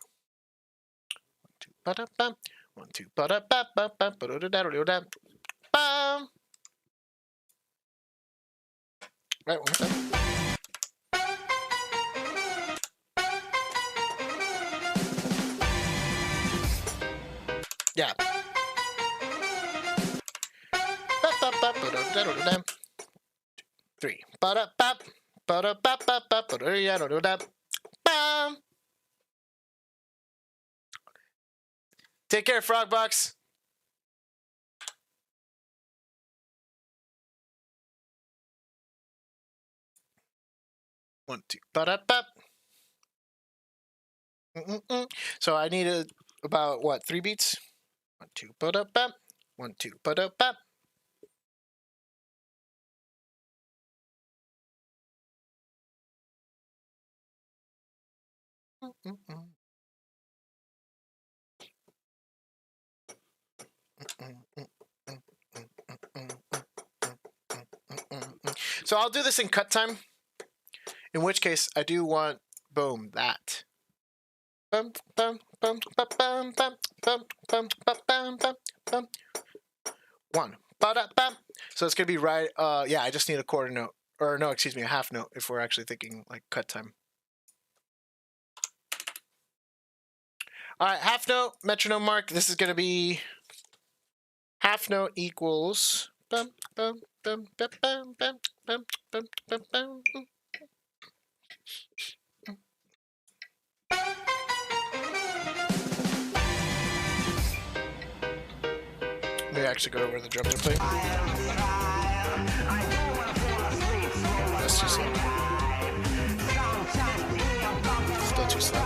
1, 2. 1, 2. Right, one more time. Yeah. 3. Take care, Frogbox. One, two, ba-da-ba. So I needed about what, 3 beats? 1, 2, ba-da-ba. 1, 2, ba-da-ba. So I'll do this in cut time, in which case I do want, boom, that. Bum, bum, bum, bum, bum, bum, bum, bum, bum, bum, bum. 1. Ba-da-bum. So it's going to be right, yeah, I just need a quarter note, or no, excuse me, a half note if we're actually thinking like cut time. All right, half note, metronome mark. This is going to be half note equals bum, bum, bum, bum, bum, bum, bum, bum, bum, bum. Maybe actually go to where the drums are playing. That's too slow. Still too slow.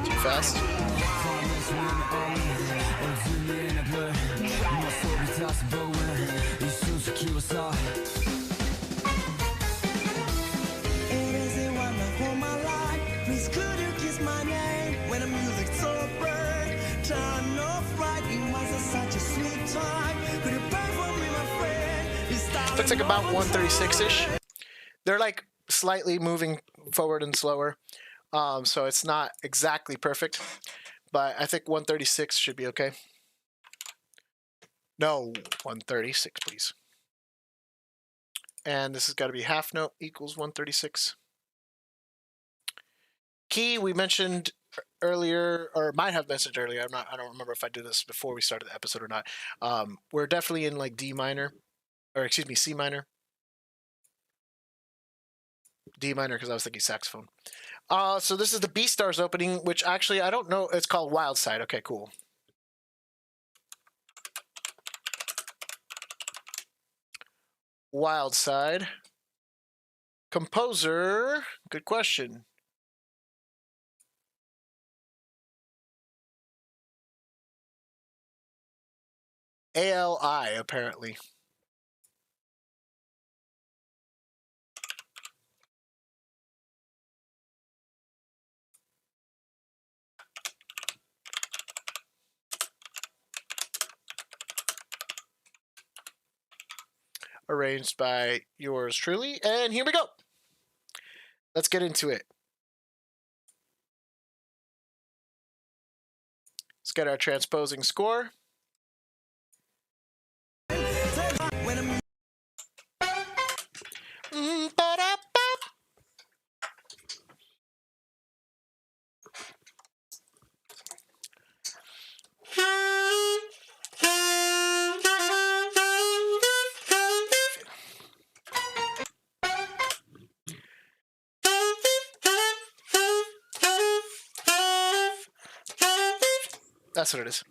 Too fast. It is a wonderful my life. Please could you kiss my name? Looks like about 136-ish. They're like slightly moving forward and slower. So it's not exactly perfect, but I think 136 should be okay. No, 136, please. And this has got to be half note equals 136. Key we mentioned earlier, or might have mentioned earlier. I don't remember if I did this before we started the episode or not. We're definitely in like D minor, or excuse me, C minor. D minor because I was thinking saxophone. So this is the B stars opening, which actually I don't know. It's called Wild Side. Okay, cool. Wild Side. Composer. Good question. ALI apparently. Arranged by yours truly. And here we go. Let's get into it. Let's get our transposing score. That's what it is.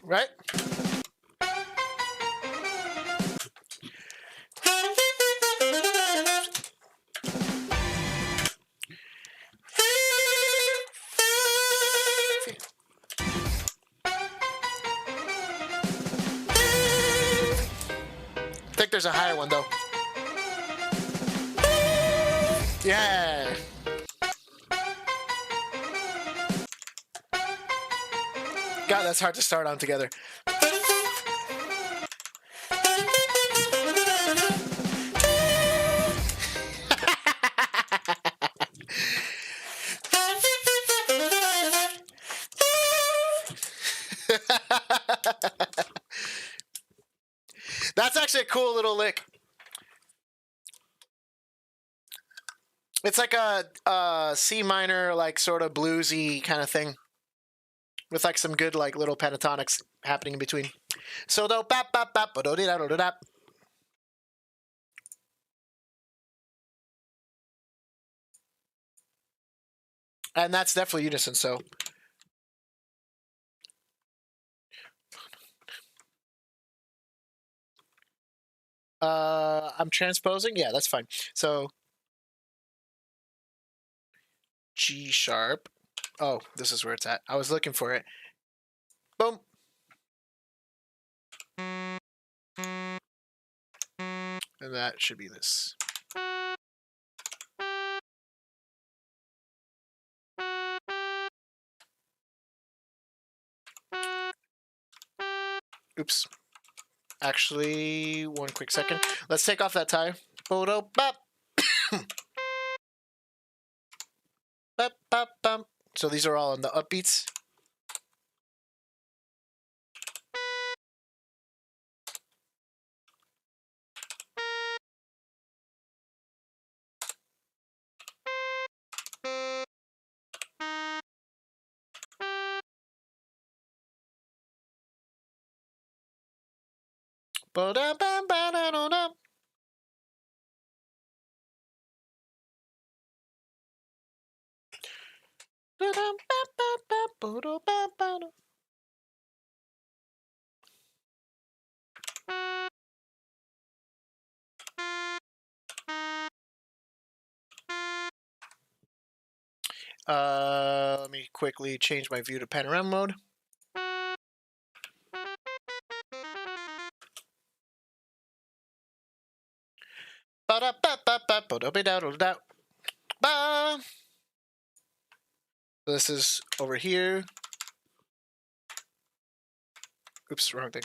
Right? I think there's a higher one though. Yeah. God, that's hard to start on together. That's actually a cool little lick. It's like a C minor, like sort of bluesy kind of thing, with like some good like little pentatonics happening in between. So do bap bap bap do da do da. And that's definitely unison. So I'm transposing. Yeah, that's fine. So G sharp. Oh, this is where it's at. I was looking for it. Boom. And that should be this. Oops. Actually, one quick second. Let's take off that tie. Bodo bop. Bop bop bop. So these are all on the upbeats. Let me quickly change my view to panorama mode. This is over here. Oops, wrong thing.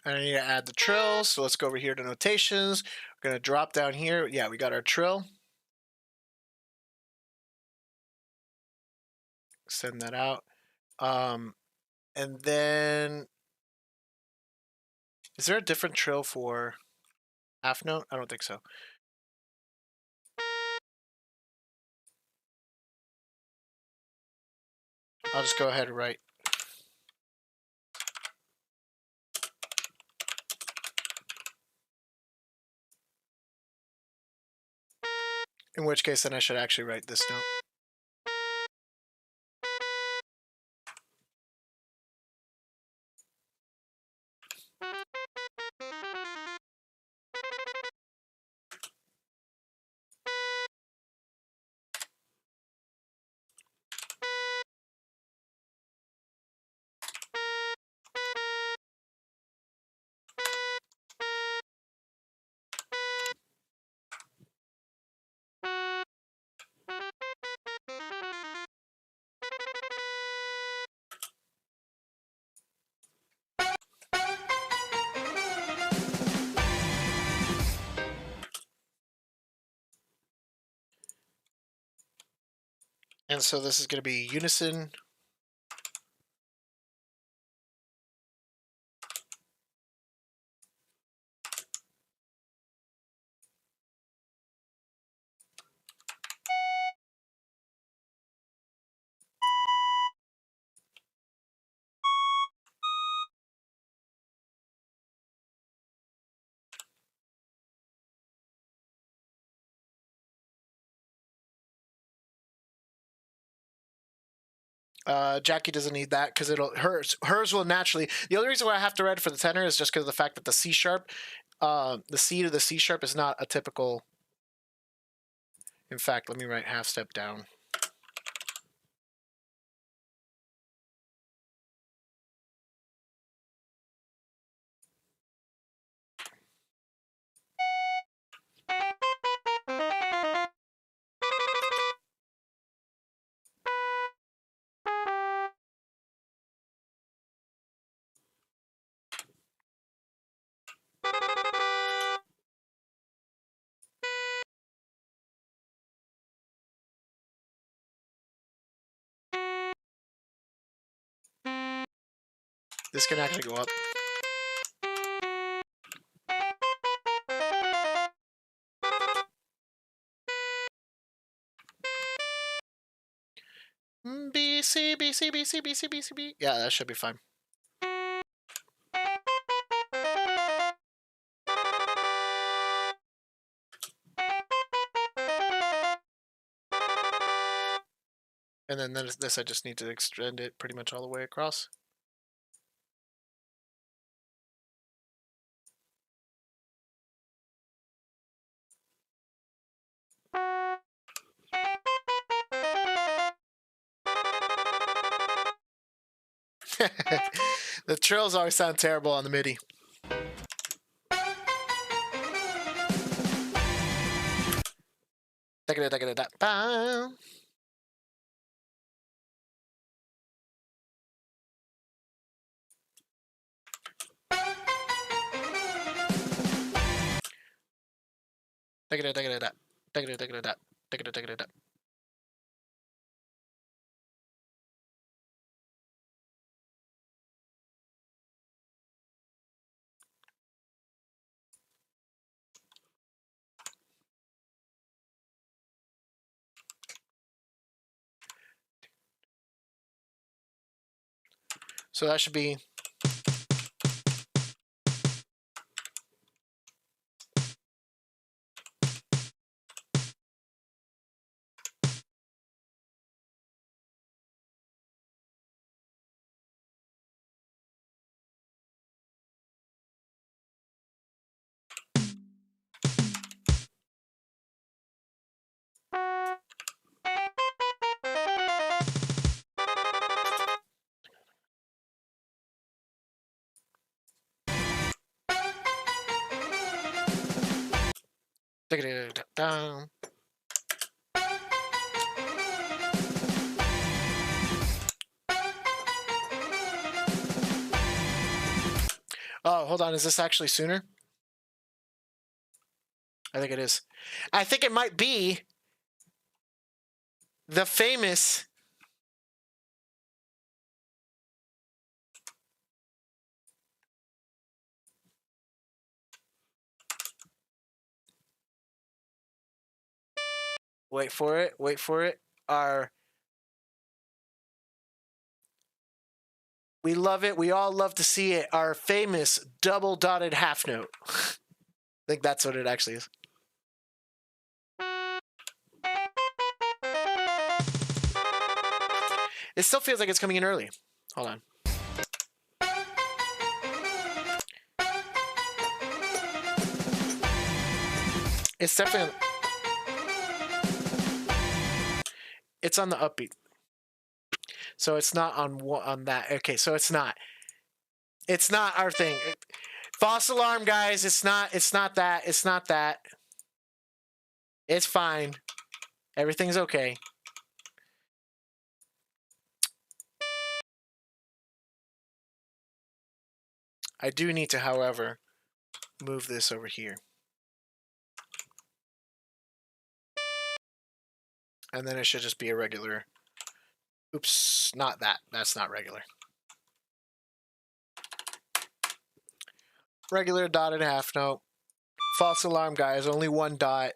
I need to add the trills, so let's go over here to notations. We're going to drop down here. Yeah, we got our trill. Send that out. And then, is there a different trill for half note? I don't think so. I'll just go ahead and write. In which case, then I should actually write this note. And so this is going to be unison. Jackie doesn't need that because hers will naturally. The only reason why I have to write it for the tenor is just because of the fact that the C sharp, the C to the C sharp is not a typical. In fact, let me write half step down. This can actually go up. B, C, B, C, B, C, B, C, B, C, B. Yeah, that should be fine. And then this I just need to extend it pretty much all the way across. The trills always sound terrible on the MIDI. So that should be. Down. Oh, hold on. Is this actually sooner? I think it is. I think it might be the famous. Wait for it. Wait for it. We love it. We all love to see it. Our famous double dotted half note. I think that's what it actually is. It still feels like it's coming in early. Hold on. It's definitely. It's on the upbeat. So it's not on that. Okay, so it's not. It's not our thing. False alarm, guys. It's not that. It's not that. It's fine. Everything's okay. I do need to, however, move this over here. And then it should just be a regular. Oops, not that. That's not regular. Regular dotted half note. False alarm, guys. Only one dot.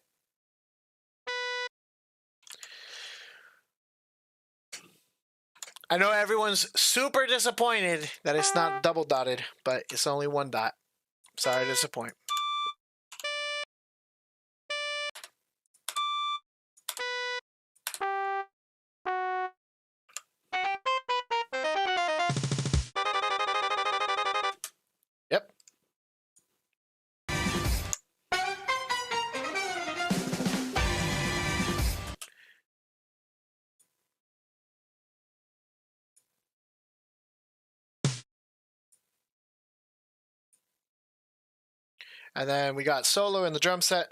I know everyone's super disappointed that it's not double dotted, but it's only one dot. Sorry to disappoint. Yep. And then we got solo in the drum set.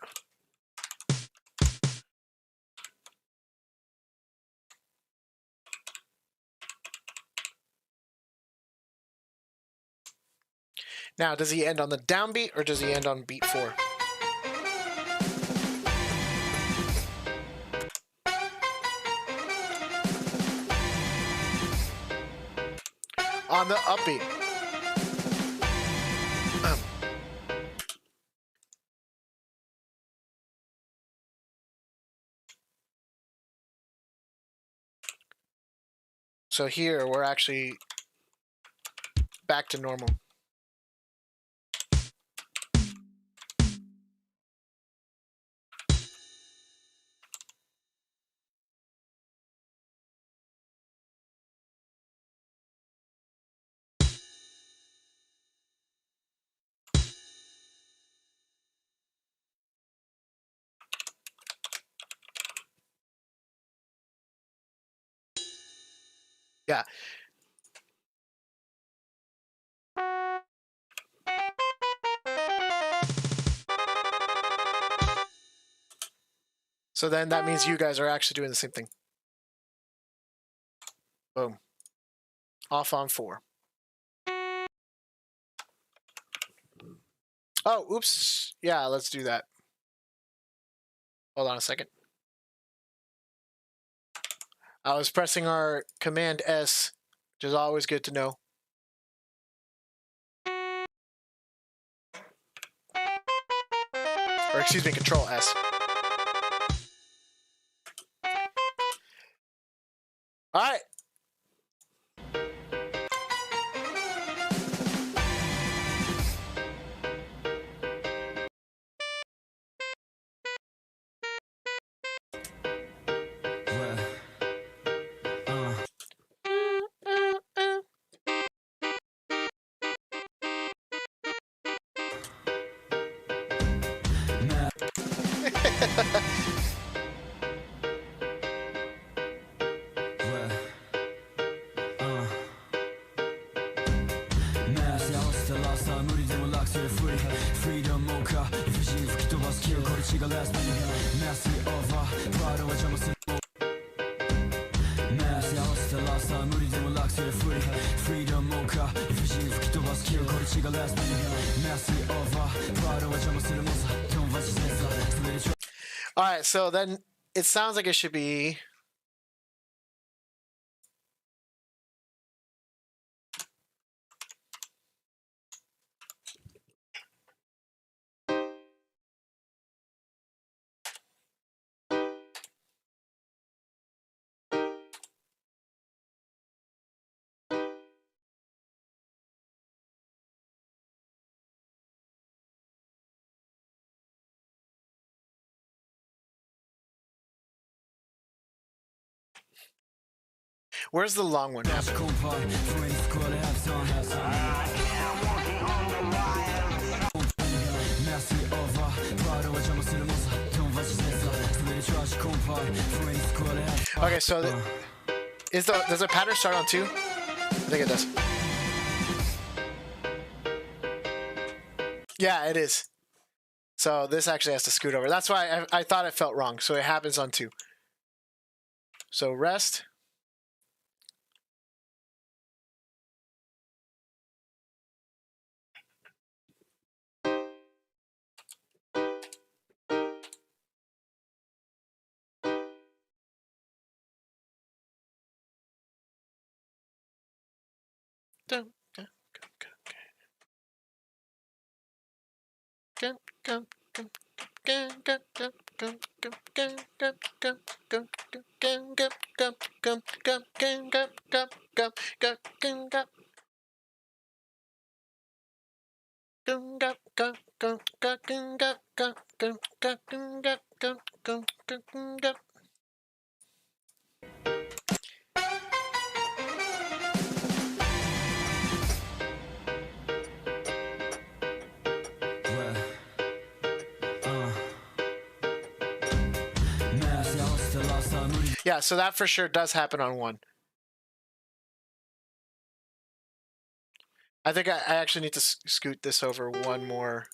Now, does he end on the downbeat or does he end on beat 4? On the upbeat. So here we're actually back to normal. Yeah. So then that means you guys are actually doing the same thing. Boom. Off on 4. Oh, oops. Yeah, let's do that. Hold on a second. I was pressing our Command S, which is always good to know. Or excuse me, Control S. All right. All right, so then it sounds like it should be. Where's the long one? Okay, so does the pattern start on 2? I think it does. Yeah, it is. So this actually has to scoot over. That's why I thought it felt wrong. So it happens on 2. So rest. Yeah, so that for sure does happen on 1. I think I actually need to scoot this over one more.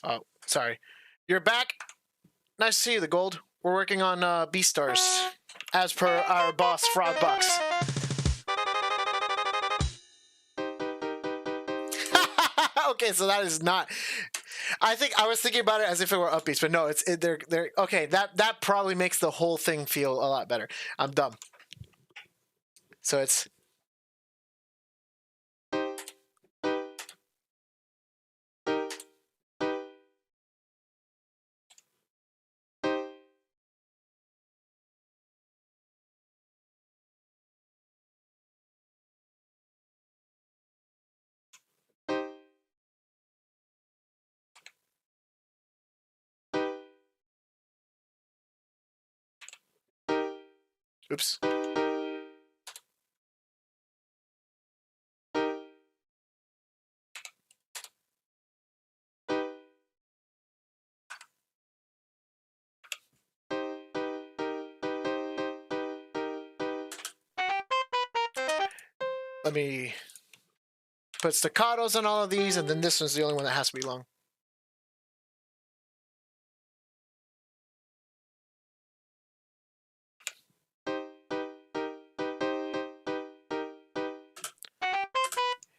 Oh, sorry. You're back. Nice to see you, the Gold. We're working on B stars, as per our boss, Frogbox. Okay, so that is not. I think I was thinking about it as if it were upbeats, but no, they're okay. That probably makes the whole thing feel a lot better. I'm dumb. So it's. Oops. Let me put staccatos on all of these, and then this one's the only one that has to be long.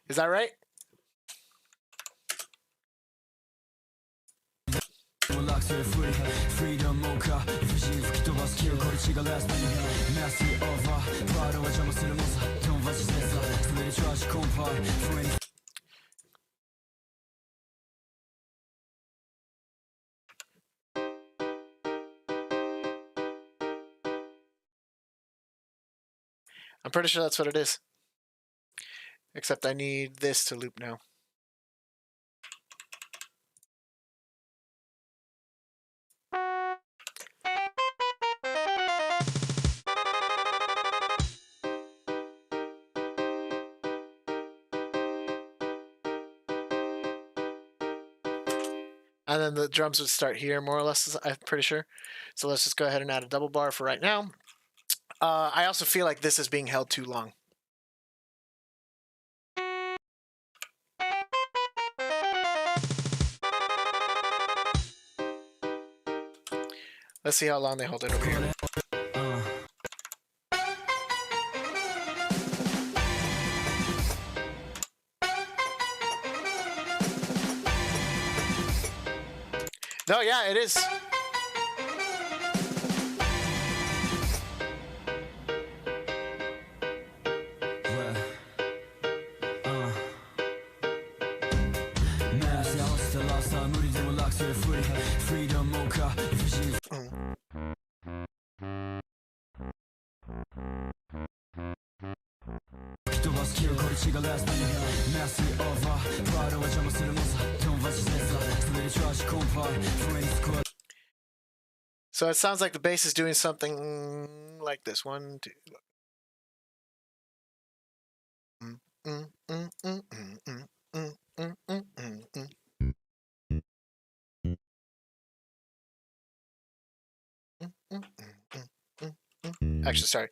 Is that right? I'm pretty sure that's what it is. Except I need this to loop now. And then the drums would start here, more or less, I'm pretty sure. So let's just go ahead and add a double bar for right now. I also feel like this is being held too long. Let's see how long they hold it over here. No, yeah, it is. So it sounds like the bass is doing something like this. 1, 2. Actually, sorry.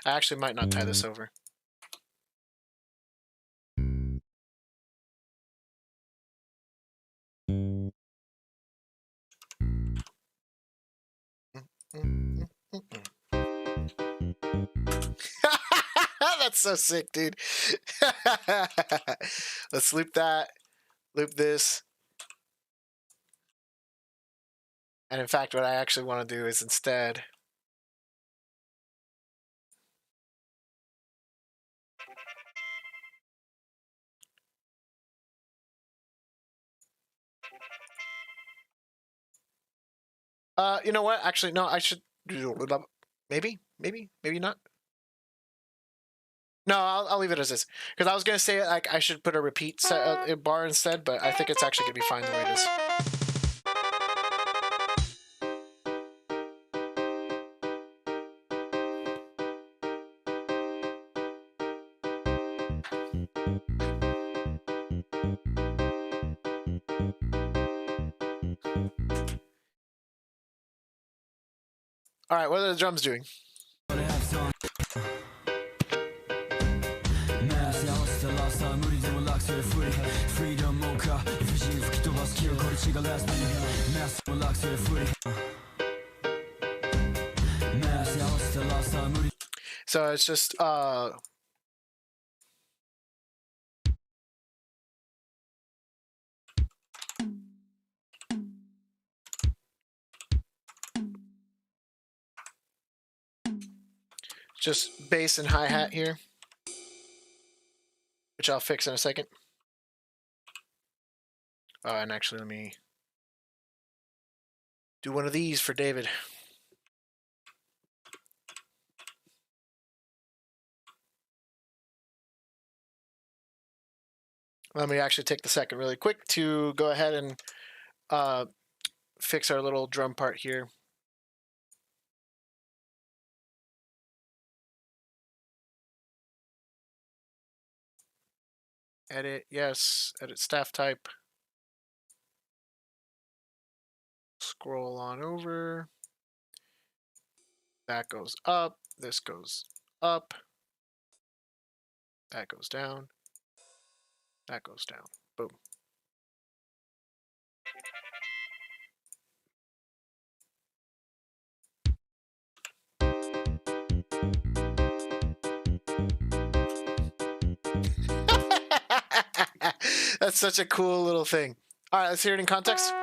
I actually might not tie this over. That's so sick, dude. Let's loop that, loop this. And in fact, what I actually want to do is instead you know what? Actually, no, I should do maybe not. No, I'll leave it as is. Because I was going to say, like, I should put a repeat bar instead, but I think it's actually going to be fine the way it is. All right, what are the drums doing? So it's just bass and hi-hat here, which I'll fix in a second. And actually, let me do one of these for David. Let me actually take the second really quick to go ahead and fix our little drum part here. Edit, yes, edit staff type. Scroll on over. That goes up, this goes up. That goes down. That goes down. Boom. That's such a cool little thing. All right, let's hear it in context.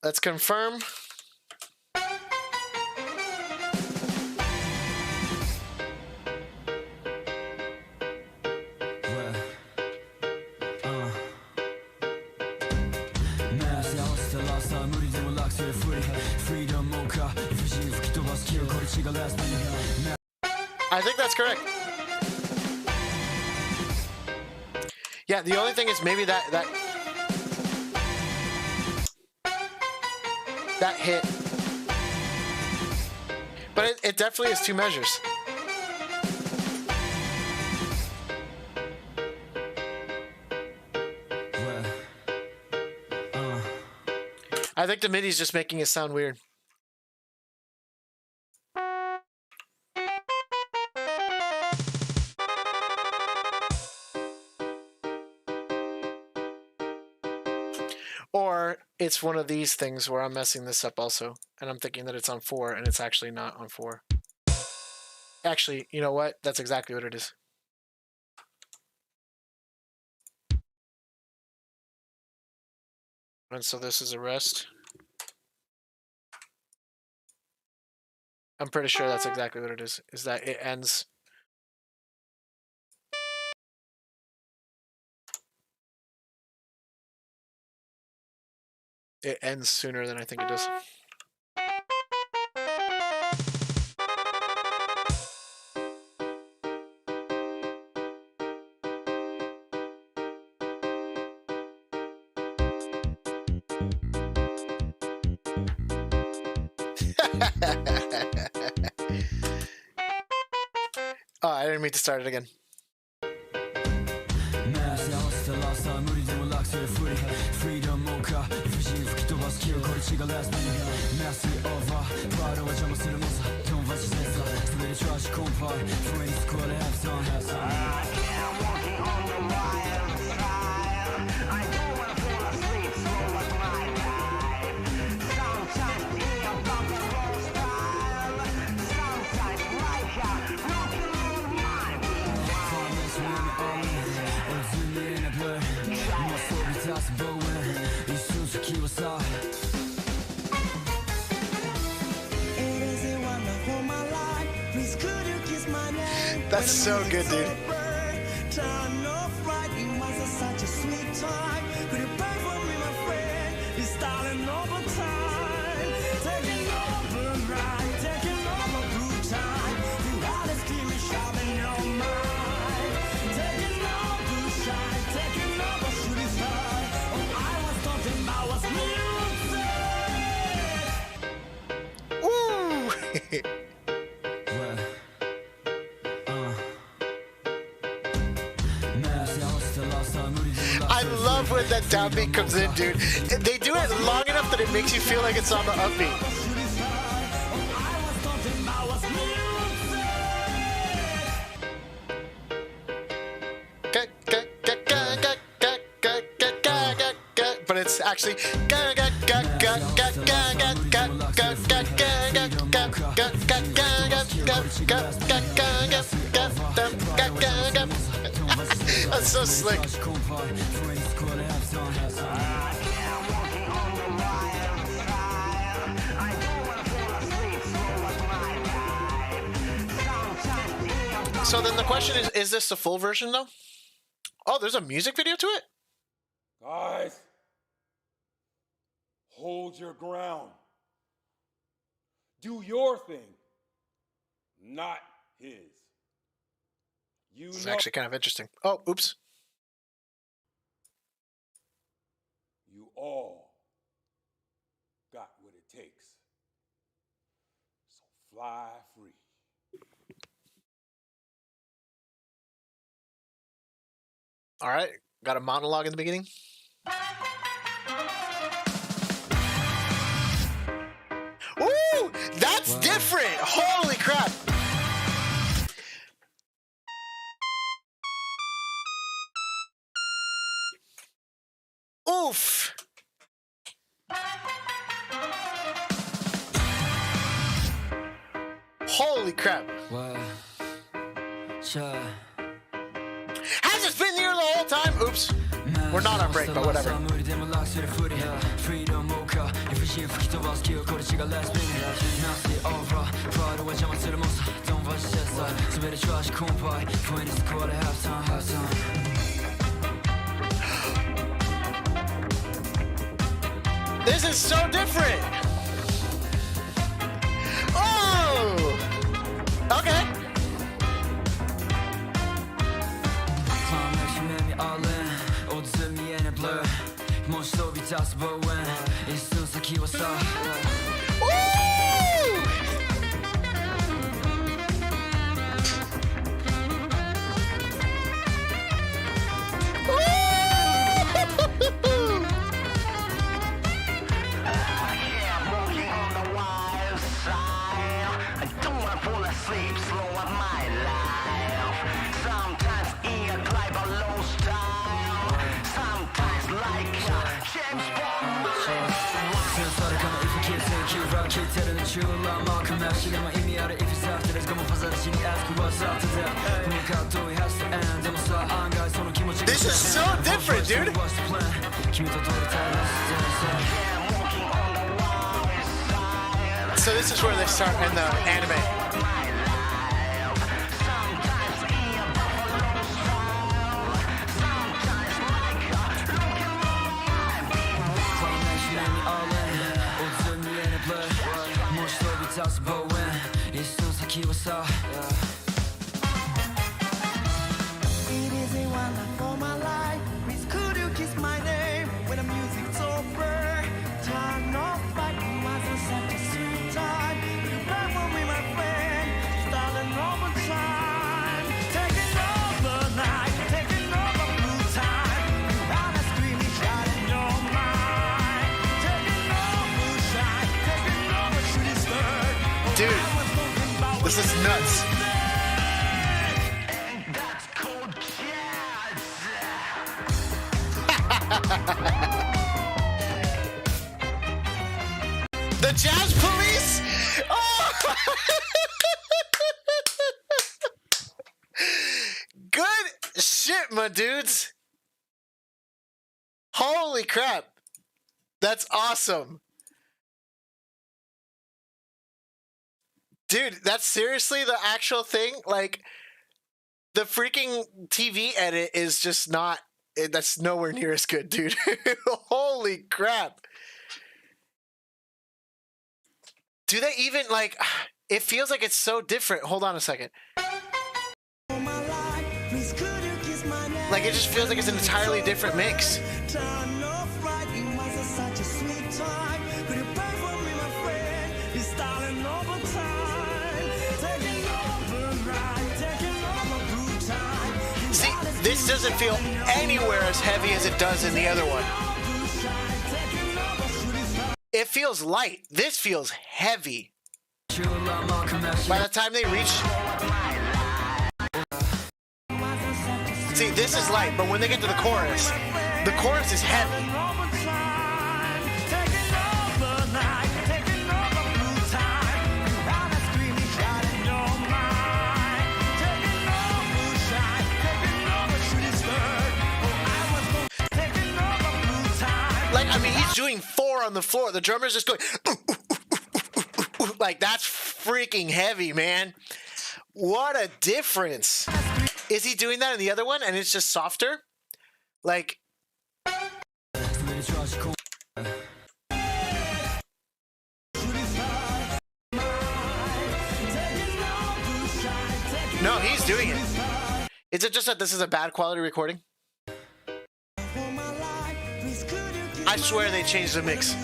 Let's confirm. I think that's correct. Yeah, the only thing is maybe that hit. But it definitely is two measures. I think the MIDI's just making it sound weird. Or it's one of these things where I'm messing this up also, and I'm thinking that it's on 4, and it's actually not on 4. Actually, you know what? That's exactly what it is. And so this is a rest. I'm pretty sure that's exactly what it is that it ends. It ends sooner than I think it does. Oh, I didn't mean to start it again. That's so good, dude. Woo! I love when that downbeat comes in, dude. They do it long enough that it makes you feel like it's on the upbeat. But it's actually that's so slick. So then the question is this the full version though? Oh, there's a music video to it? Guys, hold your ground. Do your thing, not his. It's actually kind of interesting. Oh, oops. You all got what it takes. So fly free. All right, got a monologue in the beginning. Ooh, that's different. Holy crap. Oof. Holy crap. Has it been here the whole time? Oops. We're not on break, but whatever. This is so different. Oh! Okay. This is so different, dude. So this is where they start in the anime. It is a wonder for my life. Please could you kiss my name when the music's over? Turn off back my such a sweet time. You back for me, my friend. Starting over time. Taking over night, taking over blue time. You wanna scream it out in your mind. Taking over shine, taking over shooting star. Dude, this is nuts. The Jazz Police? Oh! Good shit, my dudes. Holy crap. That's awesome. Dude, that's seriously the actual thing? Like, the freaking TV edit is just not, that's nowhere near as good, dude. Holy crap. Do they even, like, it feels like it's so different. Hold on a second. Like, it just feels like it's an entirely different mix. See, this doesn't feel anywhere as heavy as it does in the other one. It feels light. This feels heavy. By the time they reach... See, this is light, but when they get to the chorus is heavy. Like, I mean, he's doing 4 on the floor. The drummer's just going... Like, that's freaking heavy, man. What a difference. Is he doing that in the other one and it's just softer? Like... No, he's doing it. Is it just that this is a bad quality recording? I swear they changed the mix.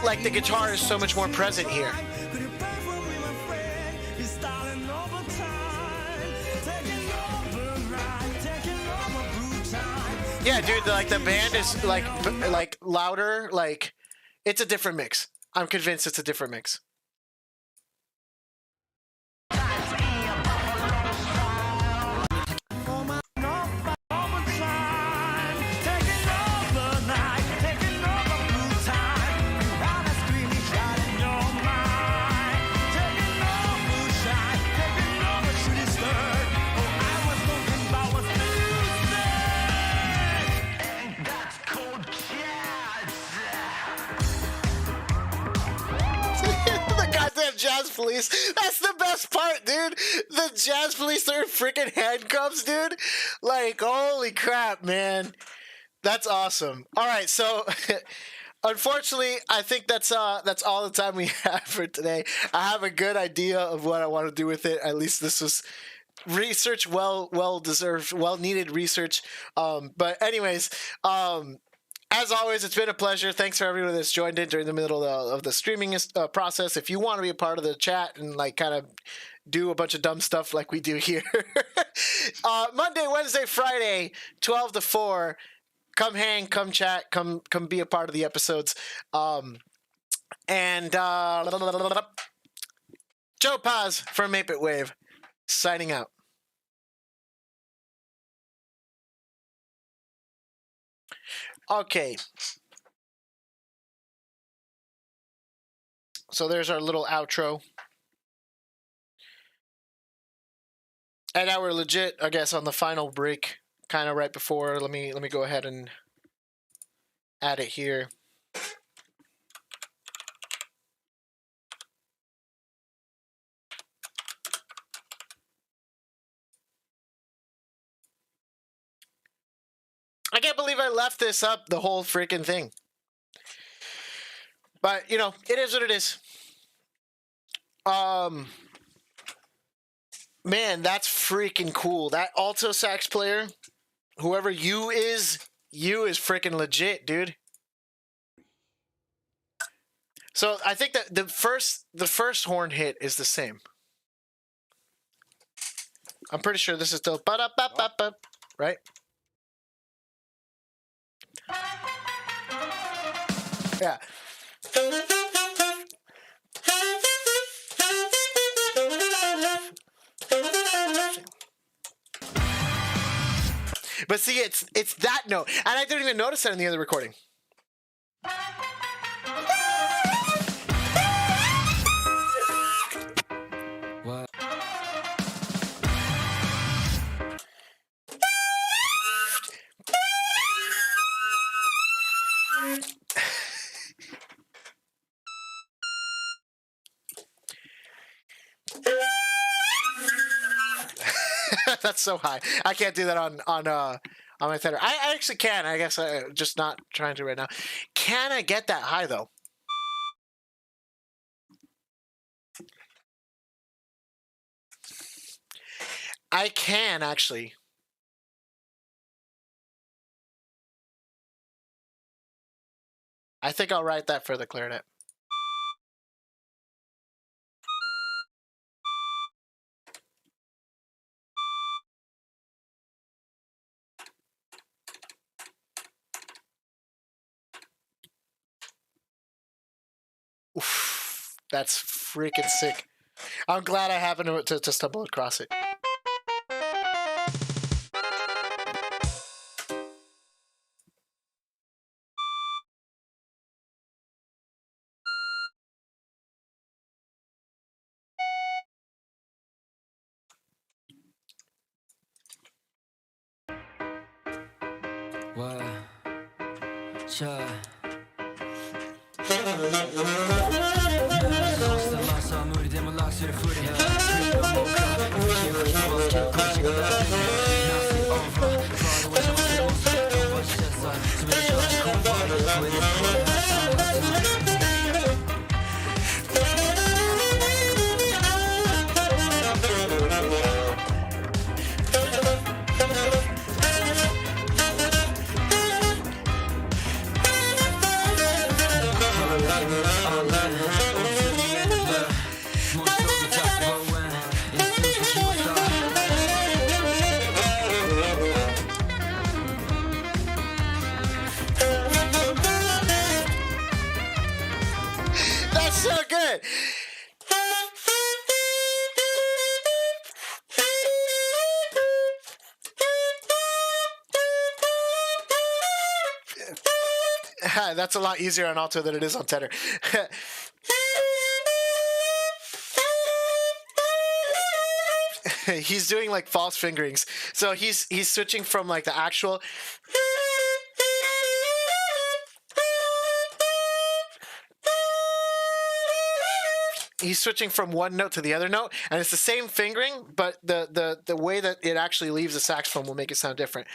Like, the guitar is so much more present here. Yeah, dude, like the band is like louder, like it's a different mix. I'm convinced it's a different mix. Jazz police. That's the best part, dude. The jazz police are in freaking handcuffs, dude. Like, holy crap, man. That's awesome. All right, so unfortunately, I think that's all the time we have for today. I have a good idea of what I want to do with it. At least this was research, well deserved, well needed research. But anyways, as always, it's been a pleasure. Thanks for everyone that's joined in during the middle of the streaming process. If you want to be a part of the chat and like kind of do a bunch of dumb stuff like we do here, Monday, Wednesday, Friday, 12 to 4, come hang, come chat, come be a part of the episodes. And Joe Paz from Ape It Wave, signing out. Okay. So there's our little outro. And now we're legit, I guess, on the final break, kind of right before. Let me go ahead and add it here. I can't believe I left this up, the whole freaking thing. But, you know, it is what it is. Man, that's freaking cool. That alto sax player, whoever you is freaking legit, dude. So I think that the first horn hit is the same. I'm pretty sure this is still ba-da-ba-ba-ba, right? Yeah. But see, it's that note, and I didn't even notice that in the other recording. What? That's so high. I can't do that on my tether. I actually can. I guess I'm just not trying to right now. Can I get that high though? I can actually. I think I'll write that for the clarinet. Oof, that's freaking sick. I'm glad I happened to stumble across it. What? Chui. so good. That's a lot easier on alto than it is on tenor. He's doing like false fingerings, so he's switching from like the actual he's switching from one note to the other note, and it's the same fingering, but the way that it actually leaves the saxophone will make it sound different.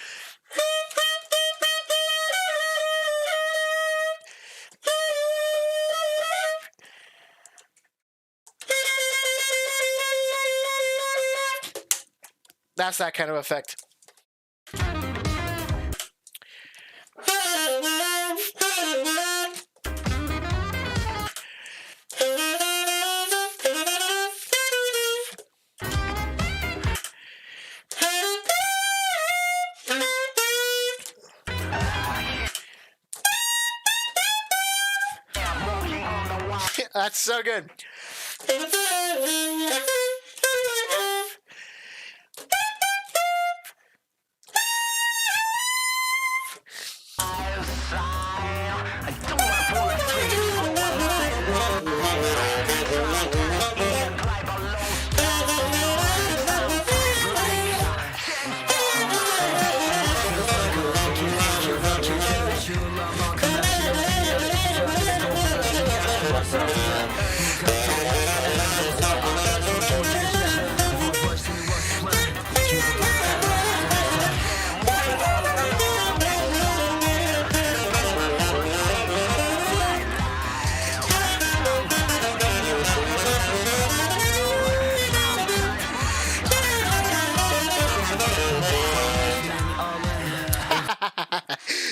That's that kind of effect. That's so good.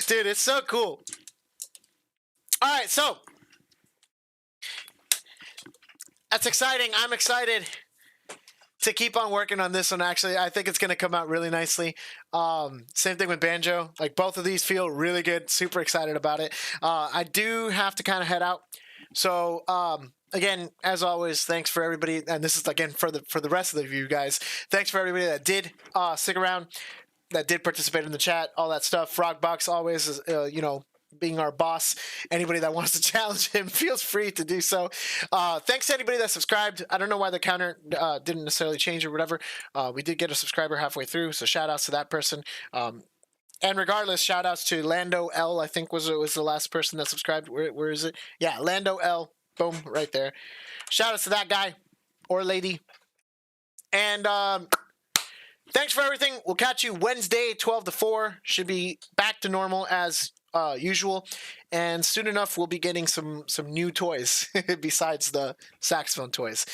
Dude, it's so cool. All right, so that's exciting. I'm excited to keep on working on this one. Actually, I think it's going to come out really nicely. Same thing with banjo. Like, both of these feel really good. Super excited about it. I do have to kind of head out. So again, as always, thanks for everybody. And this is again for the rest of you guys. Thanks for everybody that did stick around, that did participate in the chat, all that stuff. Frogbox always is, being our boss. Anybody that wants to challenge him feels free to do so. Thanks to anybody that subscribed. I don't know why the counter didn't necessarily change or whatever. We did get a subscriber halfway through, so shout outs to that person. And regardless, shout outs to Lando L, I think was the last person that subscribed. Where is it? Yeah, Lando L. Boom, right there. Shout outs to that guy or lady. And thanks for everything. We'll catch you Wednesday, 12 to 4. Should be back to normal as usual, and soon enough we'll be getting some new toys besides the saxophone toys,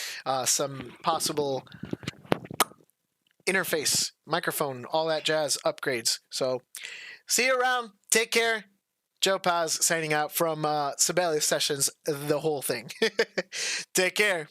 some possible interface, microphone, all that jazz upgrades. So see you around. Take care. Joe Paz signing out from Sibelius Sessions, the whole thing. Take care.